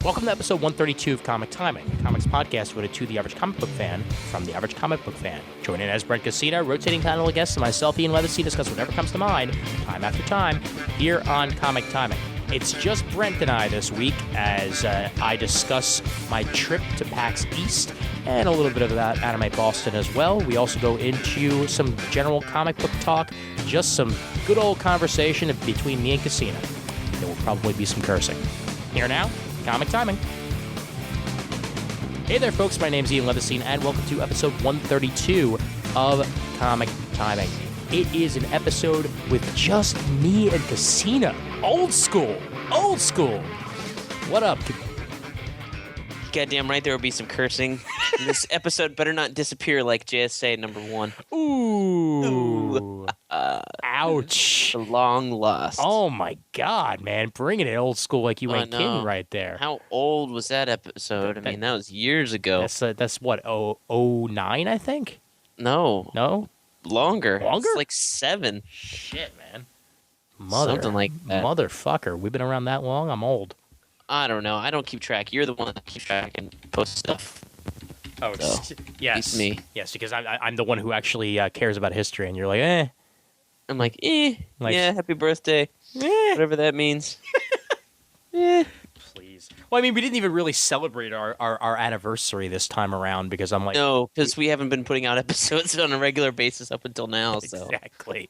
Welcome to episode 132 of Comic Timing, a comics podcast devoted to the average comic book fan from the average comic book fan. Join in as Brent Cassina, rotating panel of guests, and myself, Ian Leathers, discuss whatever comes to mind, time after time, here on Comic Timing. It's just Brent and I this week as I discuss my trip to PAX East and a little bit of that Anime Boston as well. We also go into some general comic book talk, just some good old conversation between me and Cassina. There will probably be some cursing. Here now, Comic Timing. Hey there, folks. My name's Ian Leathers, and welcome to episode 132 of Comic Timing. It is an episode with just me and Cassina. Old school. Old school. What up? Goddamn right there will be some cursing. This episode better not disappear like JSA number 1. Ooh. Ouch. The long lost. Oh my God, man. Bringing it old school like you ain't kidding right there. How old was that episode? I mean, that was years ago. That's what, 09, I think? No. No? Longer. Longer? It's like 7. Shit, man. Something like that. Motherfucker. We've been around that long? I'm old. I don't know. I don't keep track. You're the one that keeps track and posts stuff. Oh, so, yes. It's me. Yes, because I'm the one who actually cares about history, and you're like, eh. I'm like, yeah, happy birthday. Eh. Whatever that means. Please. Well, I mean, we didn't even really celebrate our anniversary this time around because I'm like... No, because we haven't been putting out episodes on a regular basis up until now. So. Exactly.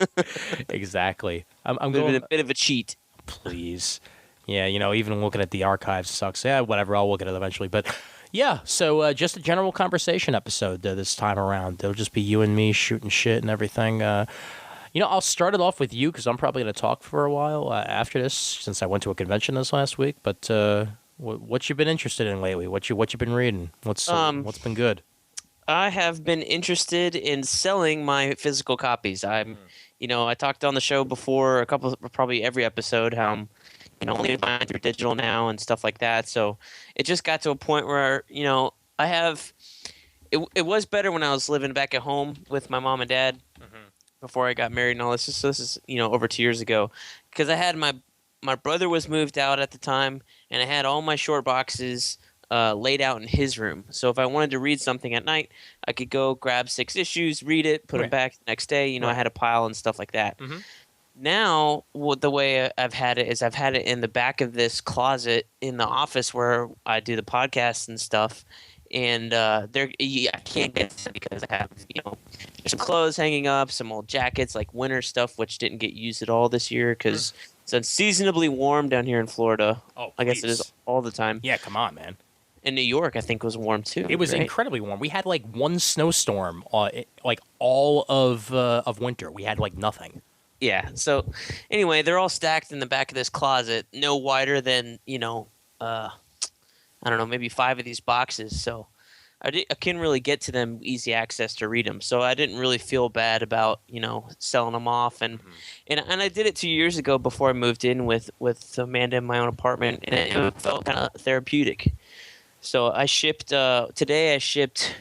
Exactly. I'm going a bit of a cheat. Please. Yeah, you know, even looking at the archives sucks. Yeah, whatever, I'll look at it eventually. But yeah, so just a general conversation episode this time around. It'll just be you and me shooting shit and everything. You know, I'll start it off with you because I'm probably going to talk for a while after this since I went to a convention this last week. But what you been interested in lately? What you been reading? What's been good? I have been interested in selling my physical copies. You know, I talked on the show before, probably every episode, how I'm, only buying through digital now and stuff like that. So it just got to a point where, I have. It was better when I was living back at home with my mom and dad before I got married and all this. So this is, over 2 years ago, because I had my brother was moved out at the time, and I had all my short boxes laid out in his room. So if I wanted to read something at night, I could go grab 6 issues, read it, put them back the next day. I had a pile and stuff like that. Mm-hmm. Now, the way I've had it is I've had it in the back of this closet in the office where I do the podcast and stuff. And I can't get to it because I have, there's some clothes hanging up, some old jackets, like winter stuff, which didn't get used at all this year because it's unseasonably warm down here in Florida. Oh, I guess it is all the time. Yeah, come on, man. In New York, I think, was warm too. It was incredibly warm. We had like one snowstorm, like all of winter. We had like nothing. Yeah. So, anyway, they're all stacked in the back of this closet, no wider than I don't know, maybe 5 of these boxes. So, I couldn't really get to them easy access to read them. So I didn't really feel bad about selling them off, and I did it 2 years ago before I moved in with Amanda in my own apartment, and it felt kind of therapeutic. So I shipped today. I shipped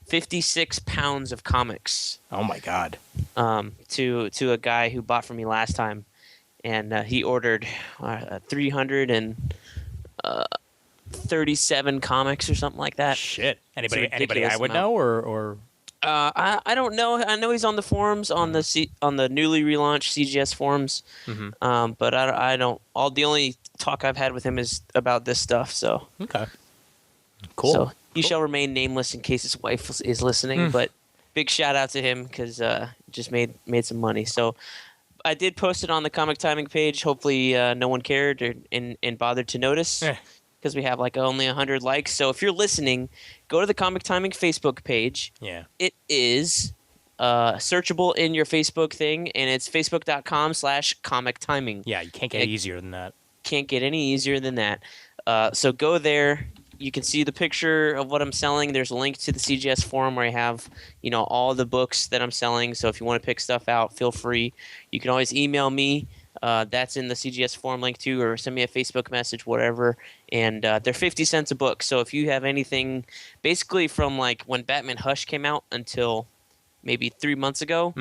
56 pounds of comics. Oh my God! To a guy who bought from me last time, and he ordered 337 comics or something like that. Shit! Anybody I would know or? I don't know. I know he's on the forums on the newly relaunched CGS forums. Mm-hmm. But I don't. The only talk I've had with him is about this stuff. So okay. Cool. So he shall remain nameless in case his wife is listening. But big shout out to him because just made some money. So I did post it on the Comic Timing page. Hopefully no one cared and bothered to notice because we have like only 100 likes. So if you're listening, go to the Comic Timing Facebook page. Yeah. It is searchable in your Facebook thing, and it's facebook.com/Comic Timing. Yeah, you can't get easier than that. Can't get any easier than that. So go there. You can see the picture of what I'm selling. There's a link to the CGS forum where I have, all the books that I'm selling. So if you want to pick stuff out, feel free. You can always email me. That's in the CGS forum link too, or send me a Facebook message, whatever. And they're 50 cents a book. So if you have anything, basically from like when Batman Hush came out until maybe 3 months ago,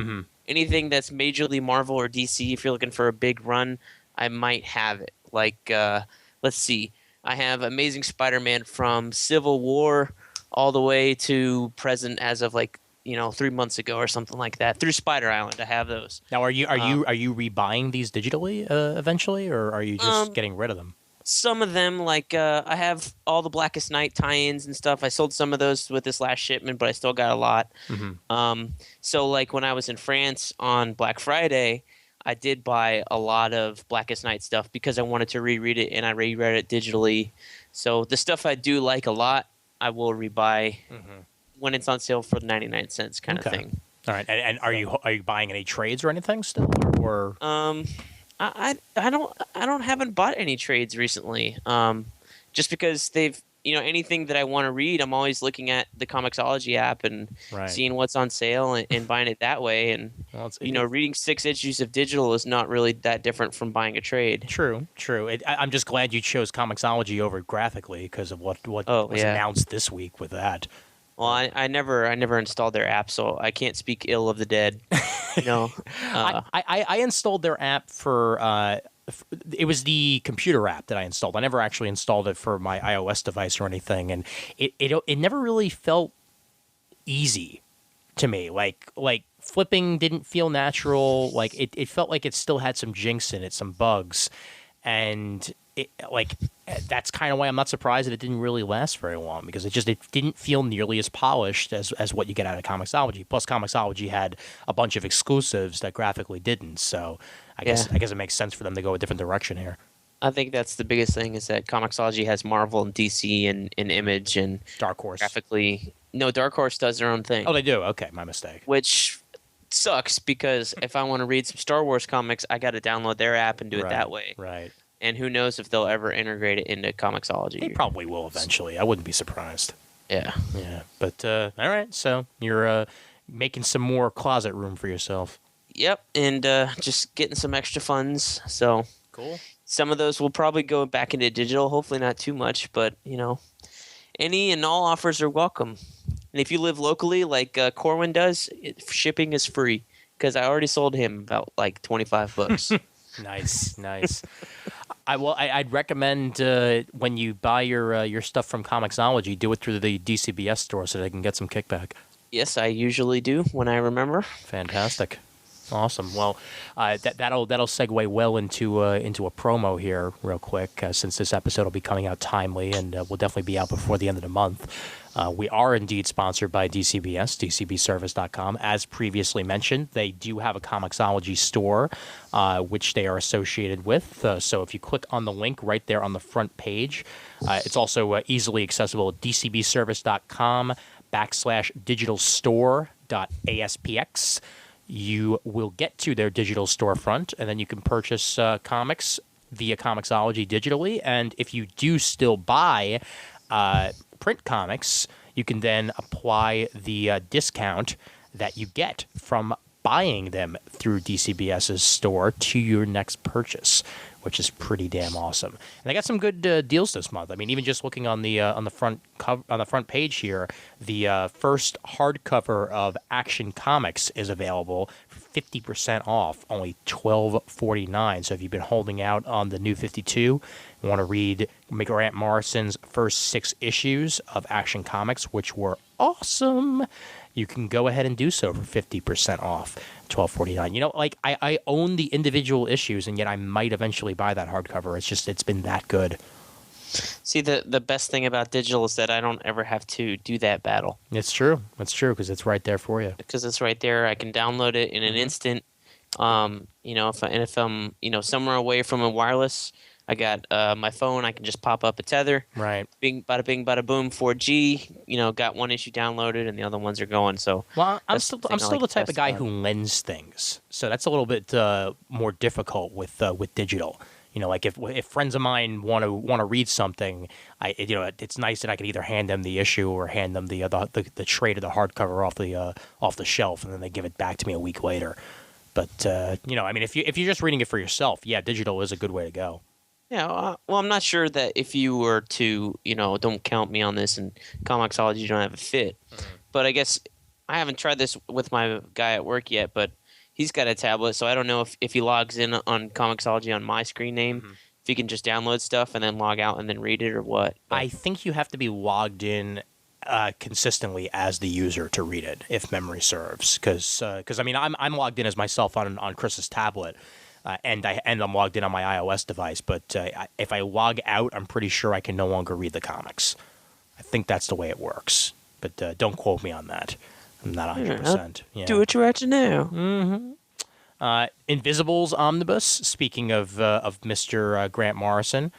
anything that's majorly Marvel or DC, if you're looking for a big run, I might have it. Like, let's see. I have Amazing Spider-Man from Civil War all the way to present as of 3 months ago or something like that. Through Spider Island, I have those. Now, are you rebuying these digitally eventually, or are you just getting rid of them? Some of them, I have all the Blackest Night tie-ins and stuff. I sold some of those with this last shipment, but I still got a lot. So when I was in France on Black Friday, I did buy a lot of Blackest Night stuff because I wanted to reread it, and I reread it digitally. So the stuff I do like a lot, I will rebuy when it's on sale for 99 cents kind of thing. All right. And are you buying any trades or anything still, or? I haven't bought any trades recently. Just because they've anything that I want to read, I'm always looking at the Comixology app and seeing what's on sale and buying it that way. And reading 6 issues of digital is not really that different from buying a trade. True. I'm just glad you chose Comixology over Graphically because of what was announced this week with that. Well, I never installed their app, so I can't speak ill of the dead. I installed their app for it was the computer app that I installed. I never actually installed it for my iOS device or anything, and it never really felt easy to me. Like flipping didn't feel natural. Like it felt like it still had some jinx in it, some bugs, and that's kind of why I'm not surprised that it didn't really last very long, because it didn't feel nearly as polished as what you get out of Comixology. Plus, Comixology had a bunch of exclusives that Graphically didn't, so I guess it makes sense for them to go a different direction here. I think that's the biggest thing is that Comixology has Marvel and DC and Image and Dark Horse. Graphically, no, Dark Horse does their own thing. Oh, they do? Okay, my mistake. Which sucks because if I want to read some Star Wars comics, I got to download their app and do it that way. Right. And who knows if they'll ever integrate it into Comixology. They probably will eventually. I wouldn't be surprised. Yeah. Yeah. But, all right. So you're making some more closet room for yourself. Yep. And just getting some extra funds. So cool. Some of those will probably go back into digital. Hopefully not too much. But, any and all offers are welcome. And if you live locally like Corwin does, shipping is free. Because I already sold him about $25. Nice. I'd recommend when you buy your stuff from Comixology, do it through the DCBS store so they can get some kickback. Yes, I usually do when I remember. Fantastic, awesome. Well, that'll segue well into a promo here, real quick, since this episode will be coming out timely and will definitely be out before the end of the month. We are indeed sponsored by DCBS, DCBService.com. As previously mentioned, they do have a Comixology store, which they are associated with. So if you click on the link right there on the front page, it's also easily accessible at DCBService.com/digitalstore.aspx. You will get to their digital storefront, and then you can purchase comics via Comixology digitally. And if you do still buy print comics, you can then apply the discount that you get from buying them through DCBS's store to your next purchase, which is pretty damn awesome. And they got some good deals this month. I mean, even just looking on the front page here, the first hardcover of Action Comics is available for 50% off, only $12.49. So if you've been holding out on the New 52, you want to read Grant Morrison's first 6 issues of Action Comics, which were awesome, you can go ahead and do so for 50% off, $12.49. I own the individual issues, and yet I might eventually buy that hardcover. It's been that good. See, the best thing about digital is that I don't ever have to do that battle. It's true, because it's right there for you. Because it's right there, I can download it in an instant. If I'm somewhere away from a wireless, I got my phone. I can just pop up a tether. Right. Bing, bada bing, bada boom. 4G. Got one issue downloaded, and the other ones are going. So. Well, I'm still the type of guy who lends things, so that's a little bit more difficult with digital. If friends of mine want to read something, it's nice that I can either hand them the issue or hand them the trade of the hardcover off the shelf, and then they give it back to me a week later. But if you're just reading it for yourself, yeah, digital is a good way to go. Yeah, well, I'm not sure that if you were to, don't count me on this, and Comixology you don't have a fit. Mm-hmm. But I guess I haven't tried this with my guy at work yet, but he's got a tablet, so I don't know if he logs in on Comixology on my screen name, if you can just download stuff and then log out and then read it or what. But I think you have to be logged in consistently as the user to read it, if memory serves. Because I mean, I'm logged in as myself on Chris's tablet, and I'm logged in on my iOS device. But if I log out, I'm pretty sure I can no longer read the comics. I think that's the way it works. But don't quote me on that. I'm not 100%. Yeah. do it right now. Invisibles Omnibus. Speaking of Mr. Grant Morrison,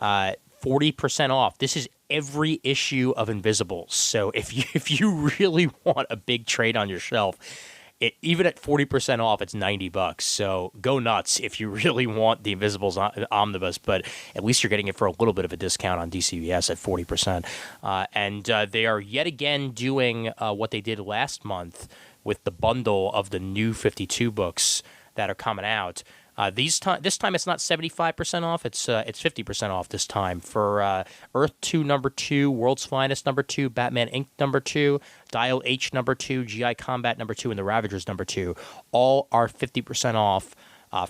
40% off. This is every issue of Invisibles. So if you really want a big trade on your shelf, even at 40% off, it's $90. So go nuts if you really want the Invisibles Omnibus. But at least you're getting it for a little bit of a discount on DCBS at 40%. And they are yet again doing what they did last month with the bundle of the new 52 books that are coming out. This time it's not 75% off. It's 50% off this time for Earth 2 number 2, World's Finest number 2, Batman Inc. number 2, Dial H number 2, GI Combat number 2, and the Ravagers number 2. All are 50% off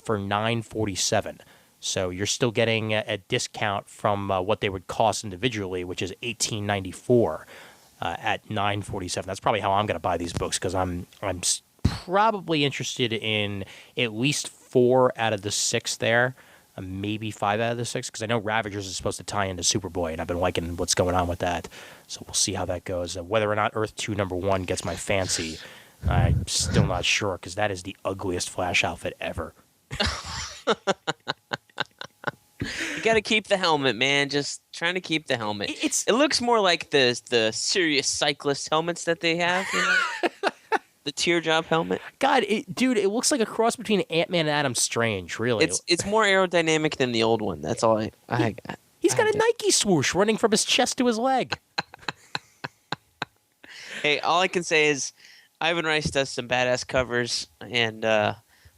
for $9.47. So you're still getting a discount from what they would cost individually, which is $18.94 at $9.47. That's probably how I'm going to buy these books, because I'm probably interested in at least 4 out of the 6 there, maybe 5 out of the 6, because I know Ravagers is supposed to tie into Superboy, and I've been liking what's going on with that. So we'll see how that goes. Whether or not Earth 2 number 1 gets my fancy, I'm still not sure, because that is the ugliest Flash outfit ever. You got to keep the helmet, man. Just trying to keep the helmet. It looks more like the serious cyclist helmets that they have, you know? The teardrop helmet. God, dude, it looks like a cross between Ant-Man and Adam Strange, really. It's more aerodynamic than the old one. That's all I got. He's got a Nike swoosh running from his chest to his leg. Hey, all I can say is Ivan Rice does some badass covers, and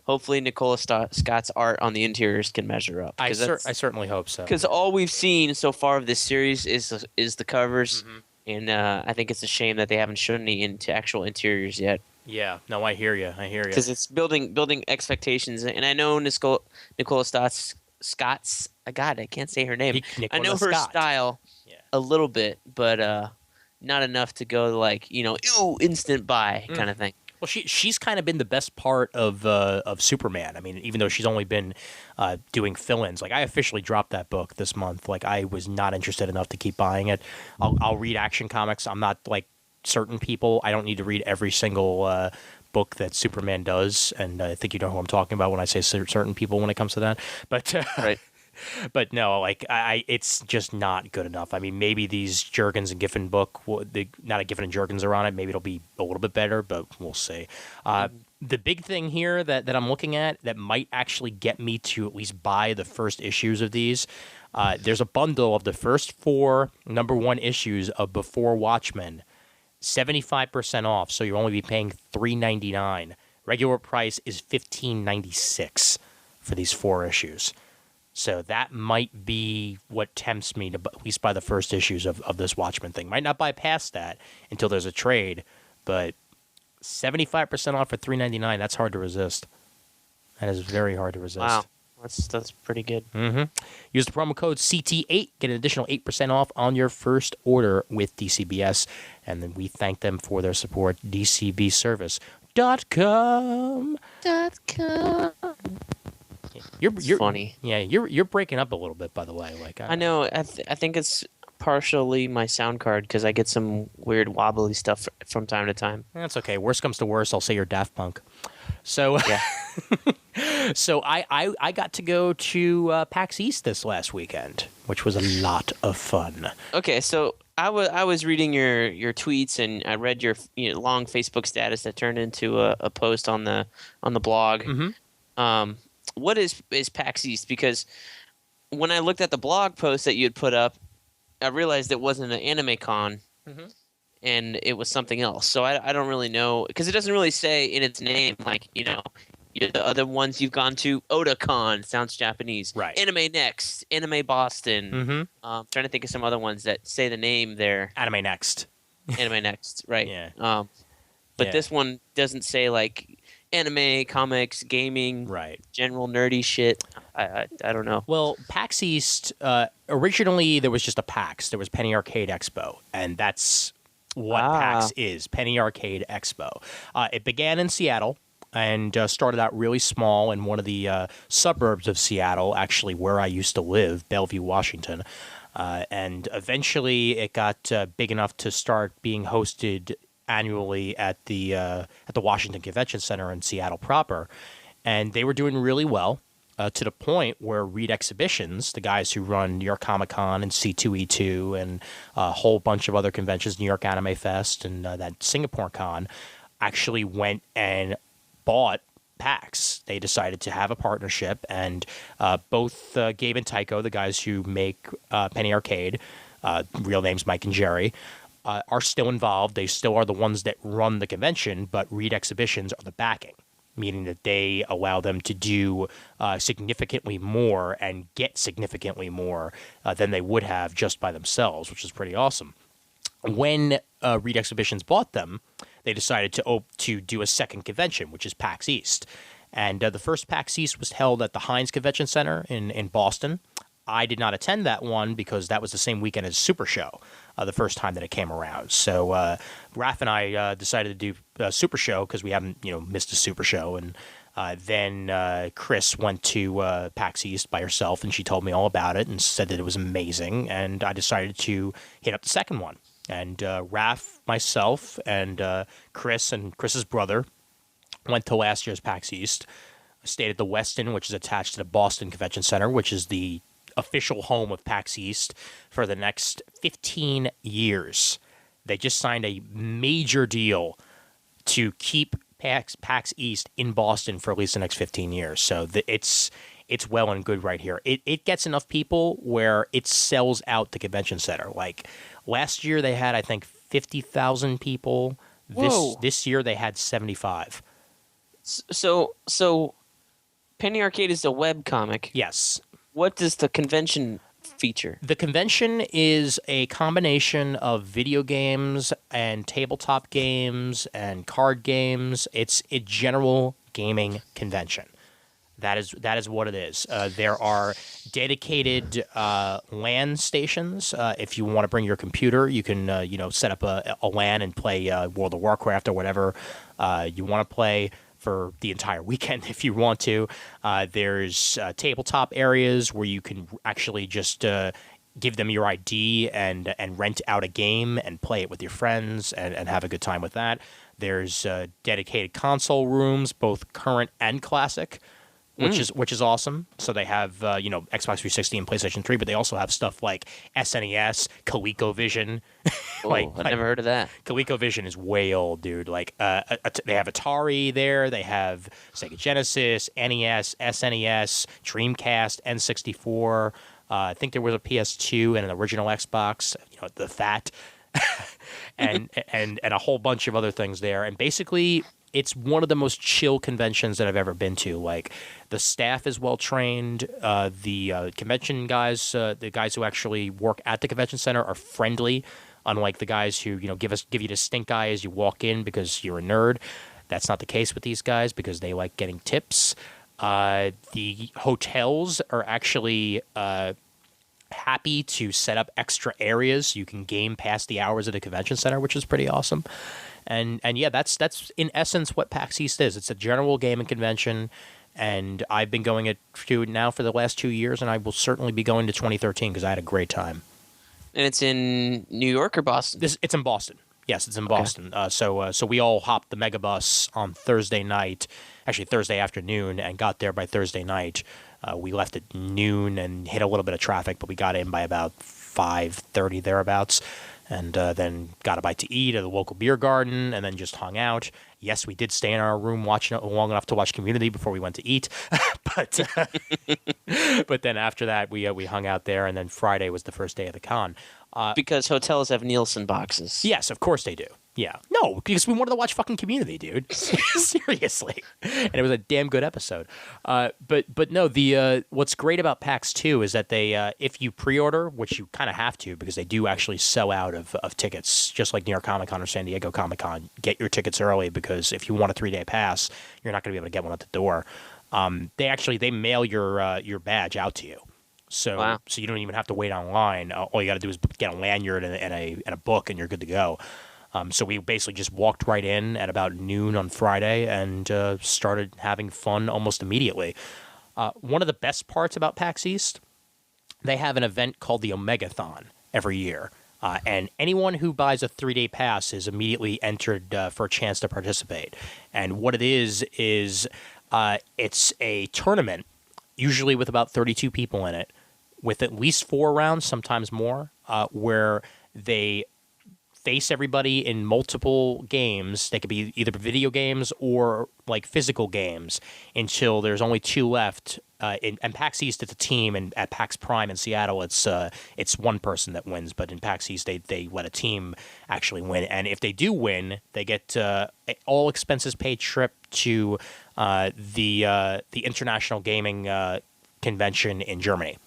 hopefully Nicola Scott's art on the interiors can measure up. I certainly hope so. Because all we've seen so far of this series is the covers, and I think it's a shame that they haven't shown any into actual interiors yet. Yeah, no, I hear you. Because it's building expectations, and I know Nicola Scott's. God, I can't say her name. I know her style a little bit, but not enough to go like instant buy kind of thing. Well, she's kind of been the best part of Superman. I mean, even though she's only been doing fill-ins. Like, I officially dropped that book this month. Like, I was not interested enough to keep buying it. I'll read Action Comics. I'm not like certain people. I don't need to read every single book that Superman does, and I think you know who I'm talking about when I say certain people when it comes to that. But right. But no, like it's just not good enough. I mean, maybe these Jurgens and Giffen book, not a Giffen and Jurgens are on it. Maybe it'll be a little bit better, but we'll see. The big thing here that I'm looking at that might actually get me to at least buy the first issues of these, there's a bundle of the first 4 number 1 issues of Before Watchmen, 75% off. So you'll only be paying $3.99. Regular price is $15.96 for these 4 issues. So that might be what tempts me to at least buy the first issues of this Watchmen thing. Might not buy past that until there's a trade, but 75% off for $3.99, that's hard to resist. That is very hard to resist. Wow, that's pretty good. Use the promo code CT8, get an additional 8% off on your first order with DCBS, and then we thank them for their support. DCBService.com. You're funny. Yeah, you're breaking up a little bit, by the way. Like I know. I think it's partially my sound card because I get some weird wobbly stuff from time to time. That's okay. Worst comes to worst, I'll say you're Daft Punk. So yeah. So I got to go to PAX East this last weekend, which was a lot of fun. Okay, so I was reading your tweets and I read your long Facebook status that turned into a post on the blog. What is PAX East? Because when I looked at the blog post that you had put up, I realized it wasn't an anime con, and it was something else. So I don't really know, because it doesn't really say in its name, like, the other ones you've gone to, Otakon, sounds Japanese. Right. Anime Next, Anime Boston. Trying to think of some other ones that say the name there. Anime Next. Anime Next, right. Yeah. But this one doesn't say, like... anime, comics, gaming, Right. general nerdy shit. I don't know. Well, PAX East, originally there was just a PAX. There was Penny Arcade Expo, and that's what PAX is, Penny Arcade Expo. It began in Seattle and started out really small in one of the suburbs of Seattle, actually where I used to live, Bellevue, Washington. And eventually it got big enough to start being hosted annually at the Washington Convention Center in Seattle proper. And they were doing really well. To the point where Reed Exhibitions, the guys who run New York Comic Con and C2E2 and a whole bunch of other conventions, New York Anime Fest and that Singapore Con, actually went and bought PAX. They decided to have a partnership, and both Gabe and Tycho, the guys who make Penny Arcade, real names Mike and Jerry, are still involved. They still are the ones that run the convention, but Reed Exhibitions are the backing, meaning that they allow them to do significantly more and get significantly more than they would have just by themselves, which is pretty awesome. When Reed Exhibitions bought them, they decided to do a second convention, which is PAX East. And the first PAX East was held at the Heinz Convention Center in Boston. I did not attend that one because that was the same weekend as Super Show, the first time that it came around. So Raph and I decided to do Super Show because we haven't missed a Super Show. And then Chris went to PAX East by herself, and she told me all about it and said that it was amazing. And I decided to hit up the second one. And Raph, myself, and Chris and Chris's brother went to last year's PAX East. Stayed at the Westin, which is attached to the Boston Convention Center, which is the official home of PAX East for the next 15 years. They just signed a major deal to keep PAX East in Boston for at least the next 15 years. So it's well and good right here. It gets enough people where it sells out the convention center. Like last year they had, I think, 50,000 people. This year they had 75. So Penny Arcade is a web comic. Yes. What does the convention feature? The convention is a combination of video games and tabletop games and card games. It's a general gaming convention. That is what it is. There are dedicated LAN stations. If you want to bring your computer, you can set up a LAN and play World of Warcraft or whatever you want to play for the entire weekend if you want to. There's tabletop areas where you can actually just give them your ID and rent out a game and play it with your friends and have a good time with that. There's dedicated console rooms, both current and classic, which is awesome. So they have Xbox 360 and PlayStation 3, but they also have stuff like SNES, ColecoVision. I've never heard of that. ColecoVision is way old, dude. Like they have Atari there, they have Sega Genesis, NES, SNES, Dreamcast, N64. I think there was a PS2 and an original Xbox, the Fat, and a whole bunch of other things there. And basically, it's one of the most chill conventions that I've ever been to. Like, the staff is well trained. The convention guys, the guys who actually work at the convention center, are friendly. Unlike the guys who give you the stink eye as you walk in because you're a nerd. That's not the case with these guys because they like getting tips. The hotels are actually happy to set up extra areas so you can game past the hours of the convention center, which is pretty awesome. And yeah, that's in essence what PAX East is. It's a general gaming convention, and I've been going to it now for the last 2 years, and I will certainly be going to 2013 because I had a great time. And it's in New York or Boston? It's in Boston. Yes, it's in Boston. So we all hopped the megabus on Thursday night, actually Thursday afternoon, and got there by Thursday night. We left at noon and hit a little bit of traffic, but we got in by about 5:30 thereabouts, and then got a bite to eat at the local beer garden, and then just hung out. Yes, we did stay in our room watching it long enough to watch Community before we went to eat, but then after that we hung out there, and then Friday was the first day of the con. Because hotels have Nielsen boxes. Yes, of course they do. Yeah. No, because we wanted to watch fucking Community, dude. Seriously. And it was a damn good episode. But no, the what's great about PAX 2 is that they if you pre-order, which you kind of have to because they do actually sell out of tickets, just like New York Comic Con or San Diego Comic Con, get your tickets early because if you want a 3-day pass, you're not going to be able to get one at the door. They mail your badge out to you. So Wow. so you don't even have to wait online. All you got to do is get a lanyard and a book and you're good to go. So we basically just walked right in at about noon on Friday and started having fun almost immediately. One of the best parts about PAX East, they have an event called the Omegathon every year. And anyone who buys a 3-day pass is immediately entered for a chance to participate. And what it is it's a tournament, usually with about 32 people in it, with at least 4 rounds, sometimes more, where they face everybody in multiple games. They could be either video games or like physical games until there's only 2 left. And PAX East, it's a team, and at PAX Prime in Seattle, it's one person that wins. But in PAX East, they let a team actually win, and if they do win, they get all expenses paid trip to the International Gaming Convention in Germany.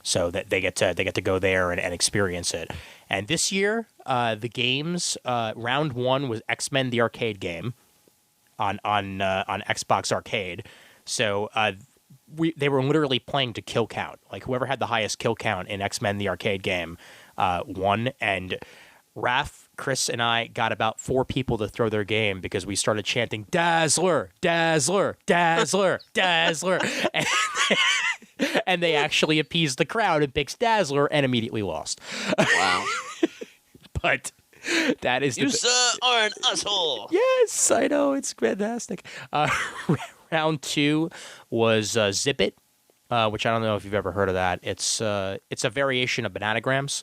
So that they get to go there and experience it. And this year, the games round 1 was X-Men the arcade game on Xbox Arcade. So they were literally playing to kill count. Like whoever had the highest kill count in X-Men the arcade game won. And Raph, Chris, and I got about 4 people to throw their game because we started chanting Dazzler, Dazzler, Dazzler, Dazzler. And they actually appeased the crowd and picked Dazzler and immediately lost. Wow. But that is You, sir, are an asshole. Yes, I know. It's fantastic. Round 2 was Zip It, which I don't know if you've ever heard of that. It's a variation of Bananagrams.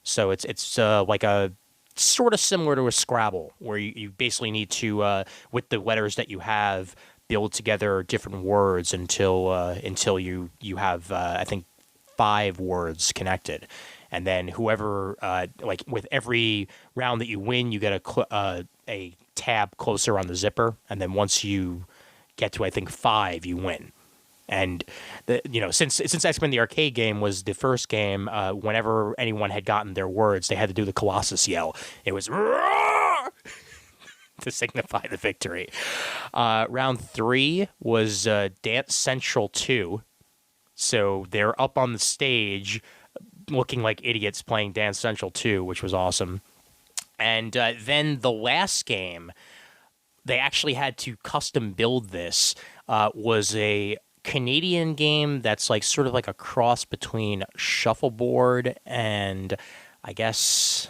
So it's like a sort of similar to a Scrabble, where you basically need to, with the letters that you have, build together different words until you have I think 5 words connected, and then whoever like with every round that you win, you get a tab closer on the zipper, and then once you get to I think 5, you win. And since X-Men the arcade game was the first game, whenever anyone had gotten their words, they had to do the Colossus yell. It was roar! To signify the victory. Round 3 was Dance Central 2. So they're up on the stage looking like idiots playing Dance Central 2, which was awesome. And then the last game, they actually had to custom build this, was a Canadian game that's like sort of like a cross between shuffleboard and I guess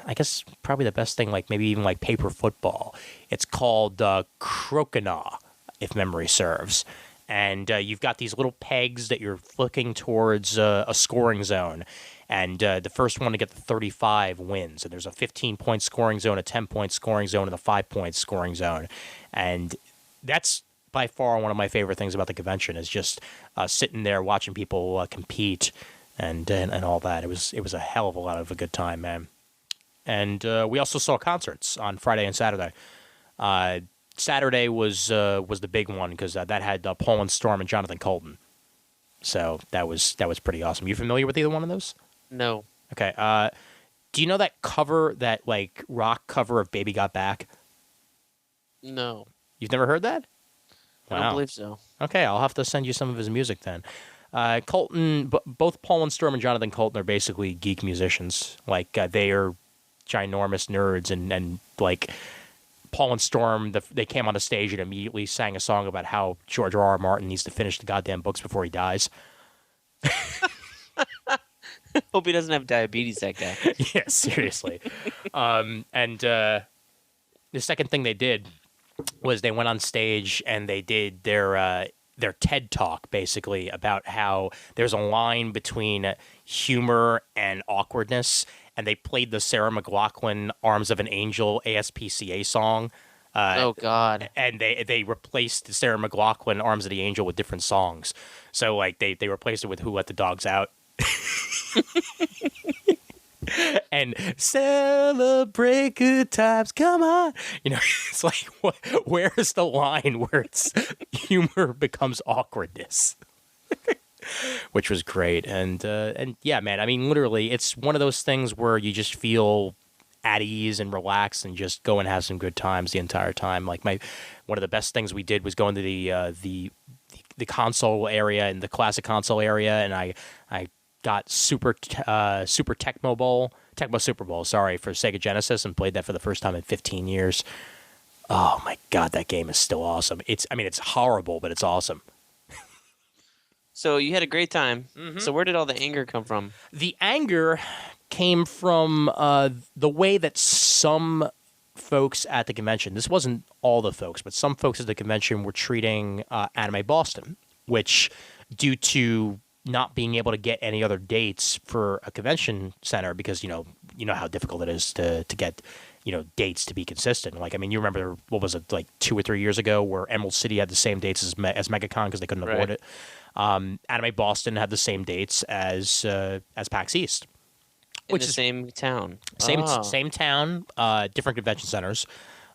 probably the best thing, like maybe even like paper football. It's called Crokinole, if memory serves. And you've got these little pegs that you're flicking towards a scoring zone. And the first one to get the 35 wins. And there's a 15-point scoring zone, a 10-point scoring zone, and a 5-point scoring zone. And that's by far one of my favorite things about the convention is just sitting there watching people compete and all that. It was a hell of a lot of a good time, man. And we also saw concerts on Friday and Saturday. Saturday was the big one because that had Paul and Storm and Jonathan Colton. So that was pretty awesome. You familiar with either one of those? No. Okay. Do you know that cover, that like rock cover of Baby Got Back? No. You've never heard that? I don't believe so. Okay, I'll have to send you some of his music then. Colton, both Paul and Storm and Jonathan Colton are basically geek musicians. Like they are ginormous nerds, and like Paul and Storm, they came on the stage and immediately sang a song about how George R.R. Martin needs to finish the goddamn books before he dies. Hope he doesn't have diabetes, that guy. Yeah, seriously. And the second thing they did was they went on stage and they did their TED Talk, basically, about how there's a line between humor and awkwardness, and they played the Sarah McLachlan Arms of an Angel ASPCA song. Oh, God. And they replaced the Sarah McLachlan Arms of the Angel with different songs. So, like, they replaced it with Who Let the Dogs Out. and celebrate good times. Come on. It's like, where's the line where it's humor becomes awkwardness? Which was great. And yeah, man, I mean, literally, it's one of those things where you just feel at ease and relax and just go and have some good times the entire time. Like one of the best things we did was going to the console area and the classic console area, and I got Super Tecmo Super Bowl, sorry, for Sega Genesis, and played that for the first time in 15 years. Oh my God, that game is still awesome. It's horrible, but it's awesome. So you had a great time. Mm-hmm. So where did all the anger come from? The anger came from the way that some folks at the convention, this wasn't all the folks, but some folks at the convention were treating Anime Boston, which, due to not being able to get any other dates for a convention center, because you know how difficult it is to get dates to be consistent. Like, I mean, you remember, what was it, like 2 or 3 years ago, where Emerald City had the same dates as MegaCon because they couldn't afford it. Anime Boston had the same dates as PAX East. In the same town. Same town, different convention centers,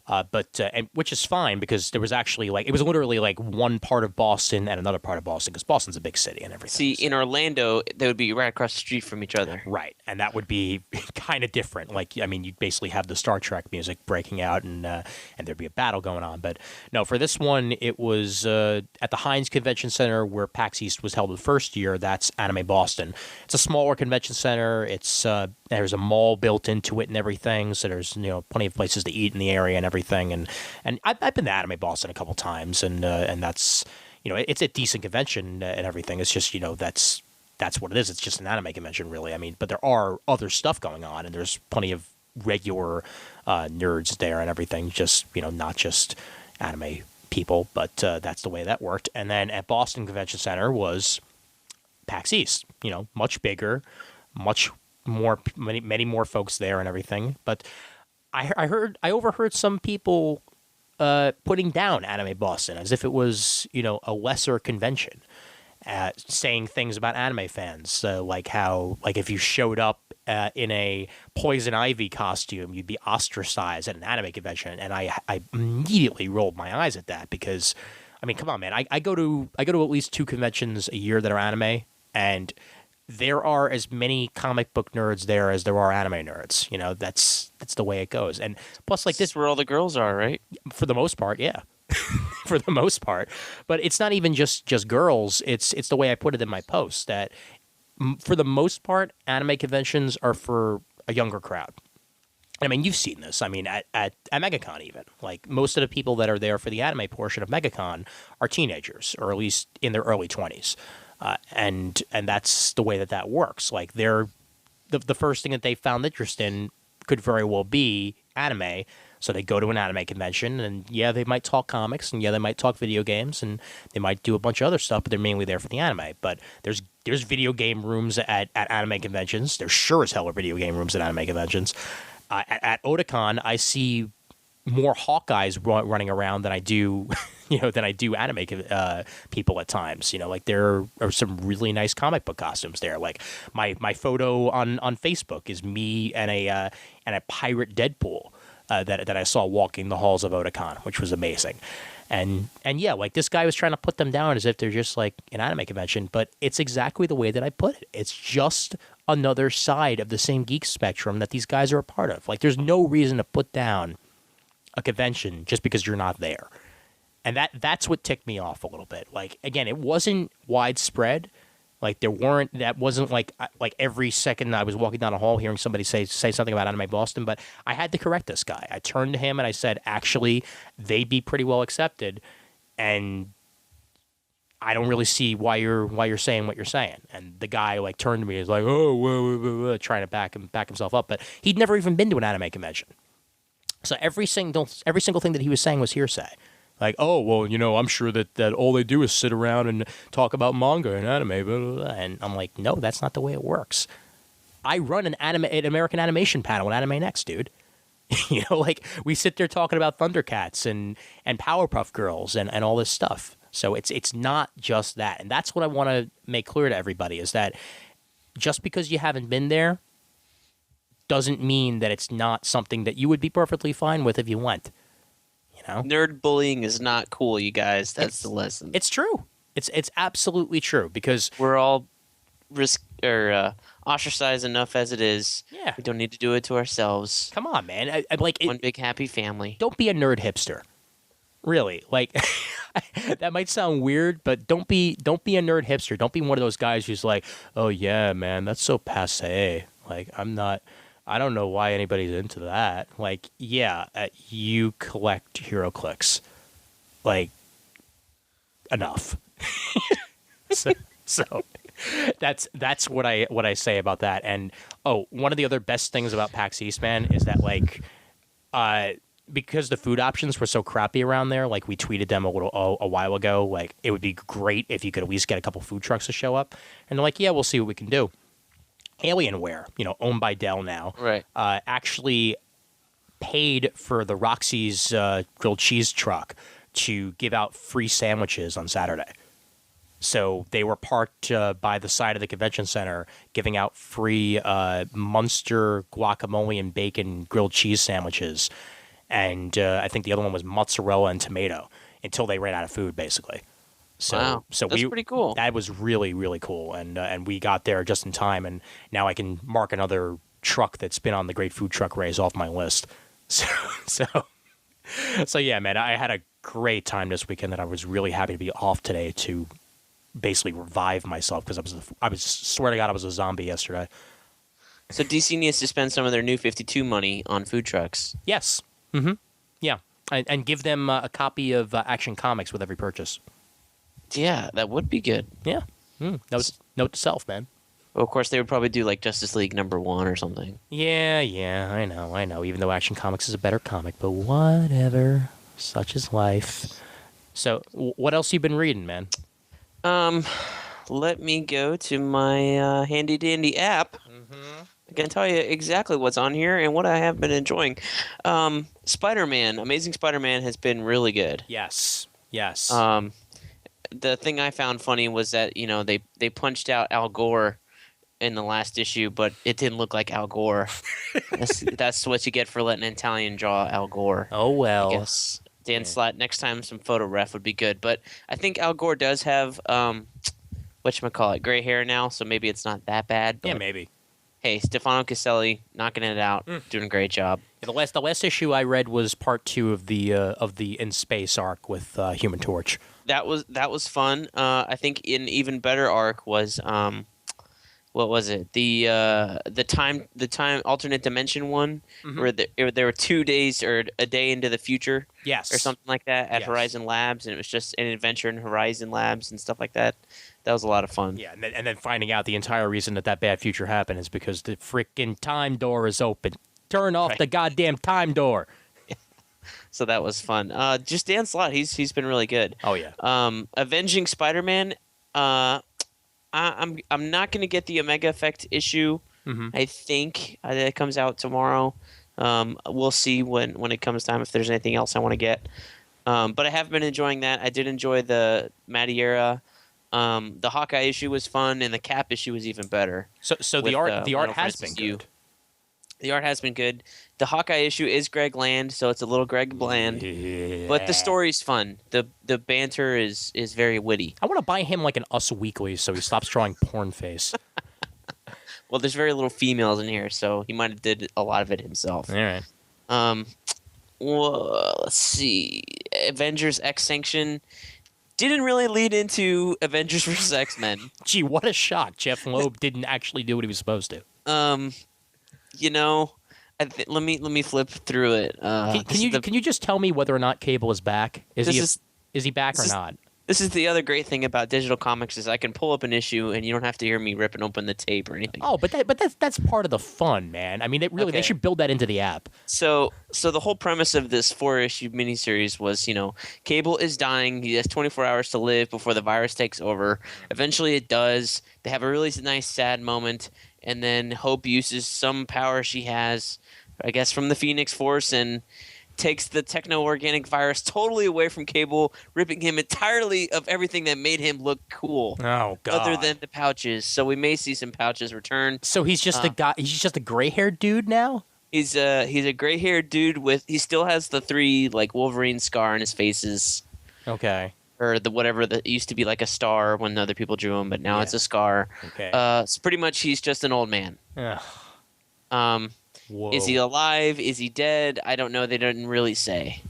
but which is fine, because there was actually, like, it was literally like one part of Boston and another part of Boston, because Boston's a big city and everything. See, in Orlando, they would be right across the street from each other. Right, and that would be kind of different. Like, I mean, you'd basically have the Star Trek music breaking out, and there'd be a battle going on. But no, for this one, it was at the Heinz Convention Center, where PAX East was held the first year. That's Anime Boston. It's a smaller convention center. It's there's a mall built into it and everything, so there's plenty of places to eat in the area and everything. And I've been to Anime Boston a couple times, and that's it's a decent convention and everything. It's just that's what it is. It's just an anime convention, really. I mean, but there are other stuff going on, and there's plenty of regular nerds there and everything. Just not just anime people, but that's the way that worked. And then at Boston Convention Center was PAX East. Much bigger, much more, many more folks there and everything. But I overheard some people putting down Anime Boston as if it was a lesser convention, saying things about anime fans, like how, like, if you showed up in a Poison Ivy costume, you'd be ostracized at an anime convention. And I immediately rolled my eyes at that, because I mean, come on, man, I go to at least 2 conventions a year that are anime, and there are as many comic book nerds there as there are anime nerds. That's the way it goes. And plus, like, this, where all the girls are, right? For the most part, yeah. For the most part. But it's not even just girls. It's the way I put it in my post, that for the most part, anime conventions are for a younger crowd. I mean, you've seen this. I mean, at MegaCon even. Like, most of the people that are there for the anime portion of MegaCon are teenagers, or at least in their early 20s. And that's the way that works. Like, they're the first thing that they found interest in could very well be anime. So they go to an anime convention, and yeah, they might talk comics, and yeah, they might talk video games, and they might do a bunch of other stuff, but they're mainly there for the anime. But there's video game rooms at anime conventions. There sure as hell are video game rooms at anime conventions. At Otakon, I see more Hawkeyes running around than I do, anime people at times. Like, there are some really nice comic book costumes there. Like, my photo on Facebook is me and a pirate Deadpool that I saw walking the halls of Otakon, which was amazing. And yeah, like, this guy was trying to put them down as if they're just like an anime convention, but it's exactly the way that I put it. It's just another side of the same geek spectrum that these guys are a part of. Like, there's no reason to put down a convention just because you're not there. And that's what ticked me off a little bit. Like, again, it wasn't widespread. Like, that wasn't like every second I was walking down a hall hearing somebody say something about Anime Boston, but I had to correct this guy. I turned to him and I said, actually, they'd be pretty well accepted, and I don't really see why you're saying what you're saying. And the guy, like, turned to me and was like, oh, whoa, trying to back himself up, but he'd never even been to an anime convention. So every single thing that he was saying was hearsay. Like, oh, well, I'm sure that all they do is sit around and talk about manga and anime, blah, blah, blah. And I'm like, no, that's not the way it works. I run an American animation panel at Anime Next, dude. Like, we sit there talking about Thundercats and Powerpuff Girls and all this stuff. So it's not just that. And that's what I want to make clear to everybody, is that just because you haven't been there doesn't mean that it's not something that you would be perfectly fine with if you went. You know, Nerd bullying is not cool, you guys. That's the lesson. It's true. It's absolutely true because We're all ostracized enough as it is. Yeah. We don't need to do it to ourselves. come on, man. I like One big happy family. don't be a nerd hipster. Really, like that might sound weird, but don't be a nerd hipster. Don't be one of those guys who's like, oh yeah, man, that's so passé. Like I don't know why anybody's into that. Like, yeah, you collect hero clicks, like enough. so that's what I say about that. And one of the other best things about PAX East, man, is that like because the food options were so crappy around there, like we tweeted them a while ago, like it would be great if you could at least get a couple food trucks to show up. And they're like, yeah, we'll see what we can do. Alienware, owned by Dell now, Right. actually paid for the Roxy's grilled cheese truck to give out free sandwiches on Saturday. So they were parked by the side of the convention center, giving out free Munster guacamole and bacon grilled cheese sandwiches. And I think the other one was mozzarella and tomato until they ran out of food, basically. So, Wow. That's pretty cool. That was really, really cool. And we got there just in time. And now I can mark another truck that's been on the Great Food Truck Race off my list. So yeah, man, I had a great time this weekend that I was really happy to be off today to basically revive myself because I was swear to God, I was a zombie yesterday. So DC needs to spend some of their new 52 money on food trucks. Yes. Mm-hmm. Yeah. And give them a copy of Action Comics with every purchase. Yeah, that would be good. Yeah. That was note to self, man. Well, of course, they would probably do like Justice League #1 or something. Yeah, I know. Even though Action Comics is a better comic, but whatever. Such is life. So, what else you been reading, man? Let me go to my handy dandy app. Mm-hmm. I can tell you exactly what's on here and what I have been enjoying. Spider-Man, Amazing Spider-Man has been really good. Yes. The thing I found funny was that they punched out Al Gore in the last issue, but it didn't look like Al Gore. That's what you get for letting an Italian draw Al Gore. Oh well. I guess Dan Slott, next time some photo ref would be good. But I think Al Gore does have whatchamacallit, gray hair now, so maybe it's not that bad. But Yeah, maybe. hey, Stefano Caselli knocking it out, doing a great job. Yeah, the last issue I read was part 2 of the In Space arc with Human Torch. That was fun. I think an even better arc was what was it? The time alternate dimension one, where there were 2 days or a day into the future, Yes. or something like that at Yes. Horizon Labs, and it was just an adventure in Horizon Labs and stuff like that. That was a lot of fun. Yeah, and then finding out the entire reason that bad future happened is because the freaking time door is open. Turn off the goddamn time door. So that was fun. Just Dan Slott, he's been really good. Oh yeah. Avenging Spider-Man. I'm not going to get the Omega Effect issue. Mm-hmm. I think it comes out tomorrow. We'll see when it comes time if there's anything else I want to get. But I have been enjoying that. I did enjoy the Madeira. The Hawkeye issue was fun, and the Cap issue was even better. So the art has been good. The art has been good. The Hawkeye issue is Greg Land, so it's a little Greg Bland. Yeah. But the story's fun. The banter is very witty. I want to buy him like an Us Weekly so he stops drawing porn face. Well, there's very little females in here, so he might have did a lot of it himself. All right. Well, let's see. Avengers X Sanction didn't really lead into Avengers vs. X-Men. Gee, what a shock. Jeff Loeb didn't actually do what he was supposed to. Let me flip through it. Can you just tell me whether or not Cable is back? Is he back or not? This is the other great thing about digital comics is I can pull up an issue and you don't have to hear me ripping open the tape or anything. Oh, but that's part of the fun, man. I mean, they should build that into the app. So the whole premise of this 4-issue miniseries was, Cable is dying. He has 24 hours to live before the virus takes over. Eventually, it does. They have a really nice, sad moment, and then Hope uses some power she has, I guess, from the Phoenix Force, and takes the techno-organic virus totally away from Cable, ripping him entirely of everything that made him look cool. Oh God! Other than the pouches, so we may see some pouches return. So he's just a guy. He's just a gray-haired dude now. He's a gray-haired dude he still has the 3 like Wolverine scar on his faces. Okay. Or the whatever that used to be like a star when other people drew him, but now it's a scar. Okay. So pretty much he's just an old man. Ugh. Whoa. Is he alive? Is he dead? I don't know. They didn't really say.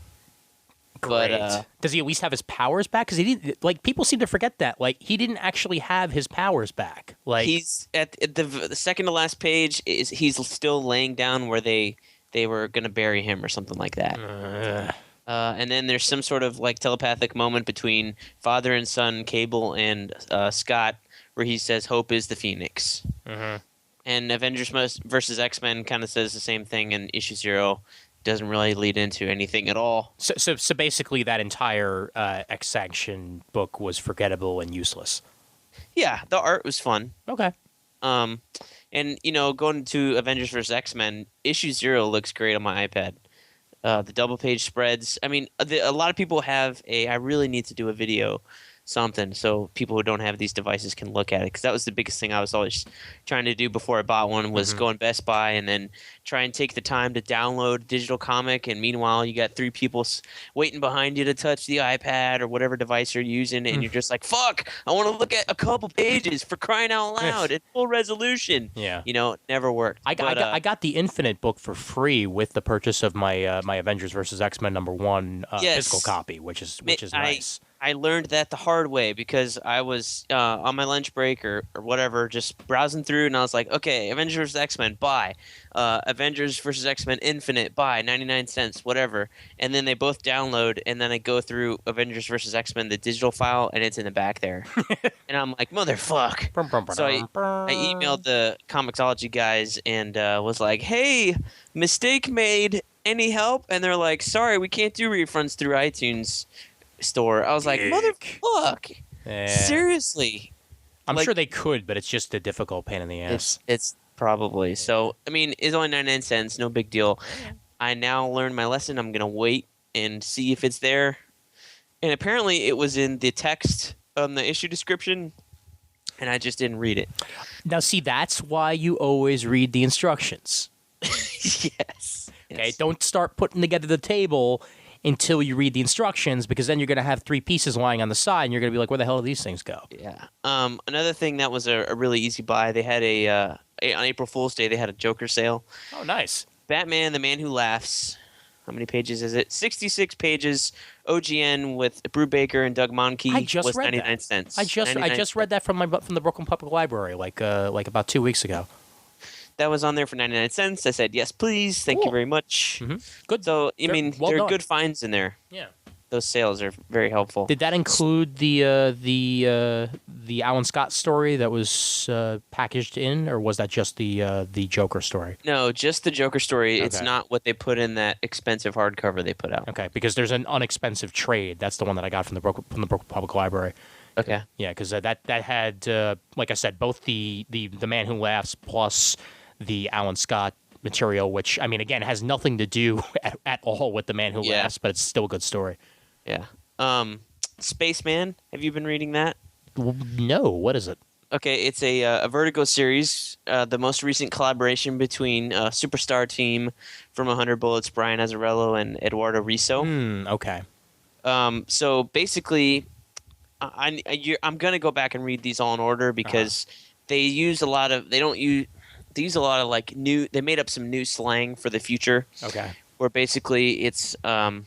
Great. But, does he at least have his powers back? Because he didn't. Like people seem to forget that. Like he didn't actually have his powers back. Like he's at the second to last page. He's still laying down where they were gonna bury him or something like that. And then there's some sort of like telepathic moment between father and son, Cable and Scott, where he says, "Hope is the Phoenix." Mm-hmm. And Avengers versus X-Men kind of says the same thing in issue 0. Doesn't really lead into anything at all. So basically, that entire X-Sanction book was forgettable and useless. Yeah, the art was fun. Okay. And going to Avengers vs. X-Men, issue 0 looks great on my iPad. The double page spreads. I mean, a lot of people have I really need to do a video something so people who don't have these devices can look at it, because that was the biggest thing I was always trying to do before I bought one was go in Best Buy and then try and take the time to download digital comic, and meanwhile you got 3 people waiting behind you to touch the iPad or whatever device you're using, and you're just like, fuck, I want to look at a couple pages, for crying out loud, at full resolution. Yeah. It never worked. I got the Infinite book for free with the purchase of my my Avengers vs. X-Men #1 physical copy, which is nice. I learned that the hard way because I was on my lunch break or whatever, just browsing through, and I was like, okay, Avengers vs. X-Men, buy. Avengers vs. X-Men Infinite, buy, 99 cents, whatever. And then they both download, and then I go through Avengers vs. X-Men, the digital file, and it's in the back there. And I'm like, motherfuck. So I emailed the Comixology guys and was like, hey, mistake made, any help? And they're like, sorry, we can't do refunds through iTunes store. I was like, motherfuck. Yeah. Seriously. I'm sure they could, but it's just a difficult pain in the ass. It's probably. So, I mean, it's only 99 cents, no big deal. I now learned my lesson. I'm going to wait and see if it's there. And apparently it was in the text on the issue description, and I just didn't read it. Now, see, that's why you always read the instructions. Yes. Okay, don't start putting together the table until you read the instructions, because then you're going to have 3 pieces lying on the side, and you're going to be like, where the hell do these things go? Yeah. Another thing that was a really easy buy, they had on April Fool's Day, they had a Joker sale. Oh, nice. Batman, The Man Who Laughs. How many pages is it? 66 pages. OGN with Brubaker and Doug Mahnke was 99 cents. I just read that from the Brooklyn Public Library like about 2 weeks ago. That was on there for 99 cents. I said, yes, please. Thank you very much. Mm-hmm. Good. So, there are good finds in there. Yeah. Those sales are very helpful. Did that include the Alan Scott story that was packaged in, or was that just the Joker story? No, just the Joker story. Okay. It's not what they put in that expensive hardcover they put out. Okay, because there's an unexpensive trade. That's the one that I got from the Brooklyn Public Library. Okay. Yeah, because that had, like I said, both the Man Who Laughs plus the Alan Scott material, which, I mean, again, has nothing to do at all with the Man Who Laughs, but it's still a good story. Yeah. Spaceman, have you been reading that? No, what is it? Okay, it's a Vertigo series, the most recent collaboration between Superstar team from 100 Bullets, Brian Azzarello and Eduardo Risso. Okay. So basically, I'm going to go back and read these all in order because they use a lot of like new. They made up some new slang for the future. Okay. Where basically it's kind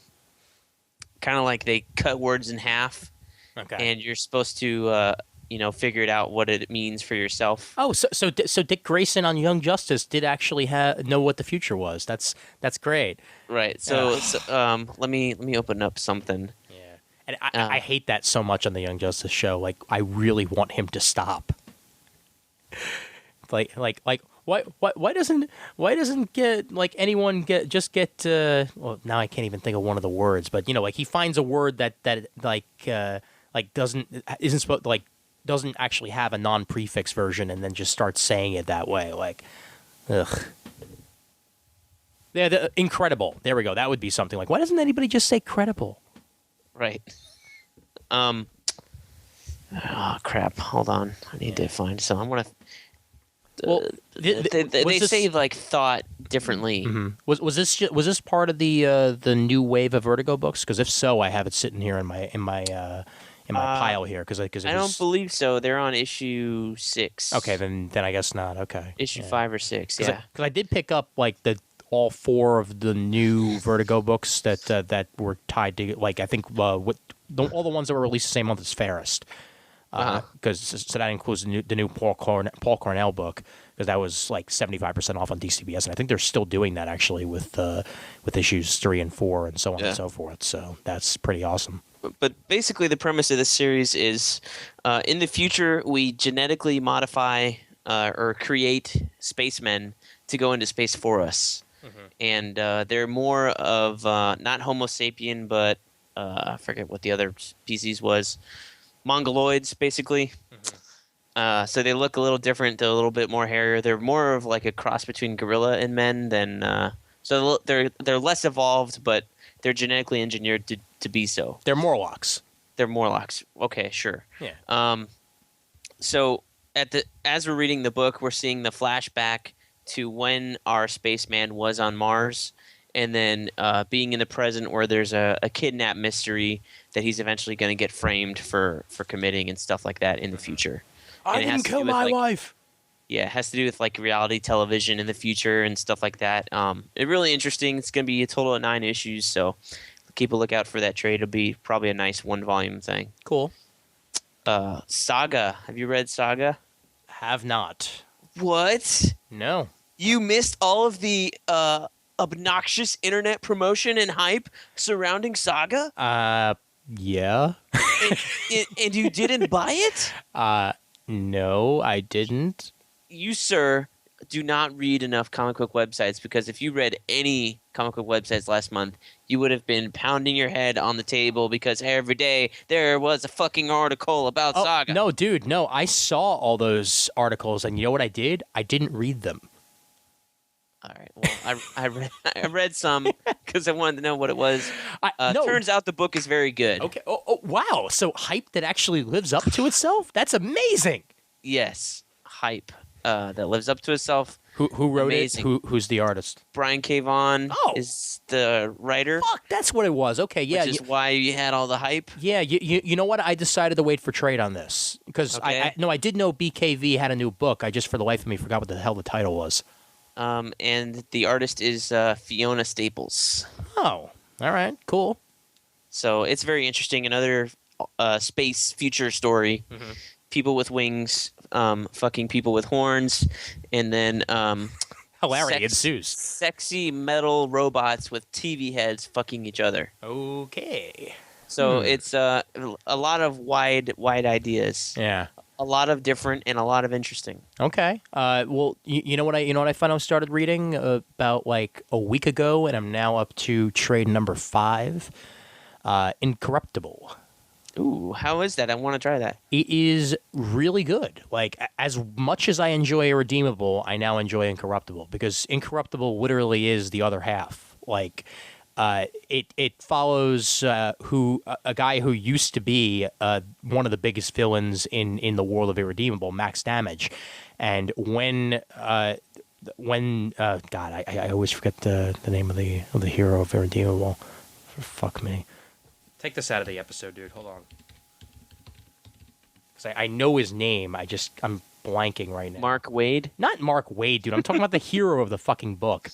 of like they cut words in half. Okay. And you're supposed to figure it out what it means for yourself. Oh, so Dick Grayson on Young Justice did actually know what the future was. That's great. Right. So let me open up something. Yeah. And I hate that so much on the Young Justice show. Like, I really want him to stop. Like why doesn't get like anyone get well, now I can't even think of one of the words, but like he finds a word that doesn't actually have a non-prefix version and then just starts saying it that way, like, ugh. Yeah, incredible. There we go. That would be something like, why doesn't anybody just say credible? Right. Oh crap! Hold on. I need to find some. I'm gonna. Well, They say like thought differently. Was this part of the new wave of Vertigo books? Because if so, I have it sitting here in my pile here. Because I don't believe so. They're on issue 6. Okay, then I guess not. Okay, Issue 5 or 6. Yeah. Because I did pick up like all 4 of the new Vertigo books that were tied to, like, I think all the ones that were released the same month as Fairest. So that includes the new Paul Cornell book, because that was like 75% off on DCBS, and I think they're still doing that actually with issues 3 and 4 and so on and so forth. So that's pretty awesome. But basically, the premise of this series is, in the future, we genetically modify or create spacemen to go into space for us, and they're more of not Homo sapien, but I forget what the other species was. Mongoloids, basically. So they look a little different. They're a little bit more hairier. They're more of like a cross between gorilla and men than. So they're less evolved, but they're genetically engineered to be so. They're Morlocks. They're Morlocks. Okay, sure. Yeah. So as we're reading the book, we're seeing the flashback to when our spaceman was on Mars, and then being in the present where there's a kidnap mystery that he's eventually going to get framed for committing and stuff like that in the future. I didn't kill my wife. Yeah, it has to do with like reality television in the future and stuff like that. It's really interesting. It's going to be a total of 9 issues, so keep a lookout for that trade. It'll be probably a nice 1-volume thing. Cool. Saga. Have you read Saga? Have not. What? No. You missed all of the obnoxious internet promotion and hype surrounding Saga? Yeah. and you didn't buy it? No, I didn't. You, sir, do not read enough comic book websites, because if you read any comic book websites last month, you would have been pounding your head on the table because every day there was a fucking article about Saga. No, dude, no. I saw all those articles, and you know what I did? I didn't read them. All right. Well, I read some because I wanted to know what it was. No. Turns out the book is very good. Okay. Oh, wow. So hype that actually lives up to itself? That's amazing. Yes, hype that lives up to itself. Who wrote Amazing. it? Who's the artist? Brian K. Vaughan Oh. is the writer. Fuck, that's what it was. Okay, yeah. Which is why you had all the hype. Yeah, you know what? I decided to wait for trade on this because Okay. I did know BKV had a new book. I just for the life of me forgot what the hell the title was. And the artist is Fiona Staples. Oh, all right, cool. So it's very interesting. Another space future story. People with wings, fucking people with horns, and then Hilarity ensues. Sexy metal robots with TV heads fucking each other. Okay. So it's a lot of wide ideas. Yeah. A lot of different and a lot of interesting. Okay. Well, you know what I finally started reading about like a week ago, and I'm now up to trade number 5, Incorruptible. Ooh, how is that? I want to try that. It is really good. Like, as much as I enjoy Irredeemable, I now enjoy Incorruptible, because Incorruptible literally is the other half. Like, it follows a guy who used to be one of the biggest villains in the world of Irredeemable, Max Damage, and when God, I always forget the name of the hero of Irredeemable. Fuck me. Take this out of the episode, dude. Hold on. Because I know his name. I'm blanking right now. Mark Waid? Not Mark Waid, dude. I'm talking about the hero of the fucking book.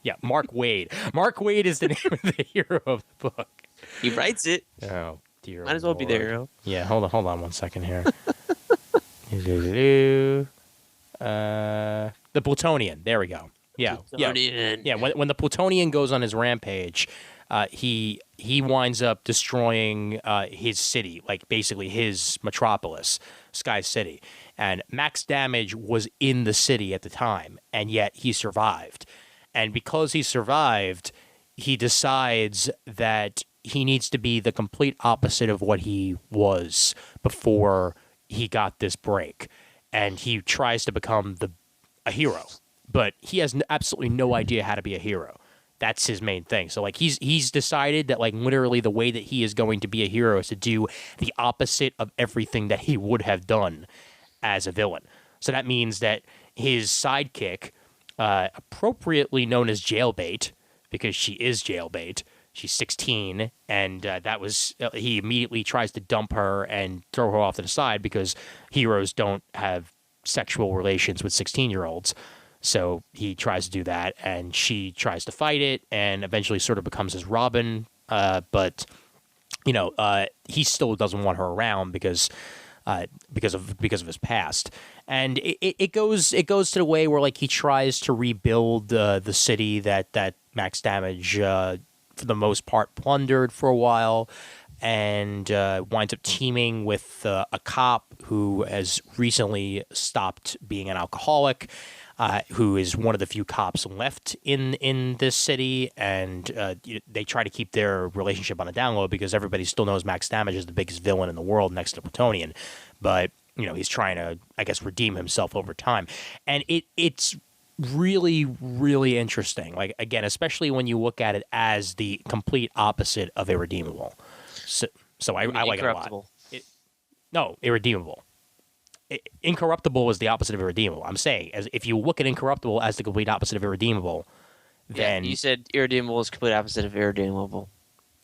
Yeah, Mark Waid. Mark Waid is the name of the hero of the book. He writes it. Oh, dear Might as well be the Lord. hero. Yeah, hold on 1 second here. The Plutonian. There we go. Yeah, Plutonian. yeah. When the Plutonian goes on his rampage, he winds up destroying his city, like basically his metropolis, Sky City. And Max Damage was in the city at the time, and yet he survived. And because he survived, he decides that he needs to be the complete opposite of what he was before he got this break. And he tries to become a hero, but he has absolutely no idea how to be a hero. That's his main thing. So like he's decided that like literally the way that he is going to be a hero is to do the opposite of everything that he would have done as a villain. So that means that his sidekick, appropriately known as Jailbait, because she is Jailbait. She's 16, and that was he immediately tries to dump her and throw her off to the side because heroes don't have sexual relations with 16-year-olds. So he tries to do that, and she tries to fight it, and eventually sort of becomes his Robin. But he still doesn't want her around because of his past. And it goes to the way where like he tries to rebuild the city that Max Damage for the most part plundered for a while, and winds up teaming with a cop who has recently stopped being an alcoholic. Who is one of the few cops left in this city, and they try to keep their relationship on the down low because everybody still knows Max Damage is the biggest villain in the world next to Plutonian. But he's trying to, I guess, redeem himself over time, and it's really, really interesting. Like again, especially when you look at it as the complete opposite of Irredeemable. So I like it a lot. No, Irredeemable. Incorruptible is the opposite of Irredeemable. I'm saying, as if you look at Incorruptible as the complete opposite of Irredeemable, then you said Irredeemable is complete opposite of Irredeemable.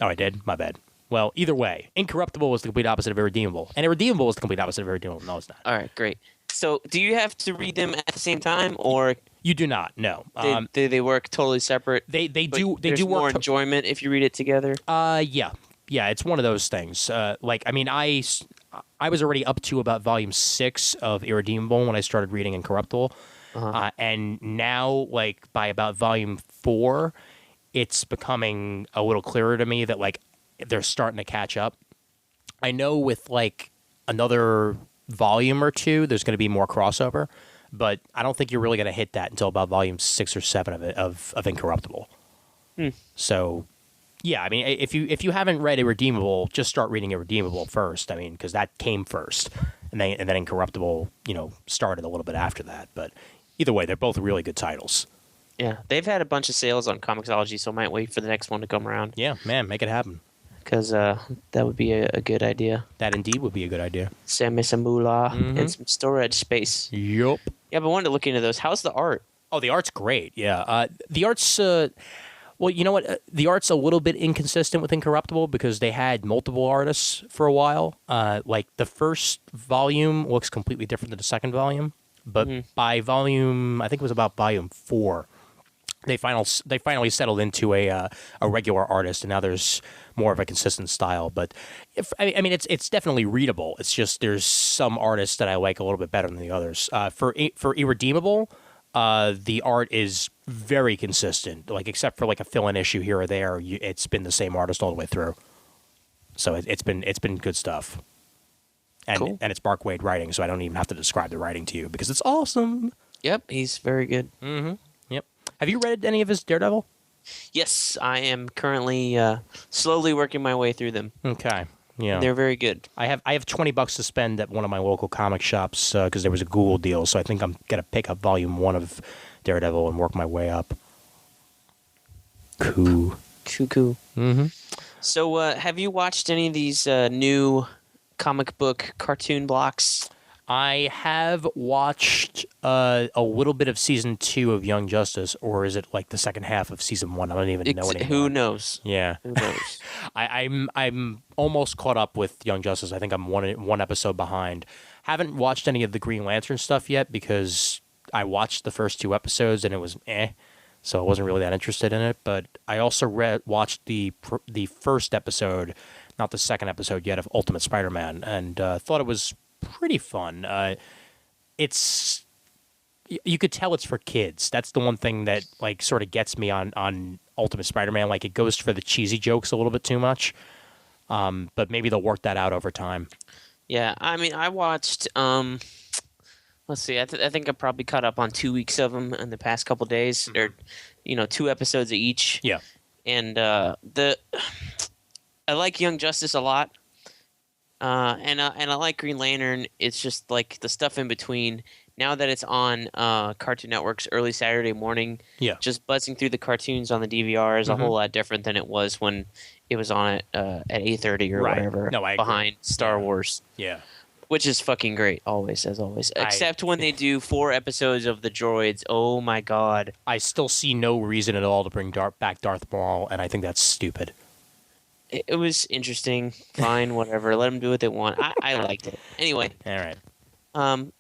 Oh, I did. My bad. Well, either way, Incorruptible is the complete opposite of Irredeemable, and Irredeemable is the complete opposite of Irredeemable. No, it's not. All right, great. So, do you have to read them at the same time, or you do not? No. They work totally separate. They do. They there's do work. More enjoyment if you read it together. Yeah. It's one of those things. I was already up to about volume 6 of Irredeemable when I started reading Incorruptible, and now like by about volume 4, it's becoming a little clearer to me that like they're starting to catch up. I know with like another volume or 2, there's going to be more crossover, but I don't think you're really going to hit that until about volume 6 or 7 of it of Incorruptible. So. Yeah, I mean, if you haven't read Irredeemable, just start reading Irredeemable first. I mean, because that came first, and then Incorruptible, started a little bit after that. But either way, they're both really good titles. Yeah, they've had a bunch of sales on Comixology, so I might wait for the next one to come around. Yeah, man, make it happen. Because that would be a good idea. That indeed would be a good iddia. Send me some moolah and some storage space. Yup. Yeah, but I wanted to look into those. How's the art? Oh, the art's great. Yeah, the art's. Well, you know what? The art's a little bit inconsistent with Incorruptible because they had multiple artists for a while. Like the first volume looks completely different than the second volume, but by volume, I think it was about volume 4, they finally settled into a regular artist, and now there's more of a consistent style. But I mean, it's definitely readable. It's just there's some artists that I like a little bit better than the others. For Irredeemable. The art is very consistent, like except for like a fill-in issue here or there. It's been the same artist all the way through, so it's been good stuff. And cool. And it's Mark Waid writing, so I don't even have to describe the writing to you because it's awesome. Yep, he's very good. Yep. Have you read any of his Daredevil? Yes, I am currently slowly working my way through them. Okay. Yeah, they're very good. I have $20 to spend at one of my local comic shops because there was a Google deal. So I think I'm gonna pick up volume 1 of Daredevil and work my way up. Cool. So, have you watched any of these new comic book cartoon blocks? I have watched a little bit of season 2 of Young Justice, or is it like the second half of season 1? I don't even know anymore. Who knows? Yeah, who knows? I'm almost caught up with Young Justice. I think I'm one episode behind. Haven't watched any of the Green Lantern stuff yet because I watched the first 2 episodes and it was so I wasn't really that interested in it. But I also watched the first episode, not the second episode yet, of Ultimate Spider-Man, and thought it was pretty fun. You could tell it's for kids. That's the one thing that like sort of gets me on Ultimate Spider-Man. Like it goes for the cheesy jokes a little bit too much. But maybe they'll work that out over time. Yeah, I mean, I watched. Let's see. I think I probably caught up on 2 weeks of them in the past couple days. They're, 2 episodes of each. Yeah. And I like Young Justice a lot. And I like Green Lantern. It's just like the stuff in between now that it's on Cartoon Network's early Saturday morning, Yeah. just buzzing through the cartoons on the DVR is a whole lot different than it was when it was on at 8:30 or Right. whatever. No, I agree. behind Star Wars, Yeah. which is fucking great, always as always. Except when they do 4 episodes of the droids. Oh my god. I still see no reason at all to bring back Darth Maul, and I think that's stupid. It was interesting. Fine, whatever. Let them do what they want. I liked it. Anyway, All right.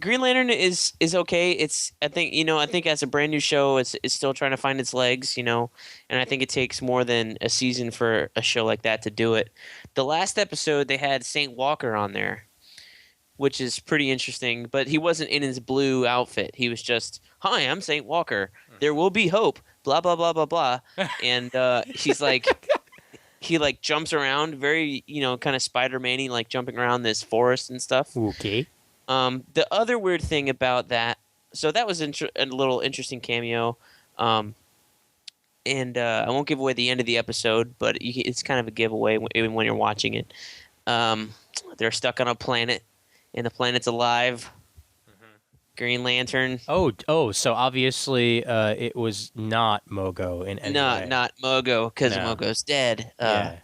Green Lantern is okay. It's I think as a brand new show, it's still trying to find its legs, and I think it takes more than a season for a show like that to do it. The last episode they had Saint Walker on there, which is pretty interesting, but he wasn't in his blue outfit. He was just, "Hi, I'm Saint Walker. There will be hope." Blah blah blah blah blah, and he's like. He like jumps around very, kind of Spider-Man-y, like jumping around this forest and stuff. Okay. The other weird thing about that, so that was a little interesting cameo, and I won't give away the end of the episode, but it's kind of a giveaway when you're watching it. They're stuck on a planet, and the planet's alive. Green Lantern. Oh, so obviously it was not Mogo in any way. Not Mogo, because No. Mogo's dead. Yeah.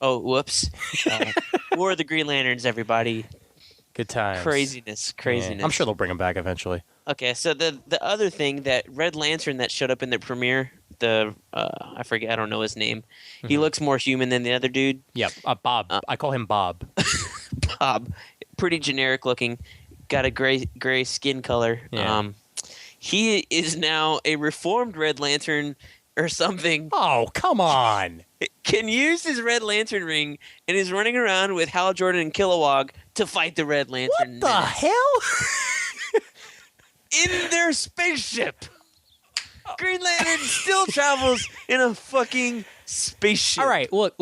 Oh, whoops. War of the Green Lanterns, everybody. Good times. Craziness. Yeah. I'm sure they'll bring him back eventually. Okay, so the other thing, that Red Lantern that showed up in the premiere, I forget, I don't know his name. He looks more human than the other dude. Yeah, Bob. I call him Bob. Bob, pretty generic looking, got a gray skin color. Yeah. He is now a reformed Red Lantern or something. Oh, come on. Can use his Red Lantern ring and is running around with Hal Jordan and Kilowog to fight the Red Lantern. What the hell? In their spaceship. Green Lantern still travels in a fucking spaceship. All right, look.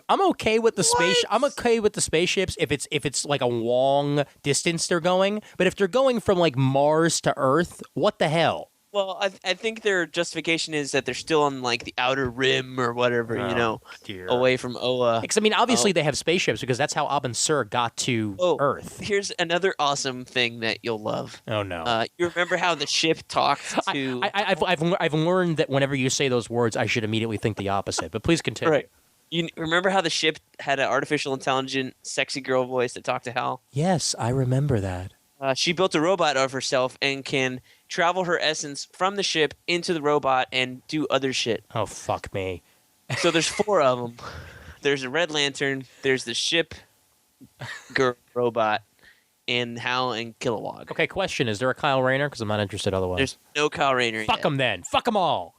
I'm okay with the I'm okay with the spaceships if it's like a long distance they're going. But if they're going from like Mars to Earth, what the hell? Well, I think their justification is that they're still on like the outer rim or whatever, Dear. away from Oa. Because I mean, obviously they have spaceships because that's how Abin Sur got to Earth. Here's another awesome thing that you'll love. Oh no! You remember how the ship talked to? I've learned that whenever you say those words, I should immediately think the opposite. But please continue. Right. You remember how the ship had an artificial intelligent, sexy girl voice that talked to Hal? Yes, I remember that. She built a robot of herself and can travel her essence from the ship into the robot and do other shit. Oh fuck me! So there's 4 of them. There's a Red Lantern. There's the ship girl robot, and Hal and Kilowog. Okay, question: is there a Kyle Rayner? Because I'm not interested otherwise. There's no Kyle Rayner. Fuck them then. Fuck them all.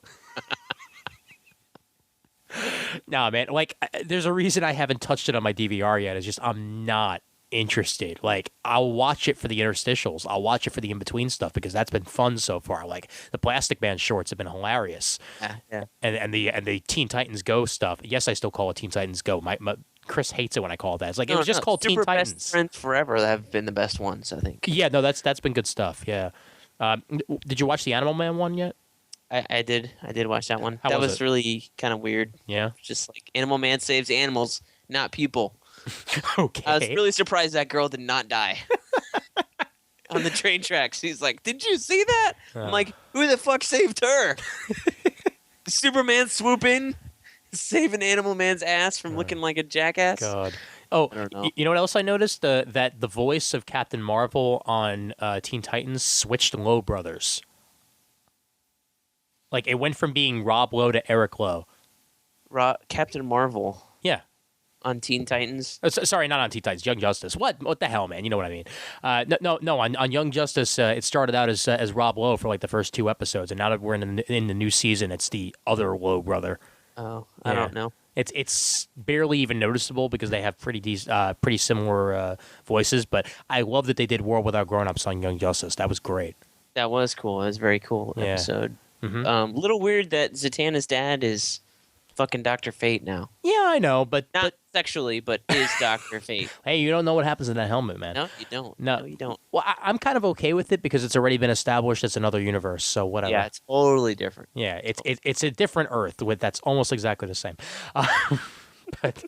Nah, man. Like, there's a reason I haven't touched it on my DVR yet. It's just I'm not interested. Like, I'll watch it for the interstitials. I'll watch it for the in-between stuff because that's been fun so far. Like, the Plastic Man shorts have been hilarious. Yeah. And the Teen Titans Go stuff. Yes, I still call it Teen Titans Go. My Chris hates it when I call it that. It's like, it was just called Teen Super Titans. Best Friends Forever have been the best ones, I think. Yeah, no, that's been good stuff. Yeah. Did you watch the Animal Man one yet? I did watch that one. How that was was it? really kind of weird. Yeah. Just like Animal Man saves animals, not people. Okay. I was really surprised that girl did not die on the train tracks. He's like, "Did you see that?" I'm like, "Who the fuck saved her?" Superman swoop in, saving Animal Man's ass from looking like a jackass. God. Oh, I don't know. You know what else I noticed? That the voice of Captain Marvel on Teen Titans switched Lowe brothers. Like, it went from being Rob Lowe to Eric Lowe. Captain Marvel Yeah. on Teen Titans. Sorry, not on Teen Titans. Young Justice. What the hell, man? You know what I mean? No. On Young Justice, it started out as Rob Lowe for like the first 2 episodes, and now that we're in the new season, it's the other Lowe brother. Oh, I don't know. It's barely even noticeable because they have pretty similar voices. But I love that they did World Without Grown-Ups on Young Justice. That was great. That was cool. It was a very cool Yeah. episode. Mm-hmm. Little weird that Zatanna's dad is fucking Dr. Fate now. Yeah, I know, but Not sexually, but is Dr. Fate. hey, you don't know what happens in that helmet, man. No, you don't. No. You don't. Well, I'm kind of okay with it because it's already been established it's another universe, so whatever. Yeah, it's totally different. Yeah, it's a different Earth that's almost exactly the same. But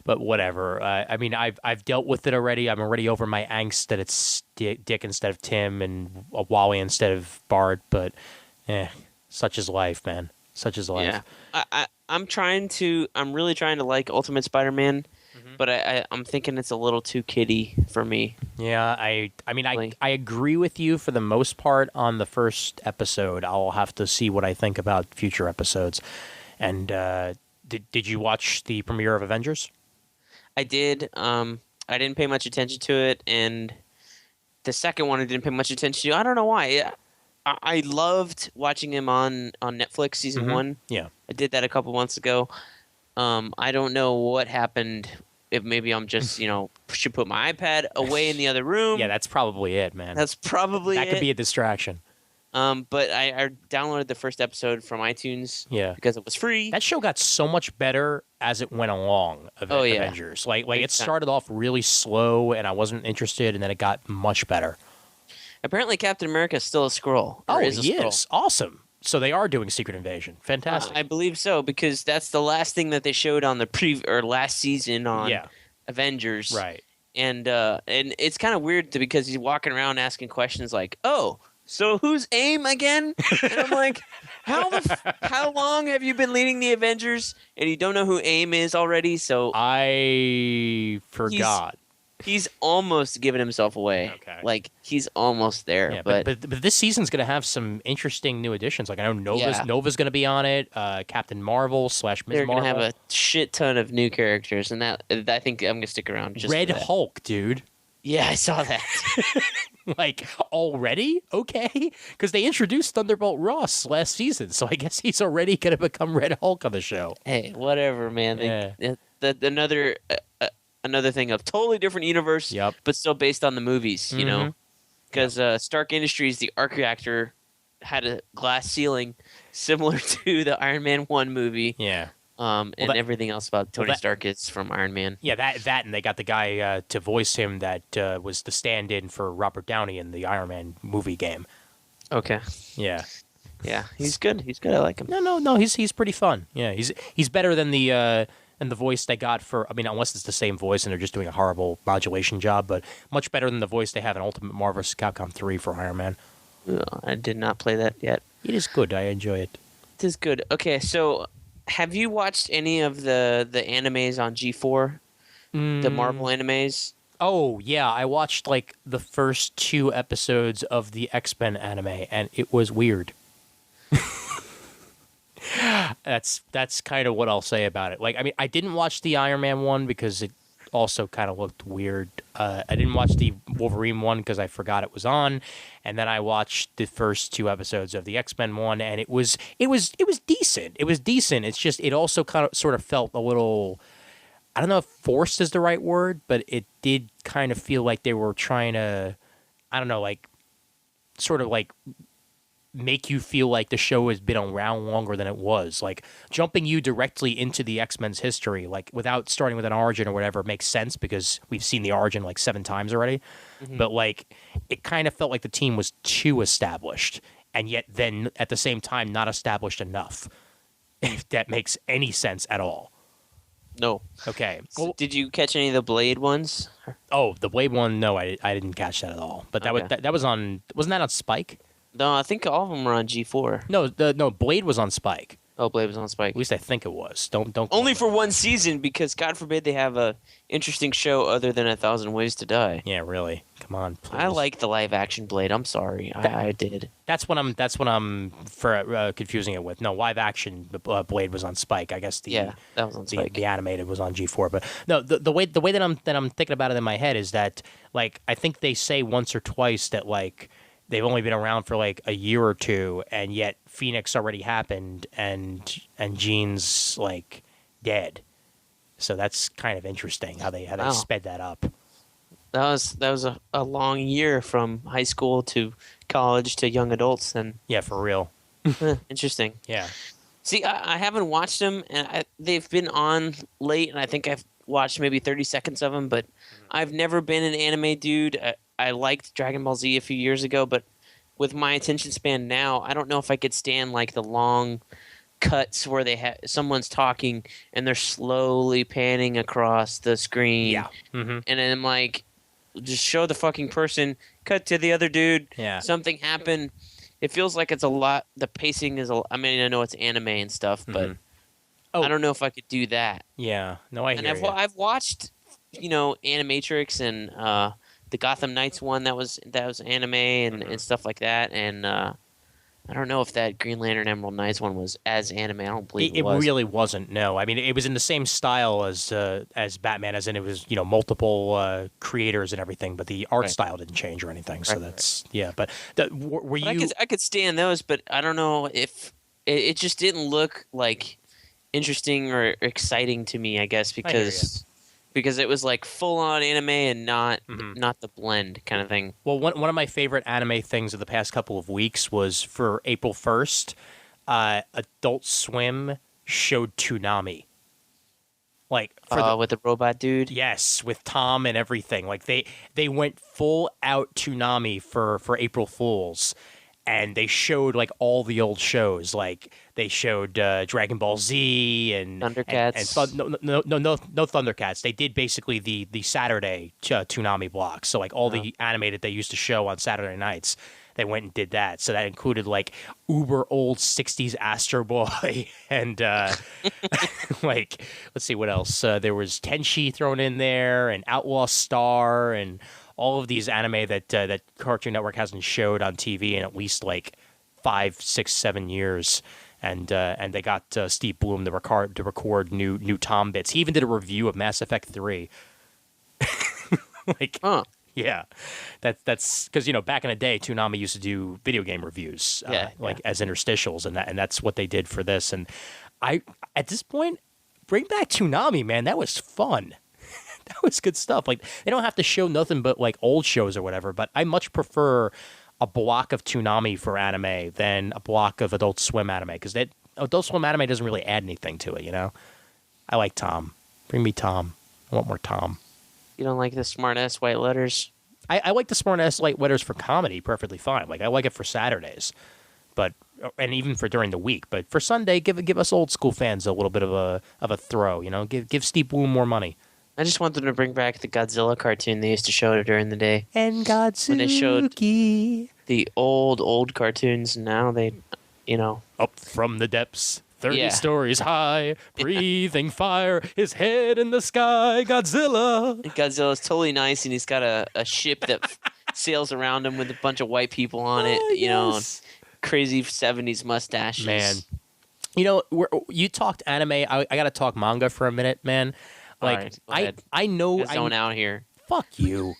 But whatever. I mean, I've dealt with it already. I'm already over my angst that it's Dick instead of Tim and Wally instead of Bart. But, such is life, man. Such is life. Yeah, I'm really trying to like Ultimate Spider-Man, but I'm thinking it's a little too kiddie for me. Yeah, I mean, Like- I agree with you for the most part on the first episode. I'll have to see what I think about future episodes. And did you watch the premiere of Avengers? I did. I didn't pay much attention to it, and the second one I didn't pay much attention to. I don't know why. I loved watching him on Netflix season one. Yeah. I did that a couple months ago. I don't know what happened. If maybe I'm just should put my iPad away in the other room. Yeah, that's probably it, man. That's probably that it. could be a distraction. But I downloaded the first episode from iTunes. Yeah. Because it was free. That show got so much better as it went along. Oh, yeah. Avengers, like Big it time. started off really slow, and I wasn't interested, and then it got much better. Apparently, Captain America is still a Skrull. Oh, Or is a he Skrull. is awesome. So they are doing Secret Invasion. Fantastic. I believe so because that's the last thing that they showed on the last season on yeah, Avengers. right. And it's kind of weird because he's walking around asking questions like, "Oh, so who's AIM again?" And I'm like, how long have you been leading the Avengers and you don't know who AIM is already? So I forgot. he's almost given himself away. Okay. Like he's almost there. Yeah, but but this season's going to have some interesting new additions. Like I know Yeah. Nova's going to be on it. Captain Marvel / Ms. they're Marvel. gonna have a shit ton of new characters, and that I think I'm gonna stick around. Just Red for that. Hulk, dude. Yeah, I saw that. Like already? Okay, because they introduced Thunderbolt Ross last season, so I guess he's already going to become Red Hulk on the show. Hey, whatever, man. Another thing of totally different universe, Yep. but still based on the movies, you know? Mhm. Because Stark Industries, the arc reactor, had a glass ceiling similar to the Iron Man 1 movie, Yeah. and that- everything else about Tony that- Stark is from Iron Man. Yeah, that, and they got the guy to voice him that was the stand-in for Robert Downey in the Iron Man movie game. Okay. Yeah. Yeah, he's good. He's good. I like him. No, he's pretty fun. Yeah, he's better than the voice they got for. I mean, unless it's the same voice and they're just doing a horrible modulation job, but much better than the voice they have in Ultimate Marvel vs. Capcom 3 for Iron Man. I did not play that yet. It is good. I enjoy it. It is good. Okay, so have you watched any of the animes on G4? The Marvel animes? Oh yeah, I watched like the first 2 episodes of the X-Men anime, and it was weird. That's kind of what I'll say about it. Like, I mean, I didn't watch the Iron Man one because it also kind of looked weird. I didn't watch the Wolverine one because I forgot it was on, and then I watched the first 2 episodes of the X-Men one, and it was decent. It was decent. It's just it also kind of sort of felt a little. I don't know if forced is the right word, but it did kind of feel like they were trying to, I don't know, like, sort of like make you feel like the show has been around longer than it was. Like, jumping you directly into the X-Men's history, like, without starting with an origin or whatever, makes sense because we've seen the origin like 7 times already. But, like, it kind of felt like the team was too established, and yet then, at the same time, not established enough, if that makes any sense at all. No. Okay. So did you catch any of the Blade ones? Oh, the Blade one? No, I didn't catch that at all. But that Okay. was that was on. Wasn't that on Spike? No, I think all of them were on G4. No, Blade was on Spike. Oh, Blade was on Spike. At least I think it was. Don't. Only for one season because God forbid they have a interesting show other than 1,000 Ways to Die. Yeah, really. Come on. Please. I like the live action Blade. I'm sorry, I did. That's what I'm for confusing it with. No, live action Blade was on Spike. I guess Yeah, that was on Spike. the animated was on G4. But no, the way that I'm thinking about it in my head is that, like, I think they say once or twice that, like, they've only been around for like a year or 2, and yet Phoenix already happened, and Jean's like dead. So that's kind of interesting how they Wow. sped that up. That was a long year from high school to college to young adults. And Yeah, for real. interesting. Yeah. See, I haven't watched them, and they've been on late, and I think I've watched maybe 30 seconds of them, but I've never been an anime dude. I liked Dragon Ball Z a few years ago, but with my attention span now, I don't know if I could stand like the long cuts where someone's talking and they're slowly panning across the screen. Yeah. Mm-hmm. And then like just show the fucking person, cut to the other dude. Yeah. Something happened. It feels like it's a lot. The pacing is I mean, I know it's anime and stuff, but Oh. I don't know if I could do that. Yeah. No, I hear And you. I've watched, Animatrix and the Gotham Knights one that was anime and stuff like that. And I don't know if that Green Lantern Emerald Knights one was as anime. I don't believe it was. It really wasn't. No, I mean it was in the same style as Batman, as in it was multiple creators and everything, but the art style didn't change or anything. So that's yeah. But were you? I could stand those, but I don't know if it just didn't look like interesting or exciting to me. I guess because it was like full on anime and not the blend kind of thing. Well, one of my favorite anime things of the past couple of weeks was for April 1st, Adult Swim showed Toonami. Like With the robot dude. Yes, with Tom and everything. Like they went full out Toonami for April Fools. And they showed like all the old shows, like they showed Dragon Ball Z and Thundercats. No Thundercats. They did basically the Saturday Toonami block. So like all the animated they used to show on Saturday nights, they went and did that. So that included like uber old '60s Astro Boy and like let's see what else. There was Tenchi thrown in there and Outlaw Star and all of these anime that Cartoon Network hasn't showed on TV in at least like 5, 6, 7 years, and they got Steve Bloom to record new Tom bits. He even did a review of Mass Effect 3. Yeah, that's because back in the day, Toonami used to do video game reviews, as interstitials, and that's what they did for this. And at this point, bring back Toonami, man. That was fun. That was good stuff. Like they don't have to show nothing but like old shows or whatever, but I much prefer a block of Toonami for anime than a block of Adult Swim anime, because that Adult Swim anime doesn't really add anything to it, I like Tom. Bring me Tom. I want more Tom. You don't like the smart ass white letters? I like the smart ass light letters for comedy perfectly fine. Like I like it for Saturdays, and even for during the week. But for Sunday, give us old school fans a little bit of a throw. Give Steve Bloom more money. I just want them to bring back the Godzilla cartoon they used to show during the day. And Godzilla. When they showed the old cartoons, now they, Up from the depths, 30 stories high, breathing fire, his head in the sky, Godzilla. Godzilla's totally nice, and he's got a ship that sails around him with a bunch of white people on it, and crazy 70s mustaches. Man. You talked anime. I got to talk manga for a minute, man. Like right, I know zone out here. Fuck you.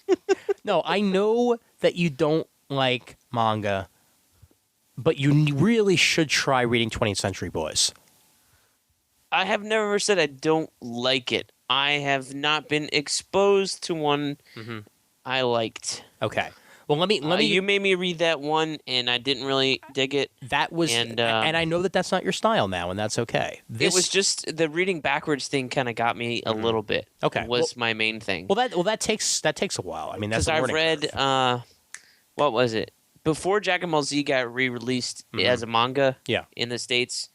No, I know that you don't like manga, but you really should try reading 20th Century Boys. I have never said I don't like it. I have not been exposed to one I liked. Okay. Well, let me. You made me read that one, and I didn't really dig it. That was, and I know that's not your style now, and that's okay. It was just the reading backwards thing kind of got me a little bit. Okay, was my main thing. Well, that takes a while. I mean, that's because I've read. What was it? Before Dragon Ball Z got re-released as a manga, in the States,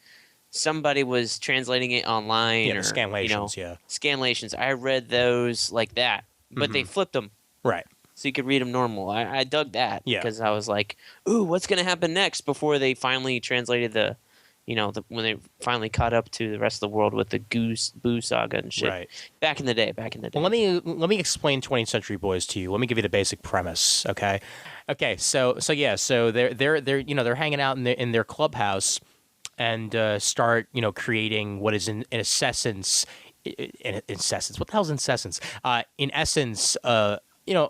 somebody was translating it online. Yeah, the scanlations. Scanlations. I read those like that, but they flipped them. Right. So you could read them normal. I dug that because I was like, "Ooh, what's going to happen next?" Before they finally translated when they finally caught up to the rest of the world with the Boo saga and shit. Right. Back in the day. Well, let me explain 20th Century Boys to you. Let me give you the basic premise. Okay. So they're hanging out in their clubhouse and start creating what is in essence. What the hell's incessance? In essence,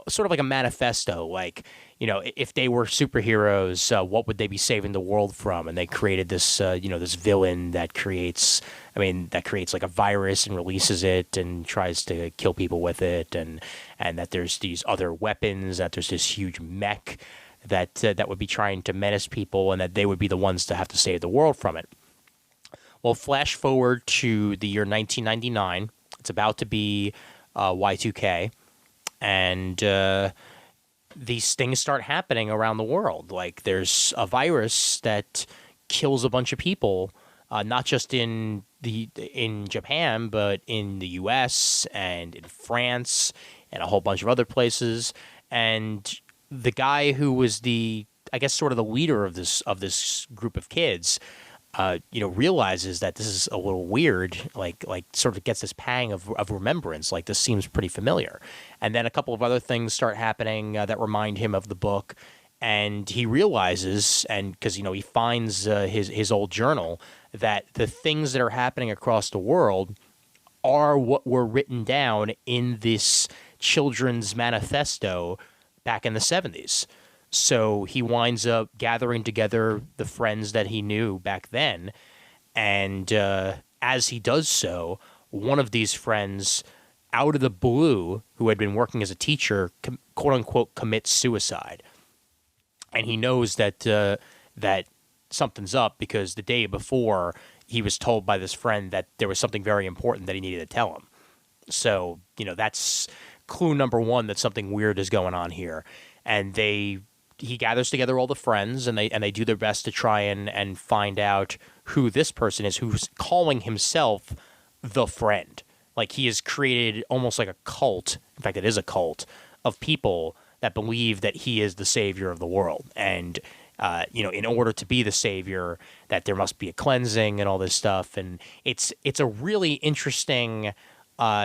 sort of like a manifesto, like, if they were superheroes, what would they be saving the world from? And they created this, this villain that creates like a virus and releases it and tries to kill people with it. And that there's these other weapons, that there's this huge mech that would be trying to menace people, and that they would be the ones to have to save the world from it. Well, flash forward to the year 1999. It's about to be Y2K. And these things start happening around the world. Like there's a virus that kills a bunch of people not just in Japan, but in the U.S. and in France and a whole bunch of other places. And the guy who was I guess, sort of the leader of this group of kids, realizes that this is a little weird, like sort of gets this pang of remembrance, like this seems pretty familiar. And then a couple of other things start happening that remind him of the book, and he realizes, and because he finds his old journal, that the things that are happening across the world are what were written down in this children's manifesto back in the 70s. So he winds up gathering together the friends that he knew back then. And as he does so, one of these friends, out of the blue, who had been working as a teacher, quote unquote, commits suicide. And he knows that that something's up because the day before he was told by this friend that there was something very important that he needed to tell him. So, that's clue number one, that something weird is going on here. And he gathers together all the friends, and they do their best to try and find out who this person is, who's calling himself the friend. Like, he has created almost like a cult. In fact, it is a cult of people that believe that he is the savior of the world. And, in order to be the savior, that there must be a cleansing and all this stuff. And it's a really interesting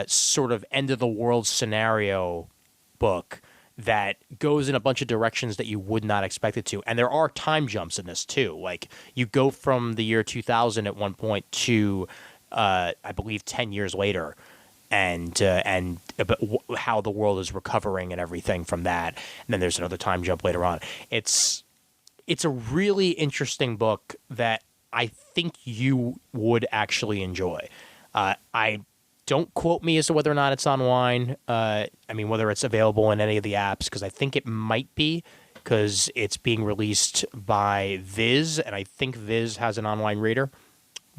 sort of end of the world scenario book that goes in a bunch of directions that you would not expect it to. And there are time jumps in this too. Like, you go from the year 2000 at one point to, I believe, 10 years later, and how the world is recovering and everything from that. And then there's another time jump later on. It's a really interesting book that I think you would actually enjoy. Don't quote me as to whether or not it's online. Whether it's available in any of the apps, because I think it might be, because it's being released by Viz, and I think Viz has an online reader.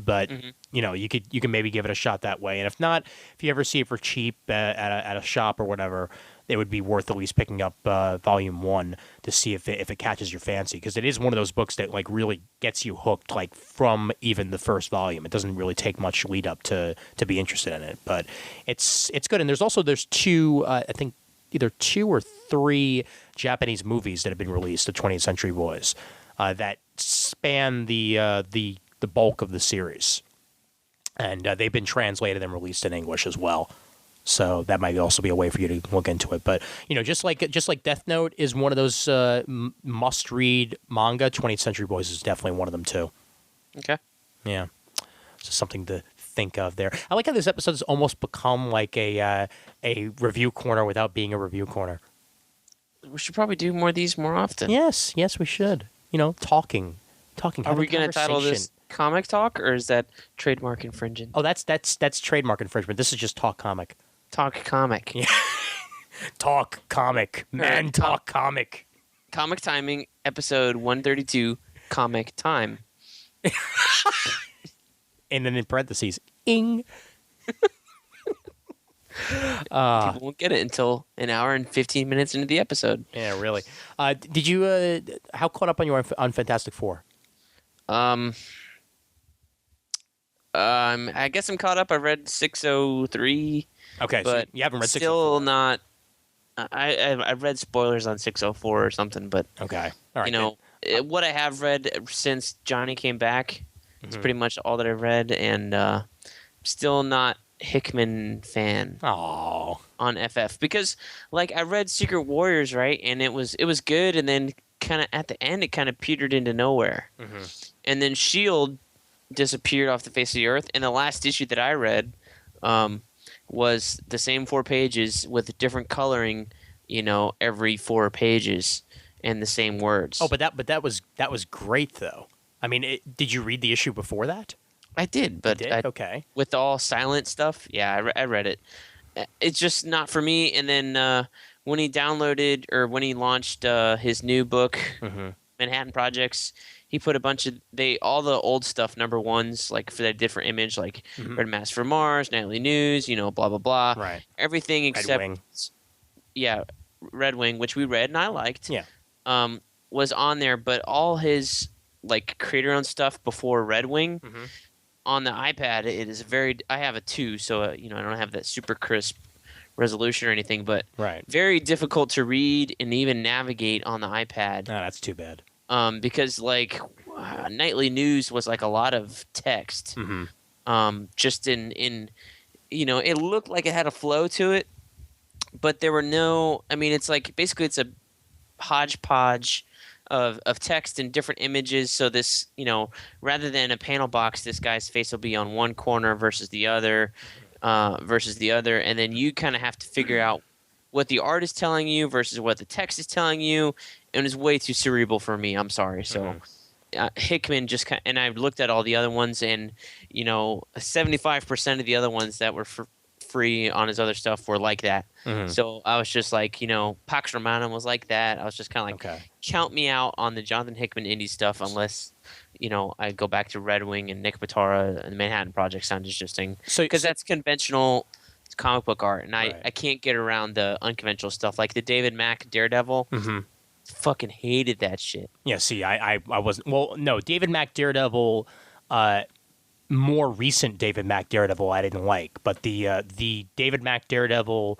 But you can maybe give it a shot that way. And if not, if you ever see it for cheap at a shop or whatever, it would be worth at least picking up volume 1 to see if it catches your fancy, because it is one of those books that like really gets you hooked, like from even the first volume. It doesn't really take much lead up to be interested in it, but it's good. And there's two I think either 2 or 3 Japanese movies that have been released of 20th Century Boys that span the bulk of the series, and they've been translated and released in English as well. So that might also be a way for you to look into it. But just like Death Note is one of those must-read manga, 20th Century Boys is definitely one of them too. Okay. Yeah. So something to think of there. I like how this episode has almost become like a review corner without being a review corner. We should probably do more of these more often. Yes, we should. Talking. Are we going to title this Comic Talk, or is that trademark infringement? Oh, that's trademark infringement. This is just Talk Comic. Talk Comic. Yeah. Talk Comic. Man, Talk Comic. Comic Timing, episode 132, Comic Time. And then in parentheses, ing. People won't get it until an hour and 15 minutes into the episode. Yeah, really. Did you? How caught up on you on Fantastic Four? I guess I'm caught up. I read 603. Okay, but so you haven't read 604. Still not. I've read spoilers on 604 or something, but okay, all right. What I have read since Johnny came back, it's pretty much all that I've read, and still not Hickman fan. Oh, on FF, because like I read Secret Warriors, right, and it was good, and then kind of at the end it kind of petered into nowhere, and then Shield disappeared off the face of the earth. And the last issue that I read was the same 4 pages with different coloring, every 4 pages and the same words. Oh, but that was great though. I mean, did you read the issue before that? I did, but okay. With all silent stuff, yeah, I read it. It's just not for me. And then when he downloaded or when he launched his new book, Manhattan Projects, he put a bunch of all the old stuff number 1s, like for that different image, like Red Mask for Mars, Nightly News, blah blah blah. Right. Everything except Red Wing. Yeah, Red Wing, which we read and I liked. Yeah. Was on there, but all his like creator-owned stuff before Red Wing on the iPad, it is I have a 2, so I don't have that super crisp resolution or anything, but Right. very difficult to read and even navigate on the iPad. Oh, that's too bad. Because nightly news was like a lot of text. Just in it looked like it had a flow to it, but there were no. I mean, it's like basically it's a hodgepodge of text and different images. So this, rather than a panel box, this guy's face will be on one corner versus the other, and then you kind of have to figure out what the art is telling you versus what the text is telling you, and it's way too cerebral for me. I'm sorry. So Hickman and I've looked at all the other ones, and 75% of the other ones that were free on his other stuff were like that. So I was just like, Pax Romana was like that. I was just kind of like, count me out on the Jonathan Hickman indie stuff unless I go back to Red Wing and Nick Batara and the Manhattan Project sound interesting. Because that's conventional comic book art, and I can't get around the unconventional stuff like the David Mack Daredevil. Fucking hated that shit. Yeah, see, I wasn't. Well, no, David Mack Daredevil, more recent David Mack Daredevil I didn't like, but the David Mack Daredevil,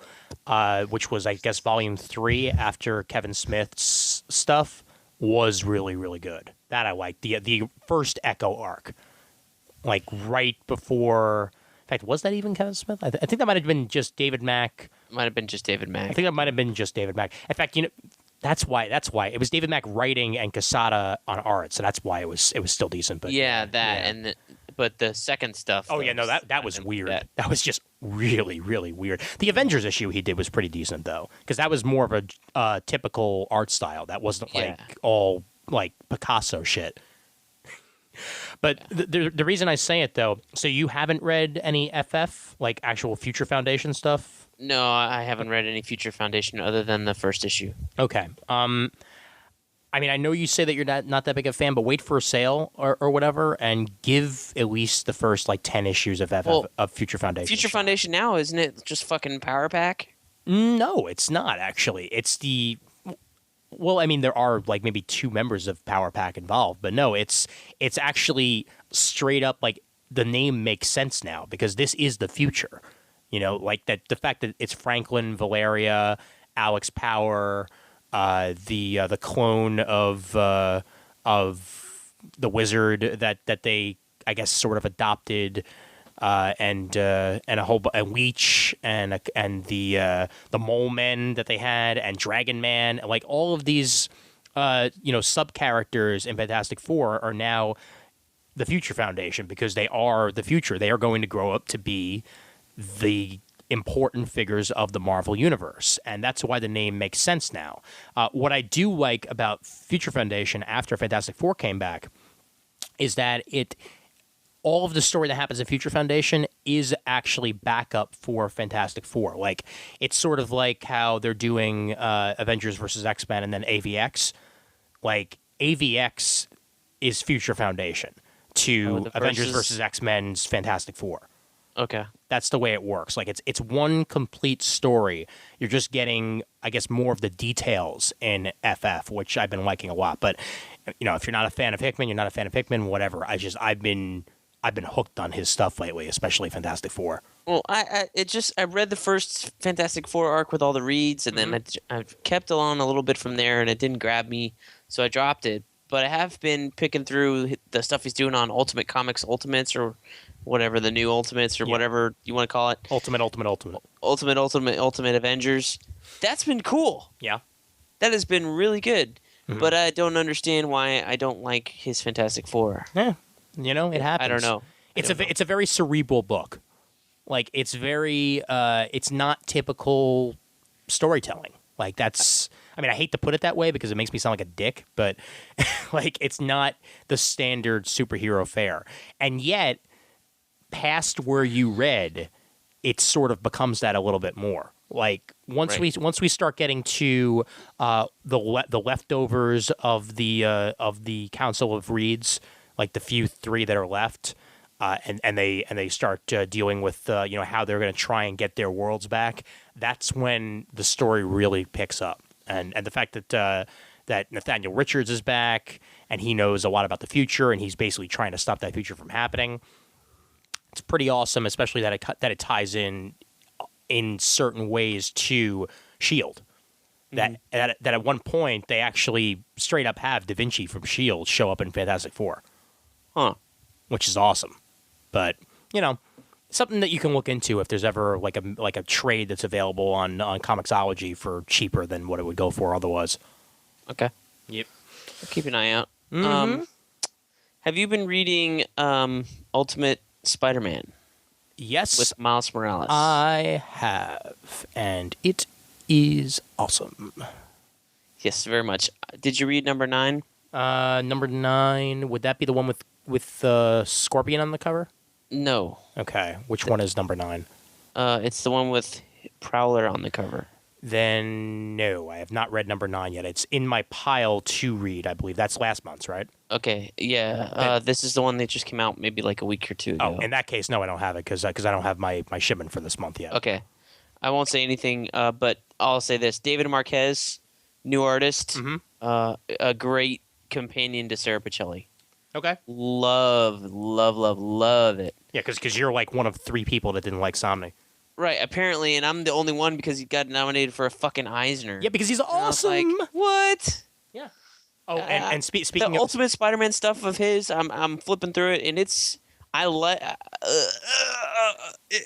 which was I guess volume 3 after Kevin Smith's stuff, was really, really good. That I liked. The first Echo arc, like right before. In fact, was that even Kevin Smith? I think that might have been just David Mack. Might have been just David Mack. I think that might have been just David Mack. In fact, that's why it was David Mack writing and Quesada on art, so that's why it was still decent. But but the second stuff. Oh yeah, no, that was weird. That was just really, really weird. The Avengers issue he did was pretty decent though, because that was more of a typical art style. That wasn't like all like Picasso shit. But the reason I say it though, so you haven't read any FF, like actual Future Foundation stuff? No, I haven't read any Future Foundation other than the first issue. Okay. I mean, I know you say that you're not that big a fan, but wait for a sale or whatever, and give at least the first 10 issues of of Future Foundation. Future Foundation now, isn't it just fucking Power Pack? No, it's not actually. It's the. Well, I mean, there are maybe 2 members of Power Pack involved, but no, it's actually straight up the name makes sense now because this is the future. That the fact that it's Franklin, Valeria, Alex Power, the clone of the wizard that they I guess sort of adopted, and a leech and the mole men that they had and Dragon Man, all of these sub characters in Fantastic Four are now the Future Foundation because they are the future. They are going to grow up to be the important figures of the Marvel Universe, and that's why the name makes sense now. What I do like about Future Foundation after Fantastic Four came back is that all of the story that happens in Future Foundation is actually backup for Fantastic Four. It's sort of like how they're doing Avengers versus X-Men and then AVX. AVX is Future Foundation to Avengers versus X-Men's Fantastic Four. Okay. That's the way it works. It's one complete story. You're just getting, I guess, more of the details in FF, which I've been liking a lot. But if you're not a fan of Hickman, you're not a fan of Hickman. Whatever. I've been hooked on his stuff lately, especially Fantastic Four. Well, I read the first Fantastic Four arc with all the reads, and then I've kept along a little bit from there, and it didn't grab me, so I dropped it. But I have been picking through the stuff he's doing on Ultimate Comics Ultimates or whatever, the new Ultimates or whatever you want to call it. Ultimate Avengers. That's been cool. Yeah. That has been really good. But I don't understand why I don't like his Fantastic Four. Yeah. It happens. I don't know. It's a very cerebral book. It's very it's not typical storytelling. I mean, I hate to put it that way because it makes me sound like a dick, but it's not the standard superhero fare. And yet, past where you read, it sort of becomes that a little bit more. Once we start getting to the leftovers of the Council of Reeds, the few 3 that are left, and they start dealing with how they're going to try and get their worlds back. That's when the story really picks up, and the fact that Nathaniel Richards is back and he knows a lot about the future and he's basically trying to stop that future from happening. It's pretty awesome, especially that it ties in certain ways to Shield. That at one point they actually straight up have Da Vinci from Shield show up in Fantastic Four, which is awesome. But something that you can look into if there's ever like a trade that's available on Comixology for cheaper than what it would go for otherwise. Okay. Yep. I'll keep an eye out. Mm-hmm. Have you been reading Ultimate Spider-Man? Yes, With Miles Morales. I have, and it is awesome. Yes, very much. Did you read number 9? Number 9, would that be the one with Scorpion on the cover? No. Okay, which one is number 9? It's the one with Prowler on the cover. Then no, I have not read number 9 yet. It's in my pile to read, I believe. That's last month's, right? Okay, yeah. This is the one that just came out maybe like a week or two ago. Oh, in that case, no, I don't have it because I don't have my shipment for this month yet. Okay. I won't say anything, but I'll say this. David Marquez, new artist, a great companion to Sarah Pichelli. Okay. Love it. Yeah, because you're like one of 3 people that didn't like Somni. Right, apparently, and I'm the only one because he got nominated for a fucking Eisner. Yeah, because he's awesome. And I was like, what? Yeah. Oh, and speaking the of Ultimate Spider-Man stuff of his, I'm flipping through it, and it's I like.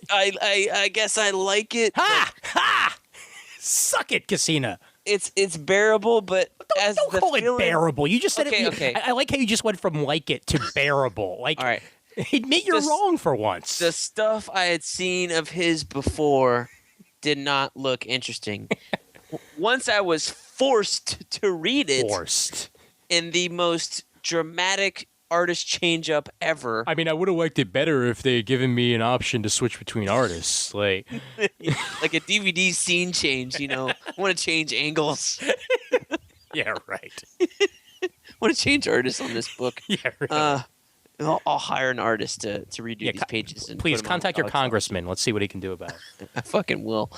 I guess I like it. Ha! Suck it, Casina. It's bearable, but Don't call it bearable. You just said it. Okay. I like how you just went from like it to bearable. Like, all right. Admit you're wrong for once. The stuff I had seen of his before did not look interesting. Once I was forced to read it, in the most dramatic artist change up ever. I mean, I would have liked it better if they had given me an option to switch between artists, like like a DVD scene change. I want to change angles. Yeah, right. I want to change artists on this book. Yeah, right. I'll hire an artist to redo these pages. And please contact your congressman. Let's see what he can do about it. I fucking will.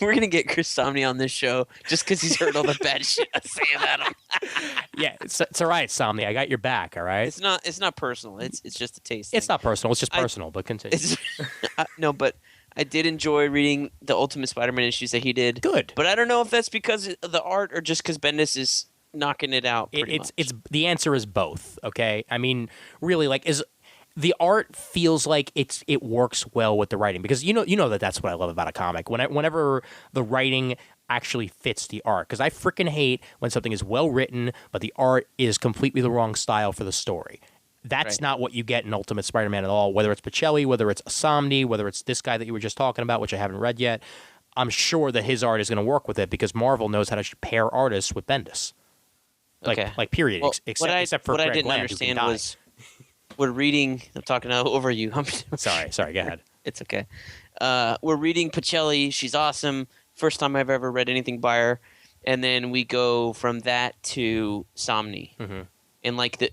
We're gonna get Chris Somni on this show just because he's heard all the bad shit I say about him. Yeah, it's all right, Somni. I got your back. All right. It's not personal. It's just a taste. It's not personal. It's just personal. But continue. No, but I did enjoy reading the Ultimate Spider-Man issues that he did. Good. But I don't know if that's because of the art or just because Bendis is knocking it out. It's the answer is both. Okay. I mean, really, the art feels like it works well with the writing because you know that's what I love about a comic. Whenever the writing actually fits the art, because I freaking hate when something is well written but the art is completely the wrong style for the story. That's not what you get in Ultimate Spider-Man at all. Whether it's Pichelli, whether it's Somni, whether it's this guy that you were just talking about, which I haven't read yet, I'm sure that his art is going to work with it because Marvel knows how to pair artists with Bendis. Like period. Well, except for what Greg I didn't Land, understand was we're reading. I'm talking over you. Sorry. Go ahead. It's okay. We're reading Pichelli. She's awesome. First time I've ever read anything by her, and then we go from that to Somni, and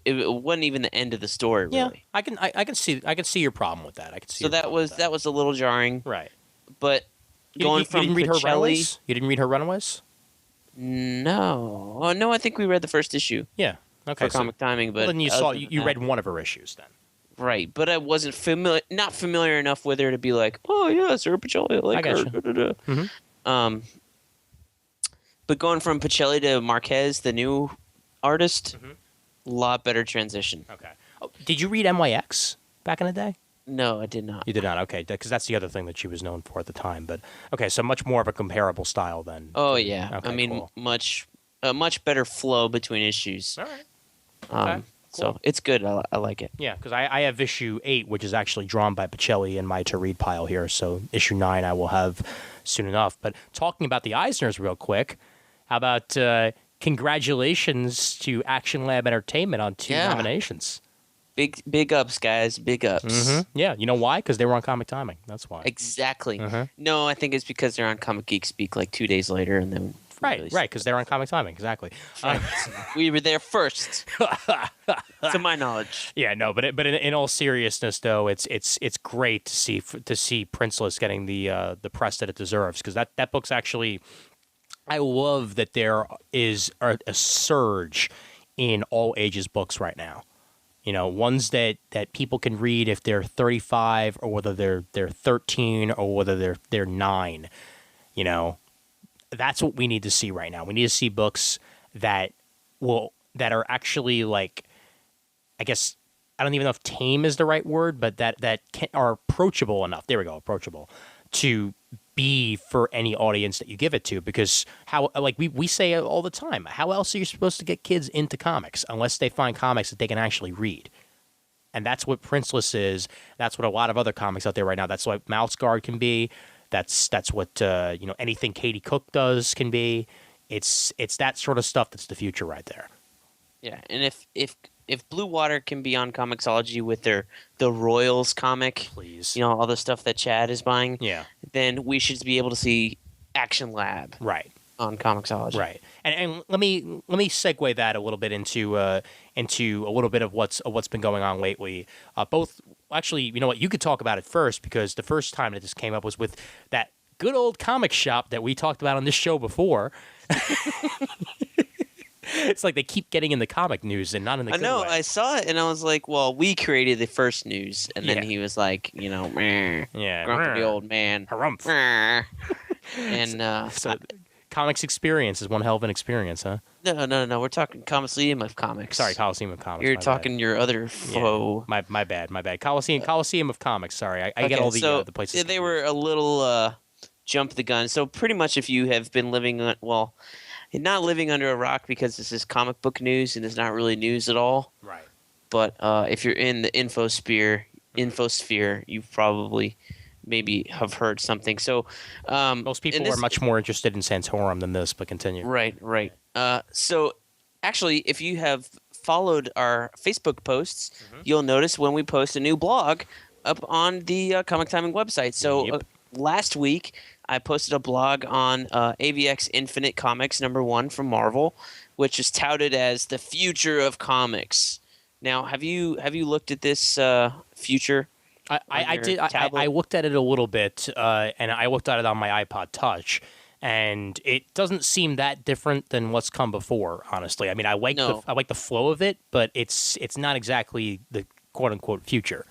it wasn't even the end of the story. Really. Yeah, I can see your problem with that. I can see. So that was a little jarring, right? But you didn't read her Runaways? You didn't read her Runaways? No. Oh, no, I think we read the first issue. Yeah. Okay. For Comic Timing, but then you read one of her issues then. Right, but I wasn't not familiar enough with her to be like, oh yeah, Sarah Pichelli, I like her. Mm-hmm. But going from Pichelli to Marquez, the new artist, a lot better transition. Okay. Oh, did you read MYX back in the day? No, I did not. You did not. Okay, because that's the other thing that she was known for at the time. But okay, so much more of a comparable style then. Oh yeah, okay, I mean cool. much better flow between issues. All right. Okay. Cool. So it's good. I like it. Yeah, because I have issue 8, which is actually drawn by Pichelli in my to-read pile here. So issue 9 I will have soon enough. But talking about the Eisners real quick, how about congratulations to Action Lab Entertainment on 2 nominations. Big ups, guys. Big ups. Mm-hmm. Yeah, you know why? Because they were on Comic Timing. That's why. Exactly. No, I think it's because they're on Comic Geek Speak like 2 days later, and then right, because they're on Comic Timing. Exactly. We were there first, to my knowledge. Yeah, no, but in all seriousness, though, it's great to see Princeless getting the press that it deserves because that book's actually. I love that there is a surge in all ages books right now. Ones that people can read if they're 35 or whether they're 13 or whether they're 9. That's what we need to see right now. We need to see books that are actually, like, I guess, I don't even know if tame is the right word, but that are approachable enough. There we go, approachable to be for any audience that you give it to. Because we say it all the time, how else are you supposed to get kids into comics unless they find comics that they can actually read? And that's what Princeless is. That's what a lot of other comics out there right now. That's what Mouse Guard can be. That's what anything Katie Cook does can be. It's that sort of stuff that's the future right there. Yeah, and if Blue Water can be on Comixology with the Royals comic, please, all the stuff that Chad is buying, yeah, then we should be able to see Action Lab right on Comixology, right. And let me segue that a little bit into a little bit of what's been going on lately. Both actually, you know what, you could talk about it first, because the first time that this came up was with that good old comic shop that we talked about on this show before. It's like they keep getting in the comic news and not in the good way. I saw it and I was like, well, we created the first news. And then he was like, meh, grumpy old man. Harumph. And so Comics Experience is one hell of an experience, huh? No. We're talking Coliseum of Comics. Sorry, Coliseum of Comics. You're talking your other foe. Yeah, my bad. Coliseum of Comics. Sorry, I get all the places. They were a little jump the gun. So pretty much, if you have been living not living under a rock, because this is comic book news and it's not really news at all. Right. But if you're in the infosphere, you probably maybe have heard something. So most people are much more interested in Santorum than this, but continue. Right. So actually, if you have followed our Facebook posts, you'll notice when we post a new blog up on the Comic Timing website. So last week, I posted a blog on AVX Infinite Comics #1 from Marvel, which is touted as the future of comics. Now, have you looked at this future? I did. I looked at it a little bit, and I looked at it on my iPod Touch, and it doesn't seem that different than what's come before. Honestly, I mean, I like the flow of it, but it's not exactly the quote unquote future.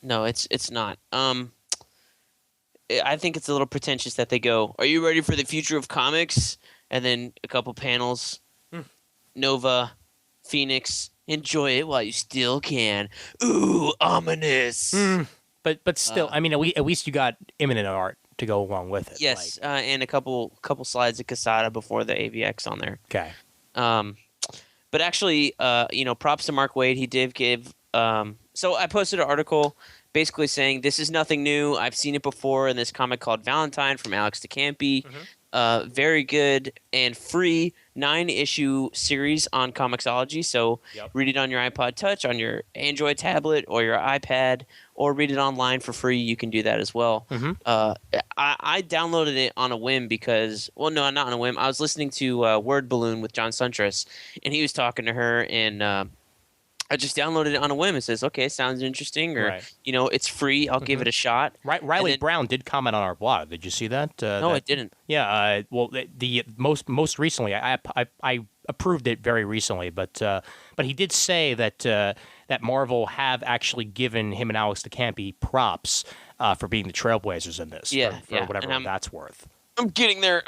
No, it's not. I think it's a little pretentious that they go, "Are you ready for the future of comics?" And then a couple panels, Nova, Phoenix, enjoy it while you still can. Ooh, ominous. But still, I mean, at least you got Imminent Art to go along with it. Yes, and a couple slides of Quesada before the AVX on there. Okay. But actually, props to Mark Waid. He did give. So I posted an article basically saying this is nothing new. I've seen it before in this comic called Valentine from Alex DeCampi. Very good and free 9-issue series on Comixology. So read it on your iPod Touch, on your Android tablet, or your iPad, or read it online for free. You can do that as well. I downloaded it on a whim because, well, no, not on a whim. I was listening to Word Balloon with John Suntress, and he was talking to her, and I just downloaded it on a whim. It says, okay, sounds interesting, or, it's free. I'll give it a shot. Riley Brown did comment on our blog. Did you see that? No, I didn't. Yeah. Well, the most recently, I approved it very recently, but he did say that Marvel have actually given him and Alex DeCampi props for being the trailblazers in this. For whatever that's worth. I'm getting there.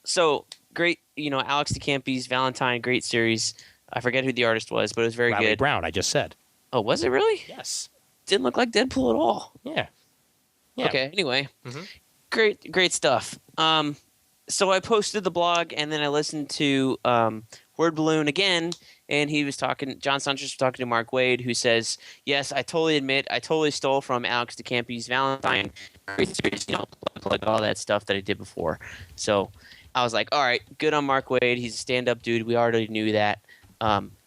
So great, Alex DeCampi's Valentine, great series. I forget who the artist was, but it was very good. Riley Brown, I just said. Oh, was it really? Yes. Didn't look like Deadpool at all. Yeah. Okay, anyway. Great stuff. So I posted the blog, and then I listened to Word Balloon again, and John Sanchez was talking to Mark Waid, who says, yes, I totally admit, I totally stole from Alex DeCampi's Valentine. Great series, plug all that stuff that I did before. So I was like, all right, good on Mark Waid. He's a stand-up dude. We already knew that.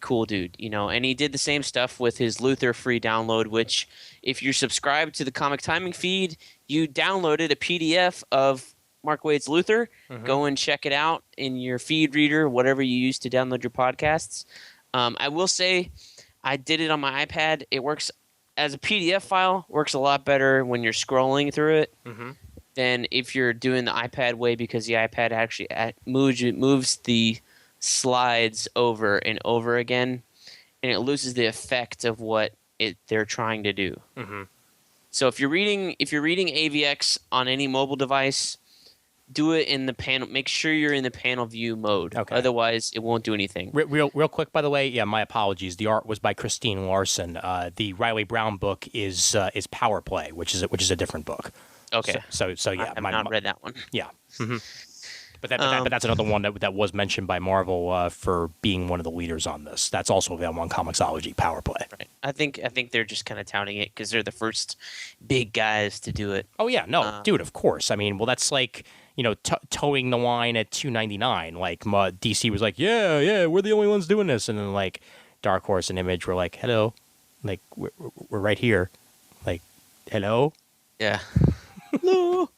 Cool dude, and he did the same stuff with his Luthor free download, which if you're subscribed to the Comic Timing feed, you downloaded a PDF of Mark Waid's Luthor. Go and check it out in your feed reader, whatever you use to download your podcasts. I will say I did it on my iPad. It works as a PDF file, works a lot better when you're scrolling through it than if you're doing the iPad way, because the iPad actually moves the slides over and over again, and it loses the effect of what they're trying to do. Mm-hmm. So if you're reading AVX on any mobile device, do it in the panel. Make sure you're in the panel view mode. Okay. Otherwise, it won't do anything. Real quick, by the way, yeah, my apologies. The art was by Christine Larson. The Riley Brown book is Power Play, which is a different book. Okay. So yeah, I have not read that one. Yeah. Mm-hmm. But that's another one that was mentioned by Marvel for being one of the leaders on this. That's also available on Comixology. Power Play. Right. I think they're just kind of touting it because they're the first big guys to do it. Oh yeah, no, dude, of course. I mean, well, that's like towing the line at $2.99. Like DC was like, yeah, we're the only ones doing this, and then like Dark Horse and Image were like, hello, like we're right here, like hello. Yeah. Hello.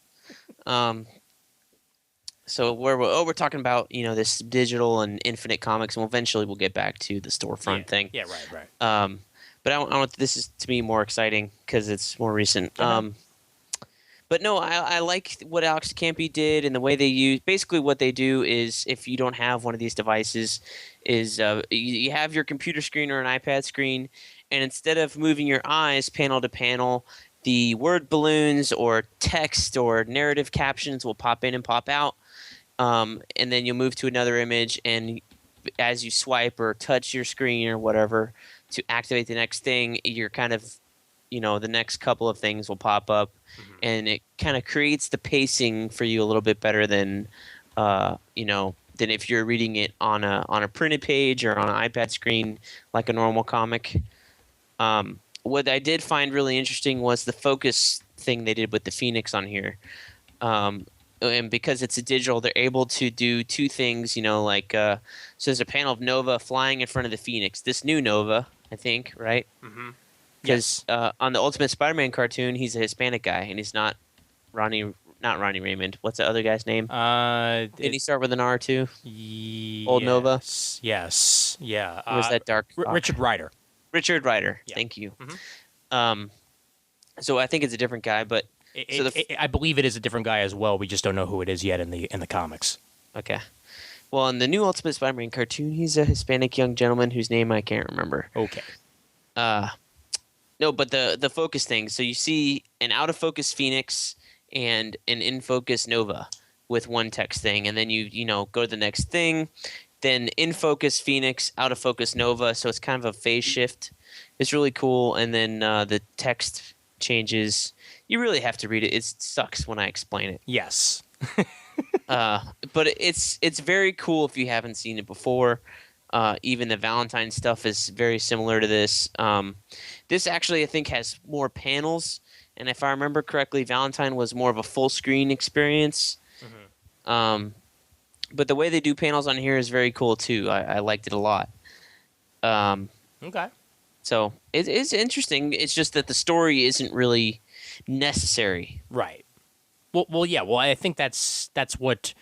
So we're talking about this digital and Infinite Comics, and eventually we'll get back to the storefront thing. Yeah, right. But I want this is to me more exciting because it's more recent. But no, I like what Alex Campy did and the way they use. Basically, what they do is if you don't have one of these devices, is you have your computer screen or an iPad screen, and instead of moving your eyes panel to panel, the word balloons or text or narrative captions will pop in and pop out, and then you'll move to another image, and as you swipe or touch your screen or whatever to activate the next thing, you're kind of the next couple of things will pop up, and it kind of creates the pacing for you a little bit better than than if you're reading it on a printed page or on an iPad screen like a normal comic. What I did find really interesting was the focus thing they did with the Phoenix on here. And because it's a digital, they're able to do two things, so there's a panel of Nova flying in front of the Phoenix. This new Nova, I think, right? Mm-hmm. Because on the Ultimate Spider-Man cartoon, he's a Hispanic guy, and he's not Ronnie Raymond. What's the other guy's name? Didn't he start with an R too? Old Nova? Yes. Yeah. Or was that Dark? Richard Rider. Richard Rider. Yeah. Thank you. Mm-hmm. So I think it's a different guy, but I believe it is a different guy as well. We just don't know who it is yet in the comics. Okay. Well, in the new Ultimate Spider-Man cartoon, he's a Hispanic young gentleman whose name I can't remember. Okay. No, but the focus thing. So you see an out of focus Phoenix and an in focus Nova with one text thing, and then you go to the next thing, then in focus Phoenix, out of focus Nova. So it's kind of a phase shift. It's really cool, and then the text changes. You really have to read it. It sucks when I explain it. Yes. But it's very cool if you haven't seen it before. Even the Valentine stuff is very similar to this. This actually, I think, has more panels. And if I remember correctly, Valentine was more of a full screen experience. Mm-hmm. But the way they do panels on here is very cool too. I liked it a lot. Okay. So it's interesting. It's just that the story isn't really necessary. Right. Well, yeah. Well, I think that's what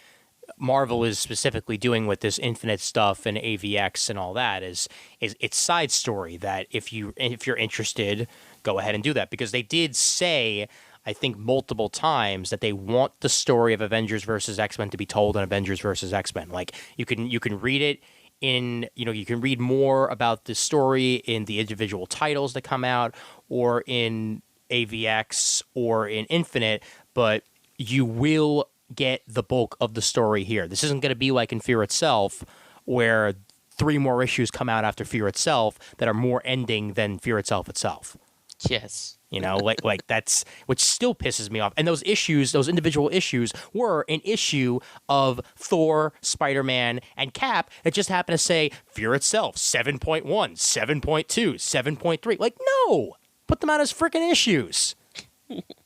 Marvel is specifically doing with this Infinite stuff and AVX and all that is it's side story that if you're interested, go ahead and do that, because they did say, I think multiple times, that they want the story of Avengers versus X-Men to be told in Avengers versus X-Men. Like you can read it in, you can read more about the story in the individual titles that come out or in AVX or in Infinite, but you will get the bulk of the story here. This isn't going to be like in Fear Itself, where 3 more issues come out after Fear Itself that are more ending than Fear itself. Yes. Like that's, which still pisses me off. And those individual issues were an issue of Thor, Spider-Man, and Cap that just happened to say Fear Itself, 7.1, 7.2, 7.3. Like, no! Put them out as freaking issues.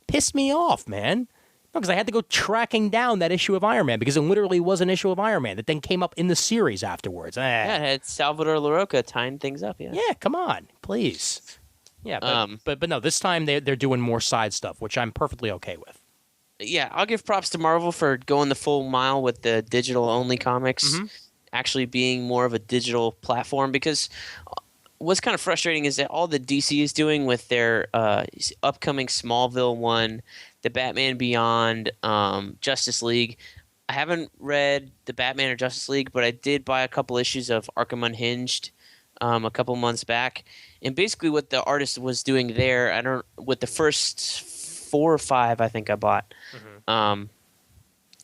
Piss me off, man. No, because I had to go tracking down that issue of Iron Man because it literally was an issue of Iron Man that then came up in the series afterwards. Yeah, it had Salvador Larroca tying things up. Yeah. Yeah, come on, please. Yeah, but no, this time they're doing more side stuff, which I'm perfectly okay with. Yeah, I'll give props to Marvel for going the full mile with the digital-only comics, actually being more of a digital platform, because what's kind of frustrating is that all the DC is doing with their upcoming Smallville one, the Batman Beyond, Justice League. I haven't read the Batman or Justice League, but I did buy a couple issues of Arkham Unhinged a couple months back, and basically what the artist was doing there, with the first 4 or 5 I think I bought,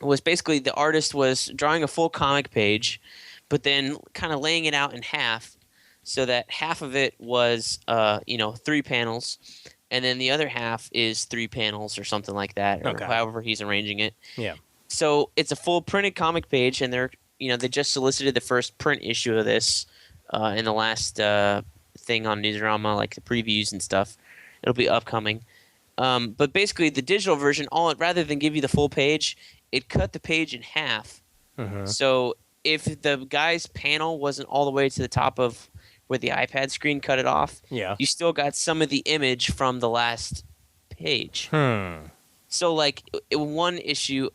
was basically the artist was drawing a full comic page, but then kind of laying it out in half, so that half of it was 3 panels, and then the other half is 3 panels or something like that, or however he's arranging it. Yeah. So it's a full printed comic page, and they just solicited the first print issue of this in the last thing on Newsarama, like the previews and stuff. It'll be upcoming. But basically, the digital version, rather than give you the full page, it cut the page in half. So if the guy's panel wasn't all the way to the top of where the iPad screen cut it off, you still got some of the image from the last page. So, like, one issue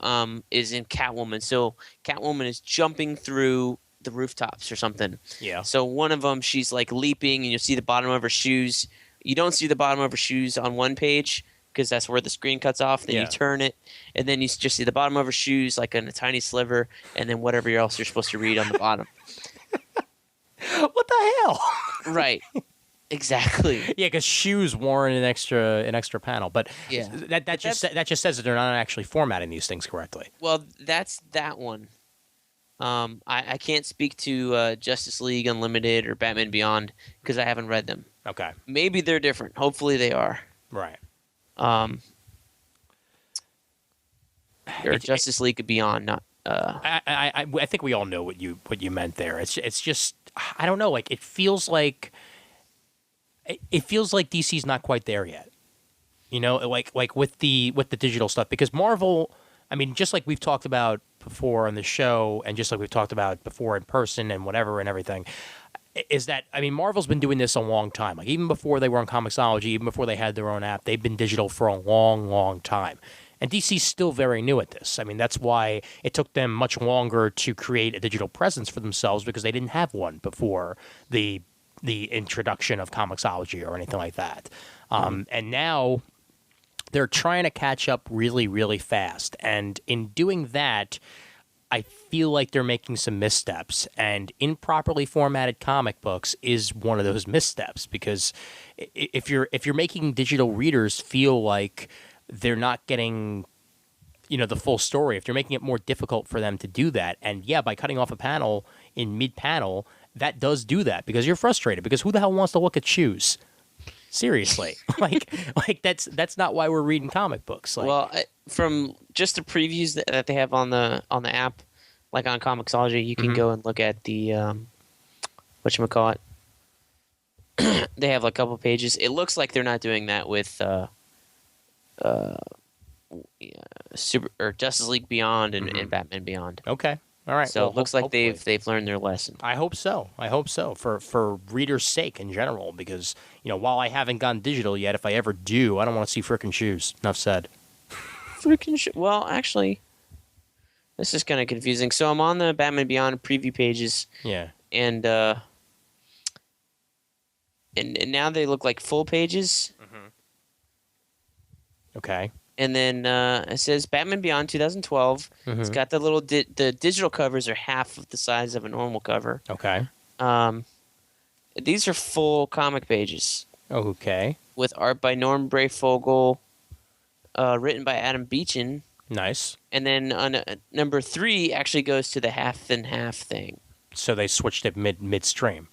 is in Catwoman. So Catwoman is jumping through the rooftops or something. Yeah. So one of them, she's, like, leaping, and you'll see the bottom of her shoes. You don't see the bottom of her shoes on one page because that's where the screen cuts off. Then you turn it, and then you just see the bottom of her shoes, like, in a tiny sliver, and then whatever else you're supposed to read on the bottom. What the hell? Right. Exactly. Yeah, because shoes warrant an extra panel, but that just says that they're not actually formatting these things correctly. Well, that's that one. I can't speak to Justice League Unlimited or Batman Beyond because I haven't read them. Okay. Maybe they're different. Hopefully they are. Right. Or Justice League Beyond, not. I think we all know what you meant there. It's just I don't know. Like it feels like DC's not quite there yet. You know, like with the digital stuff, because Marvel, I mean, just like we've talked about before on the show, and just like we've talked about before in person and whatever and everything, is that, I mean, Marvel's been doing this a long time. Like even before they were on Comixology, even before they had their own app, they've been digital for a long, long time. And DC's still very new at this. I mean, that's why it took them much longer to create a digital presence for themselves, because they didn't have one before the introduction of Comixology or anything like that. And now they're trying to catch up really, really fast. And in doing that, I feel like they're making some missteps. And improperly formatted comic books is one of those missteps, because if you're making digital readers feel like they're not getting, the full story, if you're making it more difficult for them to do that, and by cutting off a panel in mid-panel, that does do that, because you're frustrated, because who the hell wants to look at shoes? Seriously. like that's not why we're reading comic books. From just the previews that they have on the app, like on Comixology, you can go and look at the whatchamacallit. They have a couple pages. It looks like they're not doing that with Justice League Beyond and Batman Beyond. Okay. All right. So it looks like they've learned their lesson. I hope so. For readers' sake in general, because while I haven't gone digital yet, if I ever do, I don't want to see frickin' shoes. Enough said. Well, actually, this is kind of confusing. So I'm on the Batman Beyond preview pages. Yeah. And now they look like full pages. Okay. And then it says Batman Beyond 2012. It's got the little the digital covers are half of the size of a normal cover. Okay. These are full comic pages. Okay. With art by Norm Brayfogle, written by Adam Beechin. Nice. And then number 3 actually goes to the half and half thing. So they switched it midstream.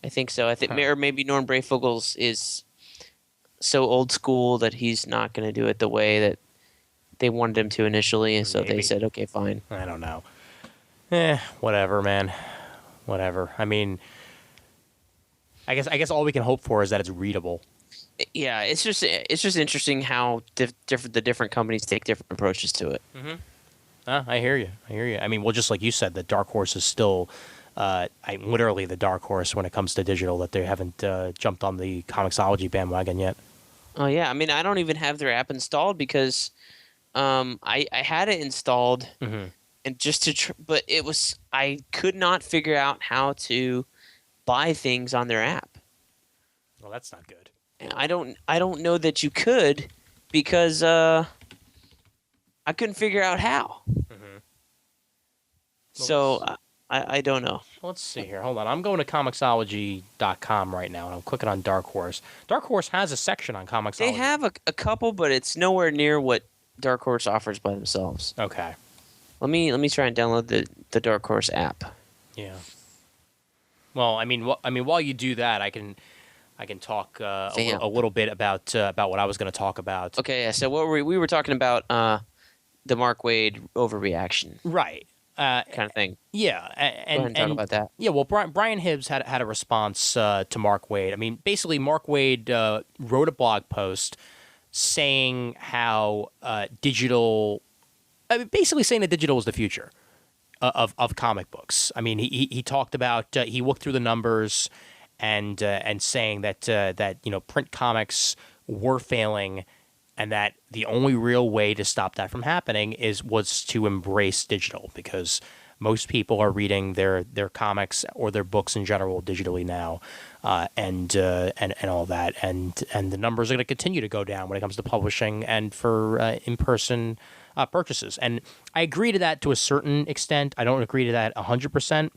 I think so. I think, or maybe Norm Brayfogle's is so old school that he's not going to do it the way that they wanted him to initially, and so they said, okay, fine. I don't know. Whatever, man. Whatever. I mean, I guess all we can hope for is that it's readable. Yeah, it's just interesting how the different companies take different approaches to it. I hear you. I mean, well, just like you said, the Dark Horse is still literally the dark horse when it comes to digital, that they haven't jumped on the Comixology bandwagon yet. Oh yeah, I mean, I don't even have their app installed because I had it installed and just but I could not figure out how to buy things on their app. Well, that's not good. And I don't know that you could, because I couldn't figure out how. So I don't know. Let's see here. Hold on. I'm going to Comixology.com right now, and I'm clicking on Dark Horse. Dark Horse has a section on Comixology. They have a couple, but it's nowhere near what Dark Horse offers by themselves. Okay. Let me try and download the Dark Horse app. Yeah. Well, I mean, while you do that, I can talk a little bit about what I was going to talk about. Okay, yeah. So what we were talking about the Mark Waid overreaction, Right. kind of thing. Yeah, Go ahead and talk about that. Yeah, well, Brian Hibbs had a response to Mark Waid. I mean, basically, Mark Waid wrote a blog post saying how digital, basically saying that digital is the future of comic books. I mean, he talked about he looked through the numbers and saying that print comics were failing, and that the only real way to stop that from happening was to embrace digital, because most people are reading their comics or their books in general digitally now, and all that, and the numbers are going to continue to go down when it comes to publishing and for in-person purchases. And I agree to that to a certain extent. I don't agree to that 100%.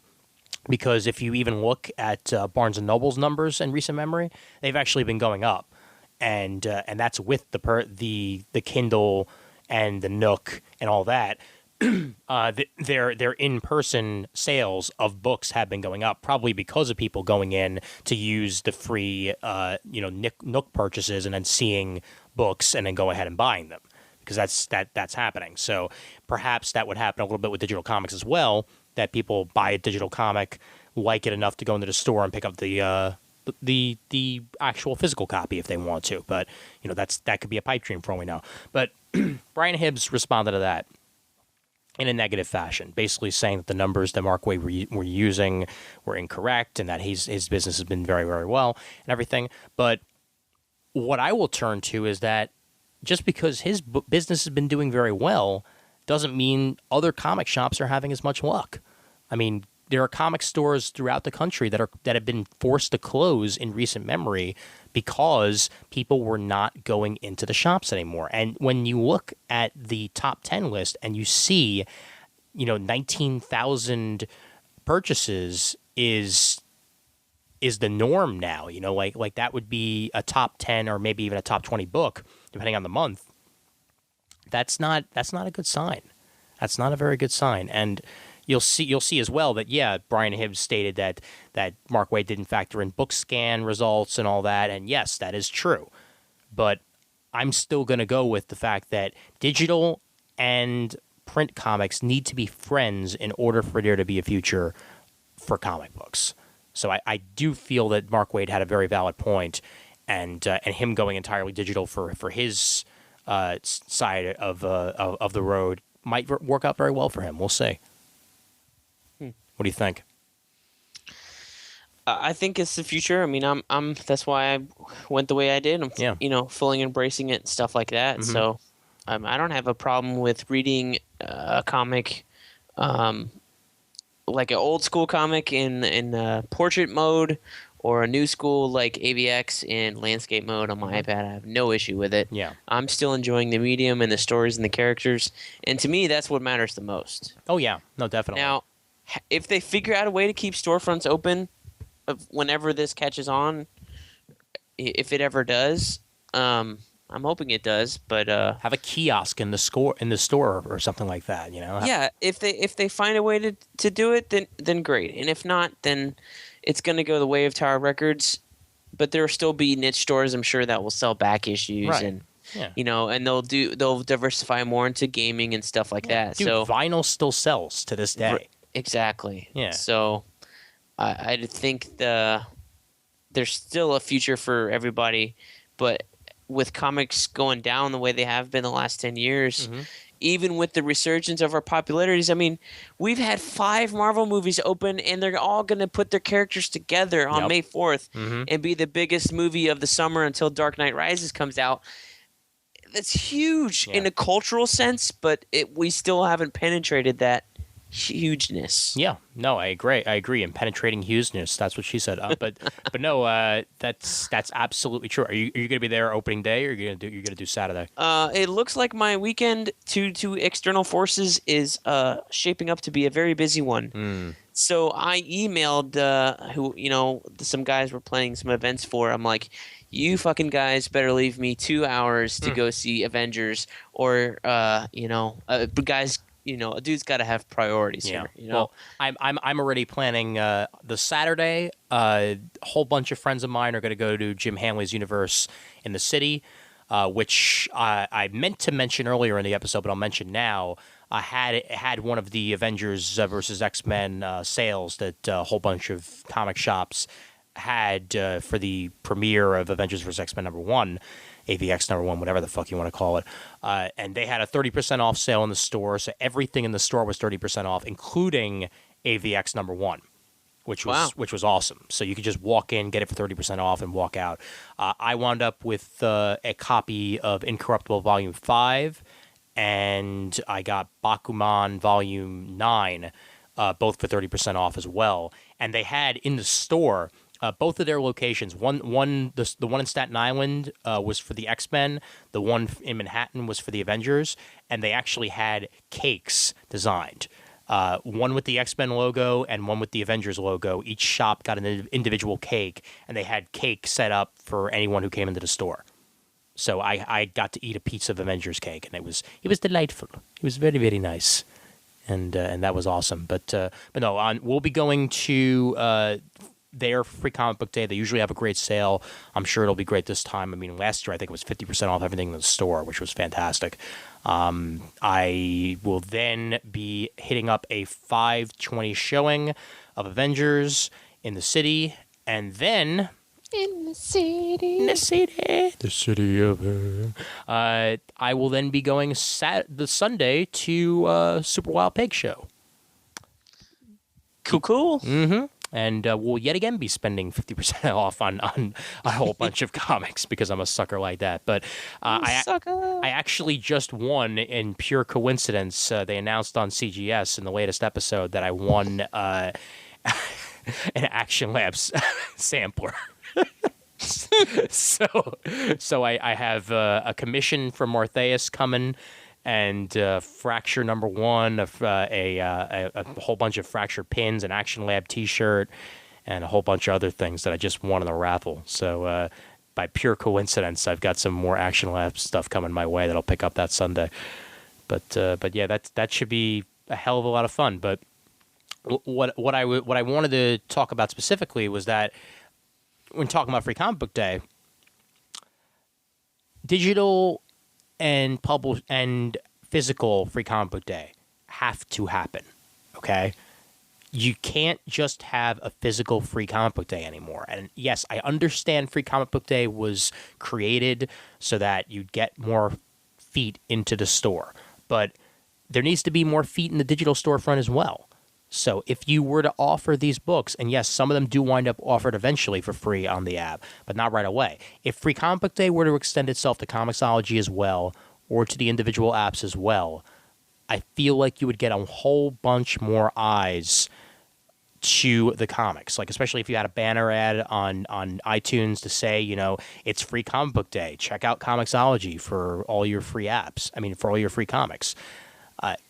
Because if you even look at Barnes & Noble's numbers in recent memory, they've actually been going up. And that's with the Kindle and the Nook and all that. Their in-person sales of books have been going up, probably because of people going in to use the free Nook purchases and then seeing books and then go ahead and buying them, because that's happening. So perhaps that would happen a little bit with digital comics as well, that people buy a digital comic, like it enough to go into the store and pick up the actual physical copy if they want to. But that could be a pipe dream for all we know. But Brian Hibbs responded to that in a negative fashion, basically saying that the numbers that Mark Waid were using were incorrect, and that his business has been very, very well and everything. But what I will turn to is that just because his business has been doing very well doesn't mean other comic shops are having as much luck. I mean, there are comic stores throughout the country that have been forced to close in recent memory because people were not going into the shops anymore. And when you look at the top 10 list and you see, 19,000 purchases is the norm now, like that would be a top 10 or maybe even a top 20 book, depending on the month. That's not a good sign. That's not a very good sign. And you'll see as well that, Brian Hibbs stated that Mark Waid didn't factor in book scan results and all that. And yes, that is true. But I'm still going to go with the fact that digital and print comics need to be friends in order for there to be a future for comic books. So I do feel that Mark Waid had a very valid point, and him going entirely digital for his side of the road might work out very well for him. We'll see. What do you think? I think it's the future. I mean, I'm. That's why I went the way I did. I'm, fully embracing it and stuff like that. Mm-hmm. So, I don't have a problem with reading a comic, like an old school comic in portrait mode, or a new school like AVX in landscape mode on my iPad. I have no issue with it. Yeah, I'm still enjoying the medium and the stories and the characters, and to me, that's what matters the most. Oh yeah, no, definitely. Now, if they figure out a way to keep storefronts open, whenever this catches on, if it ever does, I'm hoping it does. But have a kiosk in the store or something like that. Yeah, if they find a way to do it, then great. And if not, then it's going to go the way of Tower Records. But there will still be niche stores, I'm sure, that will sell back issues, right. And and they'll diversify more into gaming and stuff like that. Dude, so vinyl still sells to this day. Exactly. Yeah. So I think there's still a future for everybody, but with comics going down the way they have been the last 10 years, mm-hmm. even with the resurgence of our popularities, I mean, we've had 5 Marvel movies open, and they're all going to put their characters together on May 4th mm-hmm. and be the biggest movie of the summer until Dark Knight Rises comes out. That's huge in a cultural sense, but we still haven't penetrated that hugeness. Yeah, no, I agree. And penetrating hugeness, that's what she said. But no, that's absolutely true. Are you going to be there opening day, or you're going to do Saturday? It looks like my weekend to external forces is shaping up to be a very busy one. So I emailed who some guys were planning some events for. I'm like, you fucking guys better leave me 2 hours to go see Avengers, or but guys, a dude's got to have priorities Yeah. here. You know, Well, I'm already planning the Saturday. A whole bunch of friends of mine are going to go to Jim Hanley's Universe in the city, which I meant to mention earlier in the episode, but I'll mention now. I had one of the Avengers versus X-Men sales that a whole bunch of comic shops had for the premiere of Avengers vs. X-Men #1, AVX #1, whatever the fuck you want to call it. And they had a 30% off sale in the store, so everything in the store was 30% off, including AVX #1, which was awesome. So you could just walk in, get it for 30% off, and walk out. I wound up with a copy of Incorruptible Volume 5, and I got Bakuman Volume 9, both for 30% off as well. And they had in the store both of their locations. The one in Staten Island was for the X-Men. The one in Manhattan was for the Avengers. And they actually had cakes designed. One with the X-Men logo and one with the Avengers logo. Each shop got an individual cake, and they had cake set up for anyone who came into the store. So I got to eat a piece of Avengers cake, and it was delightful. It was very, very nice, and that was awesome. But no, we'll be going to their Free Comic Book Day. They usually have a great sale. I'm sure it'll be great this time. I mean, last year I think it was 50% off everything in the store, which was fantastic. I will then be hitting up a 5:20 showing of Avengers in the city, and then the city of I will then be going the Sunday to Super Wild Pig Show. Cool. Mm-hmm. And we'll yet again be spending 50% off on a whole bunch of comics because I'm a sucker like that. But I actually just won, in pure coincidence. They announced on CGS in the latest episode that I won an Action Labs sampler. So I have a commission from Morpheus coming, and Fracture #1, a whole bunch of Fracture pins, an Action Lab T-shirt, and a whole bunch of other things that I just won in the raffle. So by pure coincidence, I've got some more Action Lab stuff coming my way that I'll pick up that Sunday. But yeah, that should be a hell of a lot of fun. But what I wanted to talk about specifically was that when talking about Free Comic Book Day, digital and physical Free Comic Book Day have to happen, okay? You can't just have a physical Free Comic Book Day anymore. And yes, I understand Free Comic Book Day was created so that you'd get more feet into the store. But there needs to be more feet in the digital storefront as well. So if you were to offer these books, and yes, some of them do wind up offered eventually for free on the app, but not right away. If Free Comic Book Day were to extend itself to Comixology as well, or to the individual apps as well, I feel like you would get a whole bunch more eyes to the comics. Like, especially if you had a banner ad on iTunes to say, it's Free Comic Book Day. Check out Comixology for all your free apps. I mean, for all your free comics.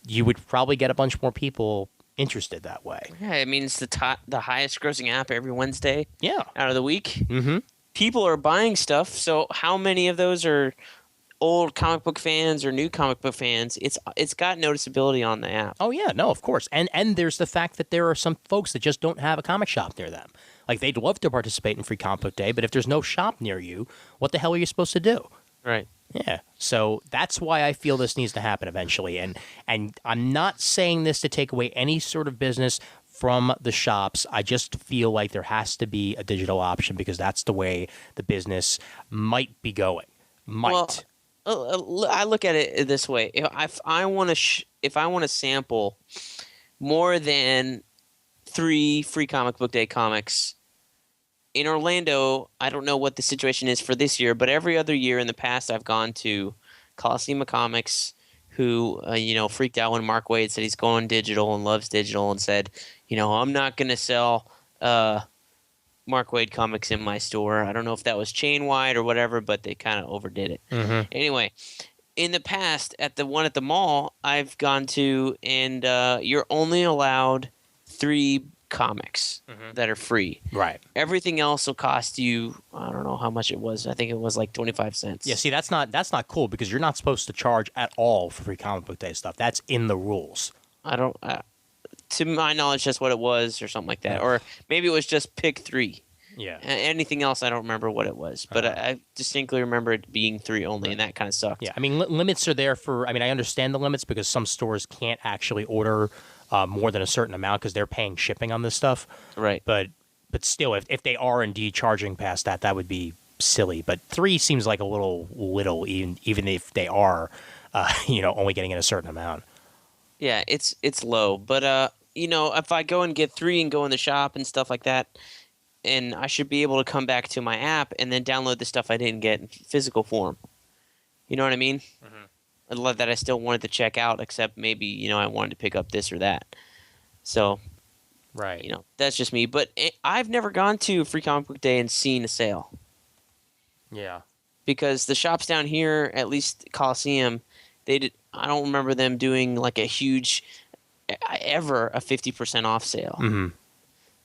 You would probably get a bunch more people interested that way. Yeah, I mean, it's the highest grossing app every Wednesday. Yeah. Out of the week. Mm-hmm. People are buying stuff. So how many of those are old comic book fans or new comic book fans? It's got noticeability on the app. Oh yeah, no, of course. And there's the fact that there are some folks that just don't have a comic shop near them. Like, they'd love to participate in Free Comic Book Day, but if there's no shop near you, what the hell are you supposed to do? Right. Yeah. So that's why I feel this needs to happen eventually. And I'm not saying this to take away any sort of business from the shops. I just feel like there has to be a digital option because that's the way the business might be going. Might. Well, I look at it this way: if I want to sample more than 3 Free Comic Book Day comics in Orlando, I don't know what the situation is for this year, but every other year in the past, I've gone to Coliseum Comics, who freaked out when Mark Waid said he's going digital and loves digital, and said, I'm not going to sell Mark Waid comics in my store. I don't know if that was chain wide or whatever, but they kind of overdid it. Mm-hmm. Anyway, in the past, at the mall, I've gone to, and you're only allowed 3 comics that are free. Right. Everything else will cost you, I don't know how much it was. I think it was like 25 cents. Yeah, see, that's not cool because you're not supposed to charge at all for free comic book day stuff. That's in the rules. I don't, to my knowledge, that's what it was or something like that. Or maybe it was just pick 3. Yeah. Anything else, I don't remember what it was. But I distinctly remember it being 3 only, and that kind of sucked. Yeah, I mean, limits are there for. I mean, I understand the limits because some stores can't actually order more than a certain amount because they're paying shipping on this stuff. Right. But still, if they are indeed charging past that, that would be silly. But 3 seems like a little, even if they are, only getting in a certain amount. Yeah, it's low. But if I go and get 3 and go in the shop and stuff like that, and I should be able to come back to my app and then download the stuff I didn't get in physical form. You know what I mean? I love that I still wanted to check out, except maybe, I wanted to pick up this or that. So, right. That's just me. But I've never gone to Free Comic Book Day and seen a sale. Yeah. Because the shops down here, at least Coliseum, I don't remember them doing like a huge, ever a 50% off sale. Mm-hmm.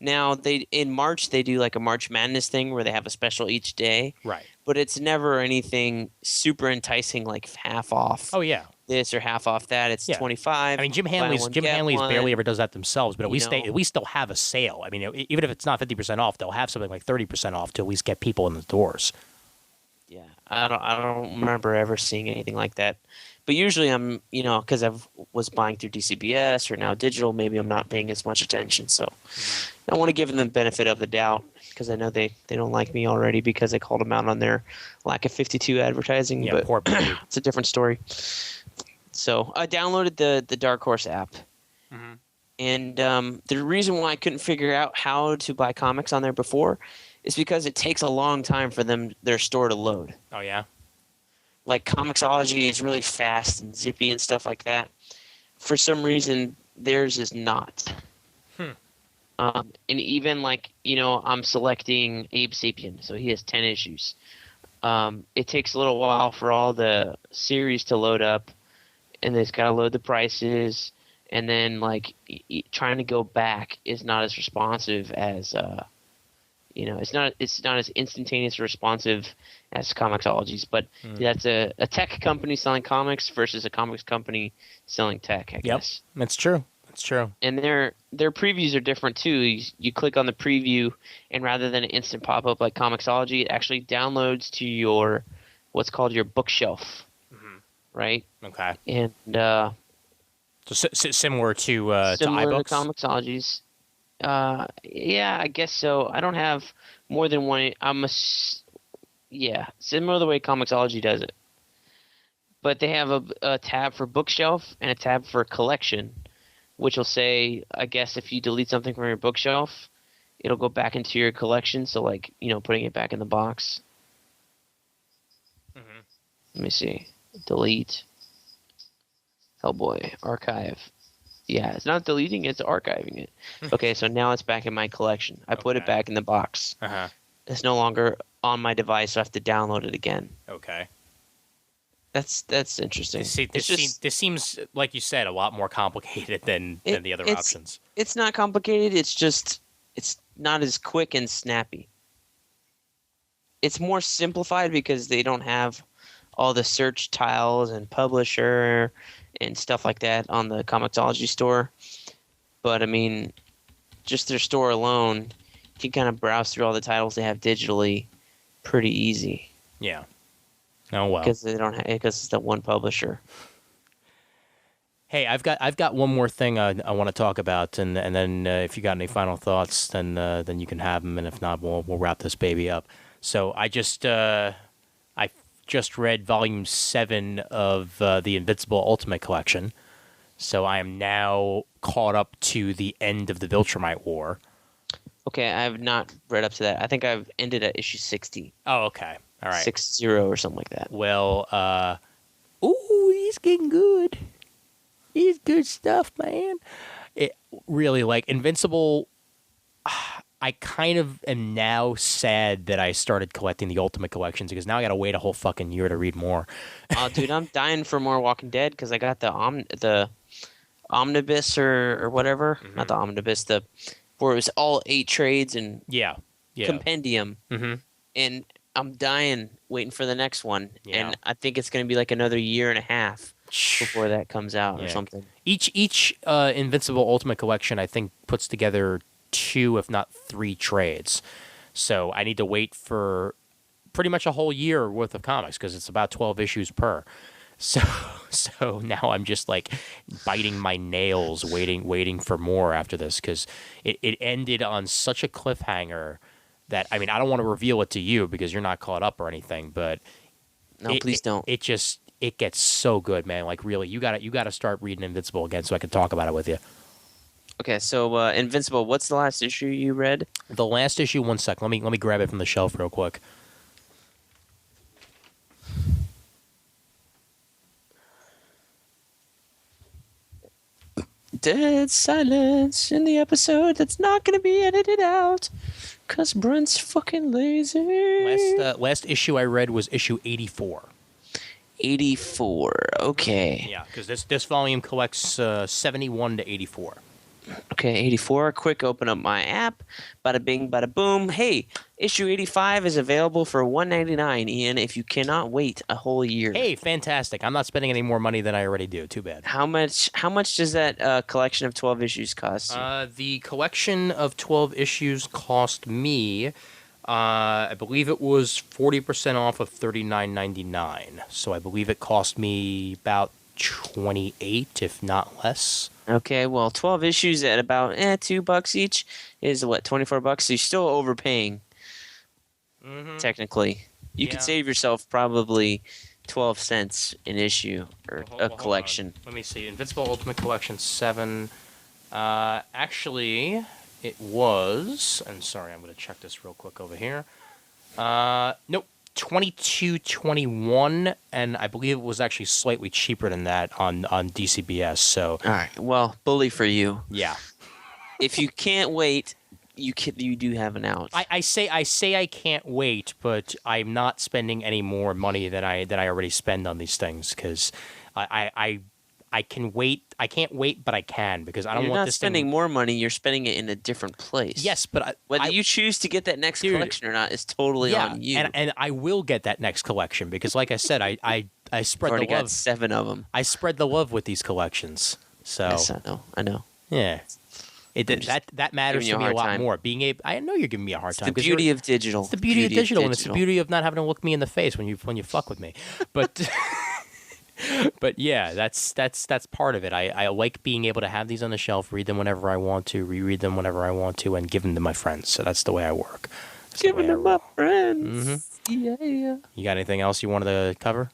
Now, in March, they do like a March Madness thing where they have a special each day. Right. But it's never anything super enticing like half off. Oh, yeah. This or half off that. It's 25. I mean, Jim Hanley's barely ever does that themselves, but at least they'll have a sale. I mean, even if it's not 50% off, they'll have something like 30% off to at least get people in the doors. Yeah, I don't remember ever seeing anything like that. But usually I'm, because I was buying through DCBS or now digital, maybe I'm not paying as much attention. So I want to give them the benefit of the doubt because I know they don't like me already because I called them out on their lack of 52 advertising. Yeah, but poor baby. It's a different story. So I downloaded the Dark Horse app. And the reason why I couldn't figure out how to buy comics on there before is because it takes a long time for their store to load. Oh, yeah? Like Comixology is really fast and zippy and stuff like that. For some reason, theirs is not. And even I'm selecting Abe Sapien, so he has 10 issues. It takes a little while for all the series to load up, and it's got to load the prices, and then trying to go back is not as responsive as it's not as instantaneous or responsive as Comixology's, but that's a tech company selling comics versus a comics company selling tech, I guess. Yep, it's true. It's true. And their previews are different too. You click on the preview, and rather than an instant pop up like Comixology, it actually downloads to your what's called your bookshelf, right? Okay. And so similar to similar iBooks? to Comixology's. Yeah, I guess so. I don't have more than one. Similar to the way Comixology does it. But they have a tab for bookshelf and a tab for collection, which will say, I guess if you delete something from your bookshelf, it'll go back into your collection. So putting it back in the box. Let me see. Delete. Hellboy. Archive. Yeah, it's not deleting, it's archiving it. Okay, so now it's back in my collection. I put it back in the box. It's no longer on my device, so I have to download it again. Okay. That's interesting. This seems, like you said, a lot more complicated than the other options. It's not complicated, it's not as quick and snappy. It's more simplified because they don't have all the search tiles and publisher and stuff like that on the Comixology store. But, I mean, just their store alone, you can kind of browse through all the titles they have digitally pretty easy. Yeah. Oh, well. Because it's the one publisher. Hey, I've got one more thing I want to talk about, and then if you got any final thoughts, then you can have them, and if not, we'll wrap this baby up. So I just read Volume 7 of the Invincible Ultimate Collection, so I am now caught up to the end of the Viltrumite War. Okay, I have not read up to that. I think I've ended at issue 60. Oh, okay. All right. 60 or something like that. Well, he's getting good. He's good stuff, man. It really, Invincible, I kind of am now sad that I started collecting the Ultimate Collections because now I got to wait a whole fucking year to read more. Oh, dude, I'm dying for more Walking Dead because I got the Omnibus or whatever. Not the Omnibus, the where it was all 8 trades and Yeah. Yeah. compendium, Mm-hmm. and I'm dying waiting for the next one, Yeah. and I think it's going to be like another year and a half before that comes out or Yeah. something. Each Invincible Ultimate Collection, I think, puts together 2, if not 3 trades. So I need to wait for pretty much a whole year worth of comics because it's about 12 issues per. So now I'm just like biting my nails, waiting for more after this because it ended on such a cliffhanger that I mean I don't want to reveal it to you because you're not caught up or anything, but No, please don't. It gets so good, man. Like really, you gotta start reading Invincible again so I can talk about it with you. Okay, so Invincible, what's the last issue you read? The last issue, one sec. Let me grab it from the shelf real quick. Dead silence in the episode that's not going to be edited out because Brent's fucking lazy. Last issue I read was issue 84. 84. Okay. Yeah, because this volume collects 71 to 84. Okay, 84. Quick open up my app. Bada bing, bada boom. Hey, issue 85 is available for $1.99, Ian, if you cannot wait a whole year. Hey, fantastic. I'm not spending any more money than I already do. Too bad. How much does that collection of 12 issues cost you? The collection of 12 issues cost me, I believe it was 40% off of $39.99. So I believe it cost me about 28, if not less. Okay, well, 12 issues at about $2 each is what, $24? So you're still overpaying. Technically, you could Yeah. save yourself probably 12 cents an issue or a collection. Let me see. Invincible Ultimate Collection 7. Actually, it was. And sorry, I'm going to check this real quick over here. Nope. 22.21, and I believe it was actually slightly cheaper than that on DCBS. So All right, well, bully for you. yeah, If you can't wait, you do have an out. I say I can't wait, but I'm not spending any more money than I already spend on these things because I can wait. I can't wait, but I can because I don't You're want not this spending thing. more money. You're spending it in a different place. Yes, but Whether you choose to get that next Dude, collection or not is totally on you. and I will get that next collection because, like I said, I You've spread already the got love. 7 of them. I spread the love with these collections. So Yes, I know. yeah, that matters giving you to a me a hard lot time. more. Being able, I know you're giving me a hard It's time. the 'cause beauty of digital. It's the beauty of digital, and it's the beauty of not having to look me in the face when you fuck with me. But but yeah, that's part of it. I like being able to have these on the shelf, read them whenever I want to, reread them whenever I want to, and give them to my friends. So that's the way I work. That's the Giving way I them up, roll. friends. Yeah. You got anything else you wanted to cover?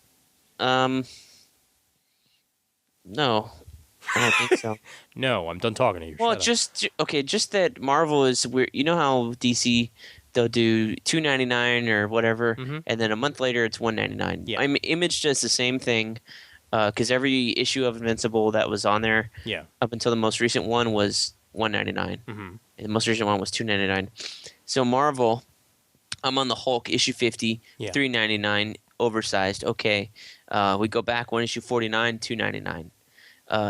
No, I don't think so. No, I'm done talking to you. Well, Shut up. just that Marvel is weird. You know how DC they'll do $2.99 or whatever, and then a month later it's $1.99. Yeah. I mean, Image does the same thing because every issue of Invincible that was on there Yeah. up until the most recent one was $1.99, and the most recent one was $2.99. So Marvel, I'm on the Hulk issue 50, Yeah. $3.99, oversized. Okay, we go back one issue 49, $2.99.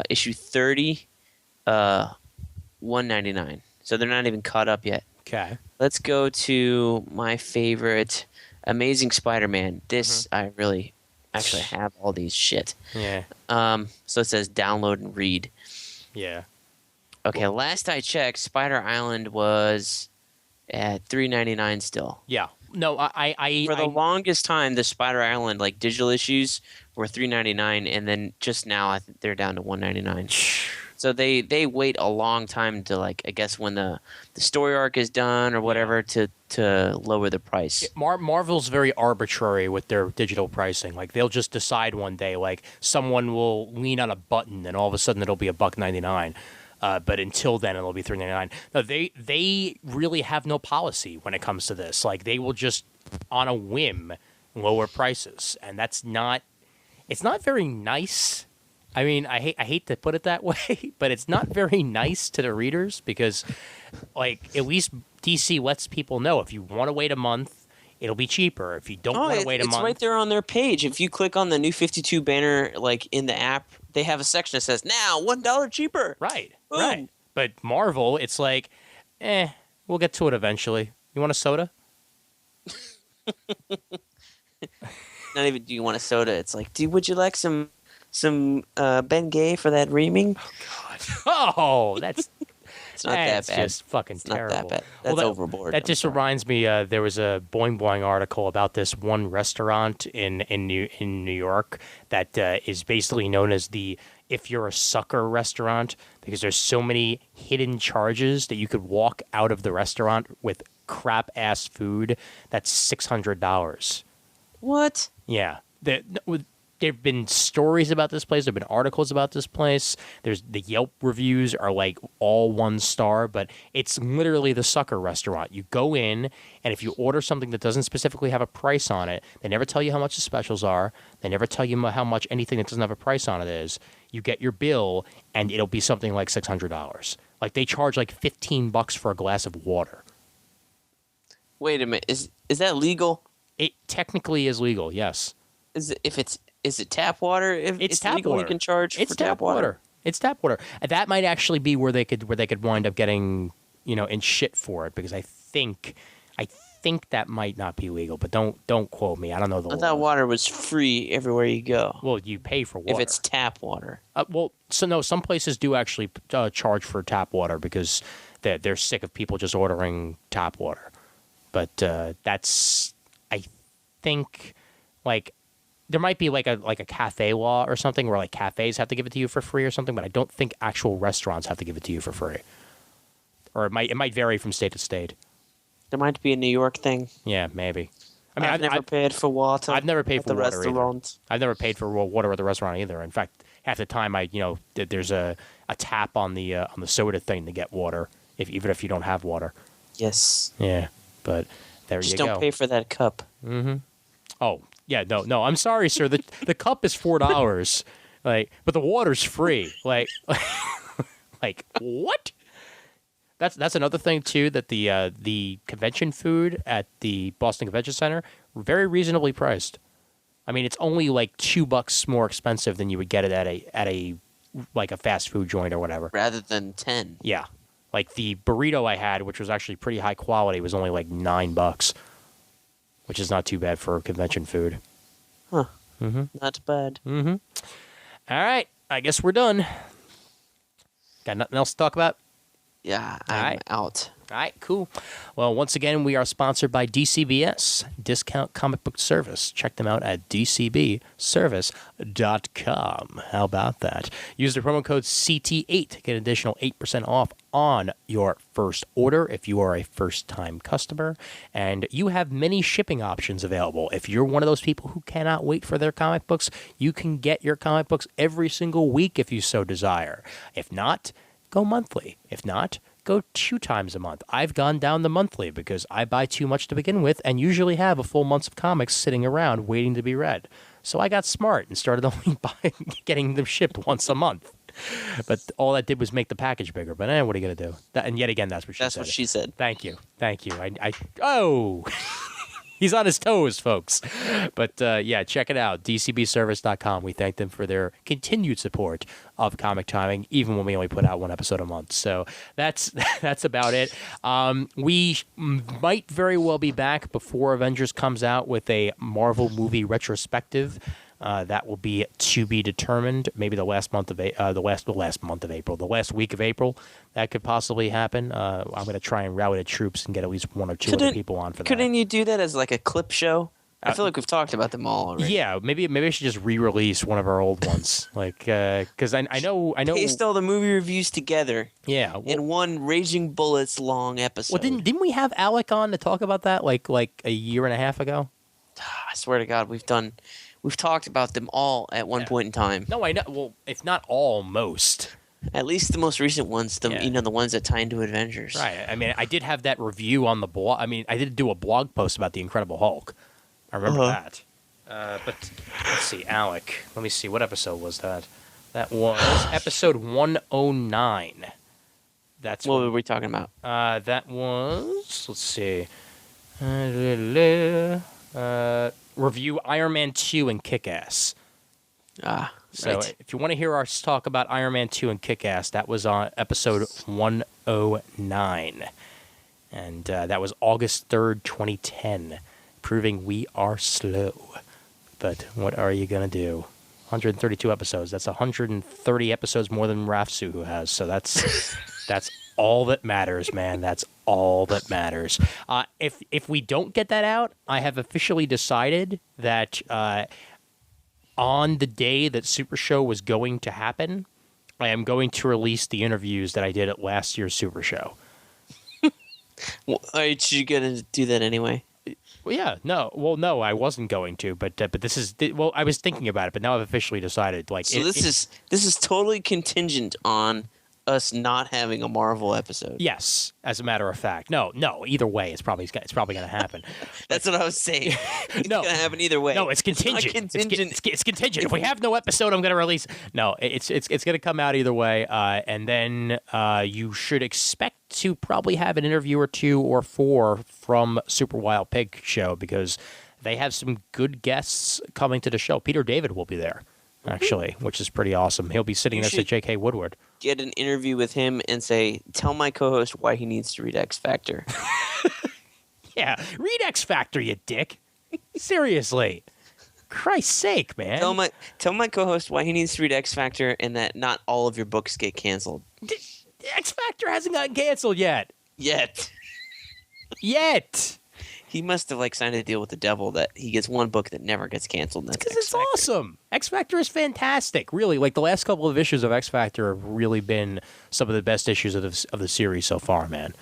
Issue 30, $1.99. So they're not even caught up yet. Okay. Let's go to my favorite, Amazing Spider-Man. This I really actually have all these shit. Yeah. So it says download and read. Yeah. Okay, last I checked, Spider Island was at $3.99 still. Yeah. No, I For the longest time, the Spider Island like digital issues were $3.99, and then just now I think they're down to $1.99. So they wait a long time to like I guess when the story arc is done or whatever to lower the price. Marvel's very arbitrary with their digital pricing. Like they'll just decide one day, like someone will lean on a button, and all of a sudden it'll be $1.99. But until then, it'll be $3.99. No, they really have no policy when it comes to this. Like they will just, on a whim, lower prices, and that's not. It's not very nice. I mean, I hate to put it that way, but it's not very nice to the readers because, like, at least DC lets people know if you want to wait a month, it'll be cheaper. If you don't want to wait a month, it's right there on their page. If you click on the New 52 banner, like in the app, they have a section that says now $1 cheaper. Right, Boom. right. But Marvel, it's like we'll get to it eventually. You want a soda? Not even do you want a soda. It's like, would you like some Ben Gay for that reaming? Oh, that's It's not that bad. just fucking It's terrible. not that bad. That's overboard. That just reminds me. There was a Boing Boing article about this one restaurant in New York that is basically known as the "if you're a sucker" restaurant, because there's so many hidden charges that you could walk out of the restaurant with crap ass food that's $600. What? Yeah. There've been stories about this place. There've been articles about this place. There's the Yelp reviews are like all 1 star, but it's literally the sucker restaurant. You go in, and if you order something that doesn't specifically have a price on it, they never tell you how much the specials are. They never tell you how much anything that doesn't have a price on it is. You get your bill, and it'll be something like $600. Like they charge like $15 for a glass of water. Wait a minute. Is that legal? It technically is legal, yes. Is it tap water? If It's tap legal, water. you can charge It's for tap water. It's tap water. That might actually be where they could wind up getting, in shit for it, because I think that might not be legal, but don't quote me. I don't know the I law. thought water was free everywhere you go. Well, you pay for water. If it's tap water. Some places do actually charge for tap water because they're sick of people just ordering tap water. But that's, I think, like, there might be like a cafe law or something where like cafes have to give it to you for free or something, but I don't think actual restaurants have to give it to you for free. Or it might vary from state to state. There might be a New York thing. Yeah, maybe. I mean, I've never paid for water. I've never paid for the water restaurant. either. I've never paid for water at the restaurant either. In fact, half the time there's a tap on the soda thing to get water, even if you don't have water. Yes. Yeah, but there Just you go. don't pay for that cup. Oh, yeah, no, I'm sorry, sir. The cup is $4, but the water's free. Like what? That's another thing too. That the convention food at the Boston Convention Center very reasonably priced. I mean, it's only like $2 more expensive than you would get it at a like a fast food joint or whatever. Rather than 10. Yeah, like the burrito I had, which was actually pretty high quality, was only like $9. Which is not too bad for convention food. Huh. Not bad. All right. I guess we're done. Got nothing else to talk about? Yeah, All I'm right. out. All right, cool. Well, once again, we are sponsored by DCBS, Discount Comic Book Service. Check them out at dcbservice.com. How about that? Use the promo code CT8 to get an additional 8% off on your first order if you are a first-time customer. And you have many shipping options available. If you're one of those people who cannot wait for their comic books, you can get your comic books every single week if you so desire. If not, go monthly. If not, go 2 times a month. I've gone down the monthly because I buy too much to begin with and usually have a full month of comics sitting around waiting to be read. So I got smart and started only getting them shipped once a month. But all that did was make the package bigger. But what are you going to do? And yet again, that's what she said. That's what she said. Thank you. Oh! He's on his toes, folks. But, yeah, check it out, dcbservice.com. We thank them for their continued support of Comic Timing, even when we only put out 1 episode a month. So that's about it. We might very well be back before Avengers comes out with a Marvel movie retrospective. That will be to be determined. Maybe the last week of April, that could possibly happen. I'm going to try and rally the troops and get at least 1 or 2 other people on for that. Couldn't you do that as like a clip show? I feel like we've talked about them all already. Yeah, maybe I should just re-release one of our old ones, because I know. Paste all the movie reviews together. Yeah, in one Raging Bullets long episode. Well, didn't we have Alec on to talk about that like a year and a half ago? I swear to God, we've talked about them all at one point in time. No, I know. Well, if not all, most. At least the most recent ones, the ones that tie into Avengers. Right. I mean, I did have that review on the blog. I mean, I did do a blog post about the Incredible Hulk. I remember that. But let's see, Alec. Let me see. What episode was that? That was episode 109. That's what were we talking about? That was, let's see. Review Iron Man 2 and Kick-Ass. So right. if you want to hear us talk about Iron Man 2 and Kick-Ass, that was on episode 109. And that was August 3rd, 2010, proving we are slow. But what are you going to do? 132 episodes. That's 130 episodes more than Rafsu who has. So that's all that matters, man. That's all that matters. If we don't get that out, I have officially decided that on the day that Super Show was going to happen, I am going to release the interviews that I did at last year's Super Show. Well, aren't you gonna do that anyway? Well, yeah, no. Well, no, I wasn't going to, but this is well, I was thinking about it, but now I've officially decided. Like, So this is totally contingent on us not having a Marvel episode. yes, as a matter of fact. No. Either way, it's probably going to happen. That's what I was saying. It's No. gonna happen either way. No, it's contingent. It's not contingent. It's contingent. If we have no episode, I'm going to release. No, it's going to come out either way, and then you should expect to probably have an interview or 2 or 4 from Super Wild Pig show because they have some good guests coming to the show. Peter David will be there, actually, which is pretty awesome. He'll be sitting next to J.K. Woodward. Get an interview with him and say, tell my co-host why he needs to read X Factor. Yeah, read X Factor, you dick. Seriously. Christ's sake, man. Tell my co-host why he needs to read X Factor and that not all of your books get canceled. X Factor hasn't gotten canceled yet. Yet. He must have signed a deal with the devil that he gets one book that never gets canceled. Because it's awesome. X Factor is fantastic. Really, the last couple of issues of X Factor have really been some of the best issues of the series so far, man.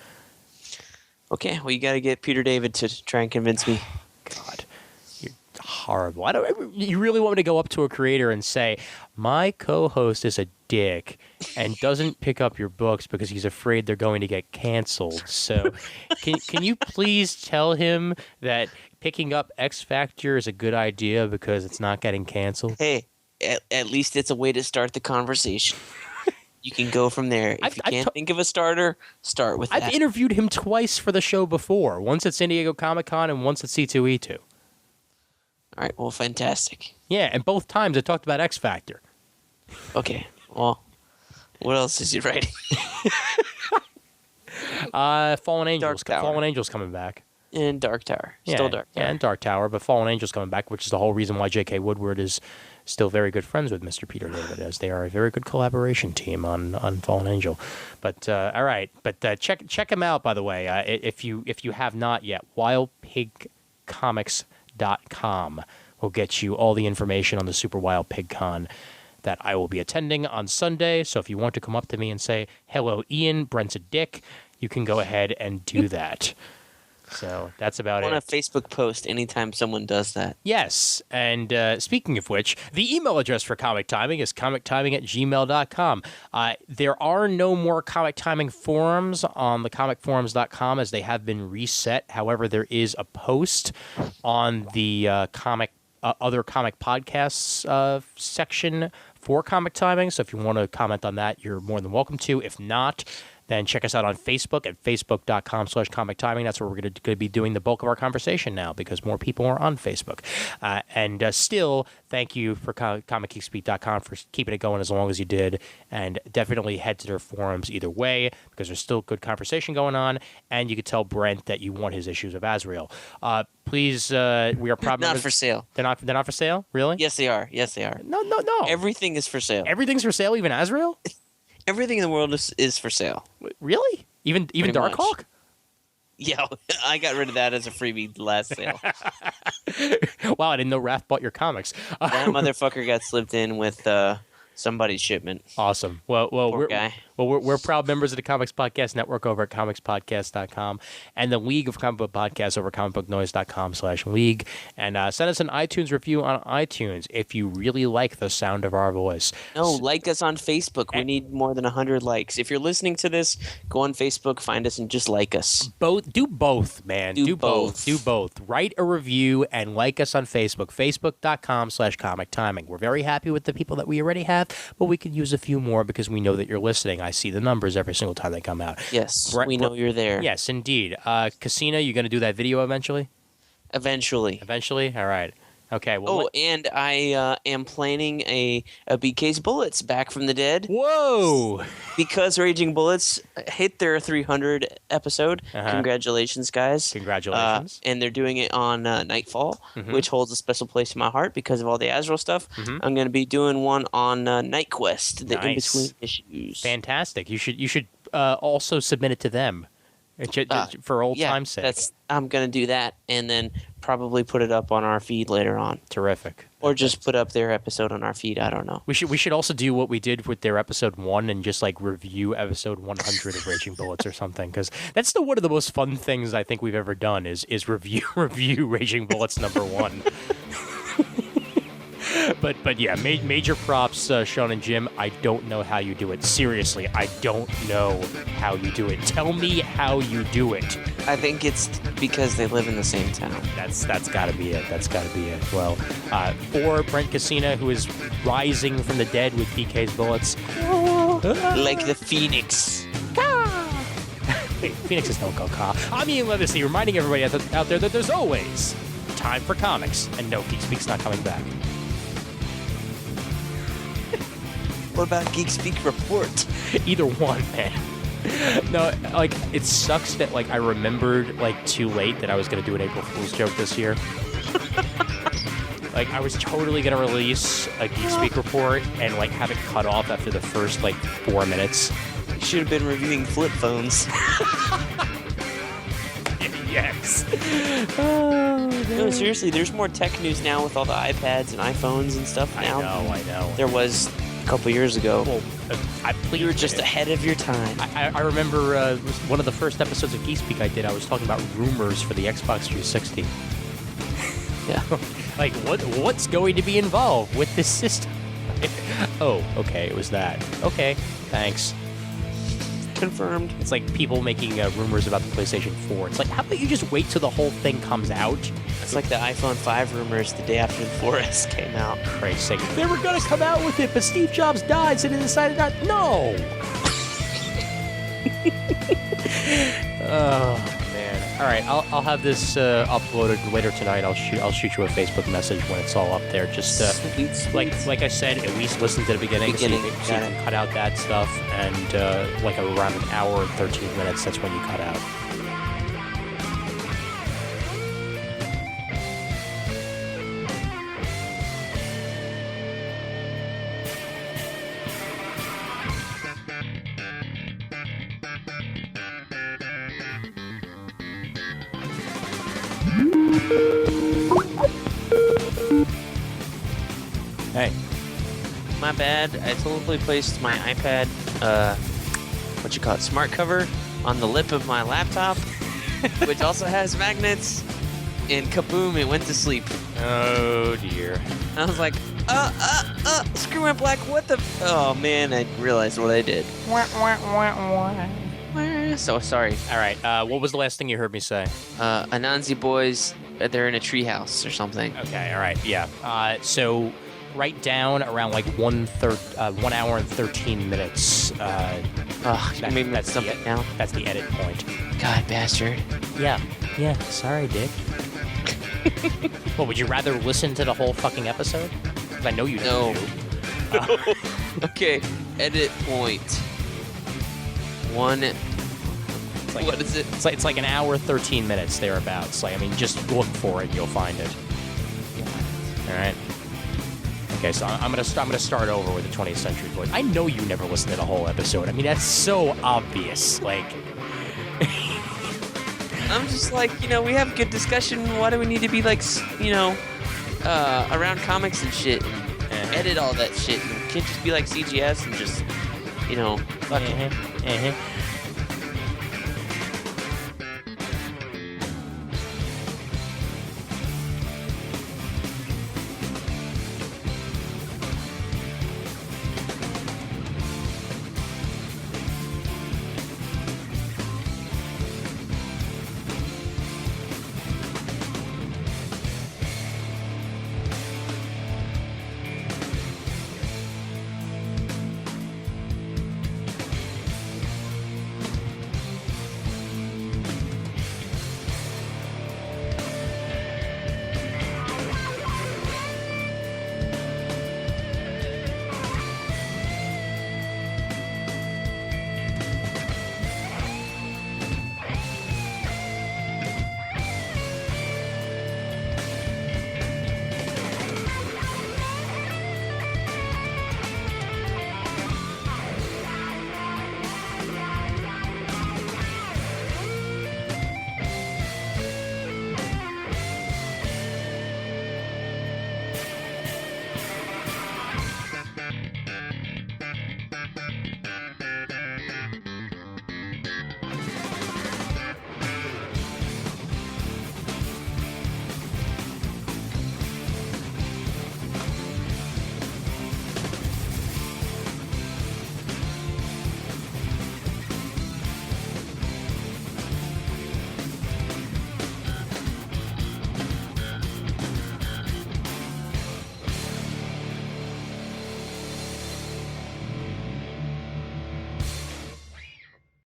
Okay, well, you got to get Peter David to try and convince me. God, you're horrible. You really want me to go up to a creator and say, my co-host is a dick and doesn't pick up your books because he's afraid they're going to get canceled. So can you please tell him that picking up X Factor is a good idea because it's not getting canceled? Hey, at least it's a way to start the conversation. You can go from there. If you can't think of a starter, start with that. I've interviewed him twice for the show before. Once at San Diego Comic-Con and once at C2E2. All right, well, fantastic. Yeah, and both times I talked about X Factor. Okay, well, what else is he writing? Fallen Angels. Dark Tower. Fallen Angels coming back. And Dark Tower. Yeah, Still Dark Tower. Yeah, and Dark Tower, but Fallen Angels coming back, which is the whole reason why J.K. Woodward is still very good friends with Mr. Peter David, as they are a very good collaboration team on Fallen Angel. But all right, but check him out, by the way, if you have not yet. WildPigComics.com will get you all the information on the Super Wild Pig Con that I will be attending on Sunday. So if you want to come up to me and say, hello, Ian, Brent's a dick, you can go ahead and do that. So that's about it. On a Facebook post anytime someone does that. Yes, and speaking of which, the email address for Comic Timing is comictiming@gmail.com. There are no more Comic Timing forums on the comicforums.com as they have been reset. However, there is a post on the other comic podcasts section for Comic Timing. So if you want to comment on that, you're more than welcome to. If not, then check us out on Facebook at facebook.com/comic timing. That's where we're going to be doing the bulk of our conversation now because more people are on Facebook. And still, thank you for comicgeekspeak.com for keeping it going as long as you did. And definitely head to their forums either way because there's still good conversation going on. And you could tell Brent that you want his issues of Azrael. Please, we are proud Not members. for sale. They're not for sale? Really? Yes, they are. No. Everything is for sale. Everything's for sale, even Azrael? Everything in the world is for sale. Really? Even Darkhawk? Yeah, I got rid of that as a freebie last sale. Wow, I didn't know Raph bought your comics. That motherfucker got slipped in with somebody's shipment. Awesome. Well, Poor guy. we're proud members of the Comics Podcast Network over at comicspodcast.com and the League of Comic Book Podcasts over at comicbooknoise.com/league. And send us an iTunes review on iTunes if you really like the sound of our voice. No, like us on Facebook. We need more than 100 likes. If you're listening to this, go on Facebook, find us, and just like us. Do both, man. Do both. Do both. Write a review and like us on Facebook, facebook.com/comic timing. We're very happy with the people that we already have, but we could use a few more because we know that you're listening. I see the numbers every single time they come out. Yes, we know you're there. Yes, indeed. Casina, you going to do that video eventually? Eventually. Eventually? All right. Okay. Well, Oh, and I am planning a BK's Bullets back from the dead whoa! because Raging Bullets hit their 300 episode. Uh-huh. Congratulations, guys! Congratulations. And they're doing it on Nightfall, Mhm. which holds a special place in my heart because of all the Azrael stuff. Mhm. I'm going to be doing one on Night Quest, the Nice. in-between issues. Fantastic. You should also submit it to them for old time's sake. I'm going to do that and then probably put it up on our feed later on. Terrific. Or just put up their episode on our feed. I don't know. We should also do what we did with their episode 1 and just like review episode 100 of Raging Bullets or something, because that's one of the most fun things I think we've ever done is review Raging Bullets number 1. But yeah, major props, Sean and Jim. I don't know how you do it. Seriously, I don't know how you do it. Tell me how you do it. I think it's because they live in the same town. That's got to be it. That's got to be it. Well, for Brent Casina, who is rising from the dead with BK's Bullets. Like the Phoenix. Phoenixes don't go ca. I'm Ian Legacy, reminding everybody out there that there's always time for comics, and no, Geek Speak's not coming back. What about Geek Speak Report? Either one, man. No, like, it sucks that, like, I remembered, like, too late that I was going to do an April Fool's joke this year. Like, I was totally going to release a Geek Speak report and, like, have it cut off after the first, like, 4 minutes. You should have been reviewing flip phones. Yes. No, seriously, there's more tech news now with all the iPads and iPhones and stuff now. I know. There was a couple years ago. Well, You were just ahead of your time. I remember one of the first episodes of Geek Speak I did, I was talking about rumors for the Xbox 360. Yeah. Like, what's going to be involved with this system? Oh, okay, it was that. Okay, thanks. Confirmed. It's like people making rumors about the PlayStation 4. It's like, how about you just wait till the whole thing comes out? It's like the iPhone 5 rumors the day after the 4S came out. Christ's sake. They were going to come out with it, but Steve Jobs died, so they decided not. No! Oh, man. All right, I'll have this uploaded later tonight. I'll shoot you a Facebook message when it's all up there. Just Sweet. like I said, at least listen to the beginning. So you can cut out that stuff, and like around an hour and 13 minutes, that's when you cut out. Hey. My bad. I totally placed my iPad, smart cover on the lip of my laptop, which also has magnets, and kaboom, it went to sleep. Oh, dear. I was like, screw my black, what the? Oh, man, I realized what I did. So sorry. All right, what was the last thing you heard me say? Anansi boys, they're in a treehouse or something. Okay, all right, yeah. So write down around like 1 hour and 13 minutes. You made me that's something down. That's the edit point. God, bastard. Yeah. Sorry, Dick. Well, would you rather listen to the whole fucking episode? 'Cause I know you No. do. Okay, edit point. One. Like, What is it? It's like an hour, 13 minutes thereabouts. Like, I mean, just look for it, you'll find it. All right. Okay, so I'm gonna start over with the 20th Century Boys. I know you never listened to the whole episode. I mean, that's so obvious. Like, I'm just like, we have good discussion. Why do we need to be like, around comics and shit and edit all that shit? And can't just be like CGS and just, fuck it.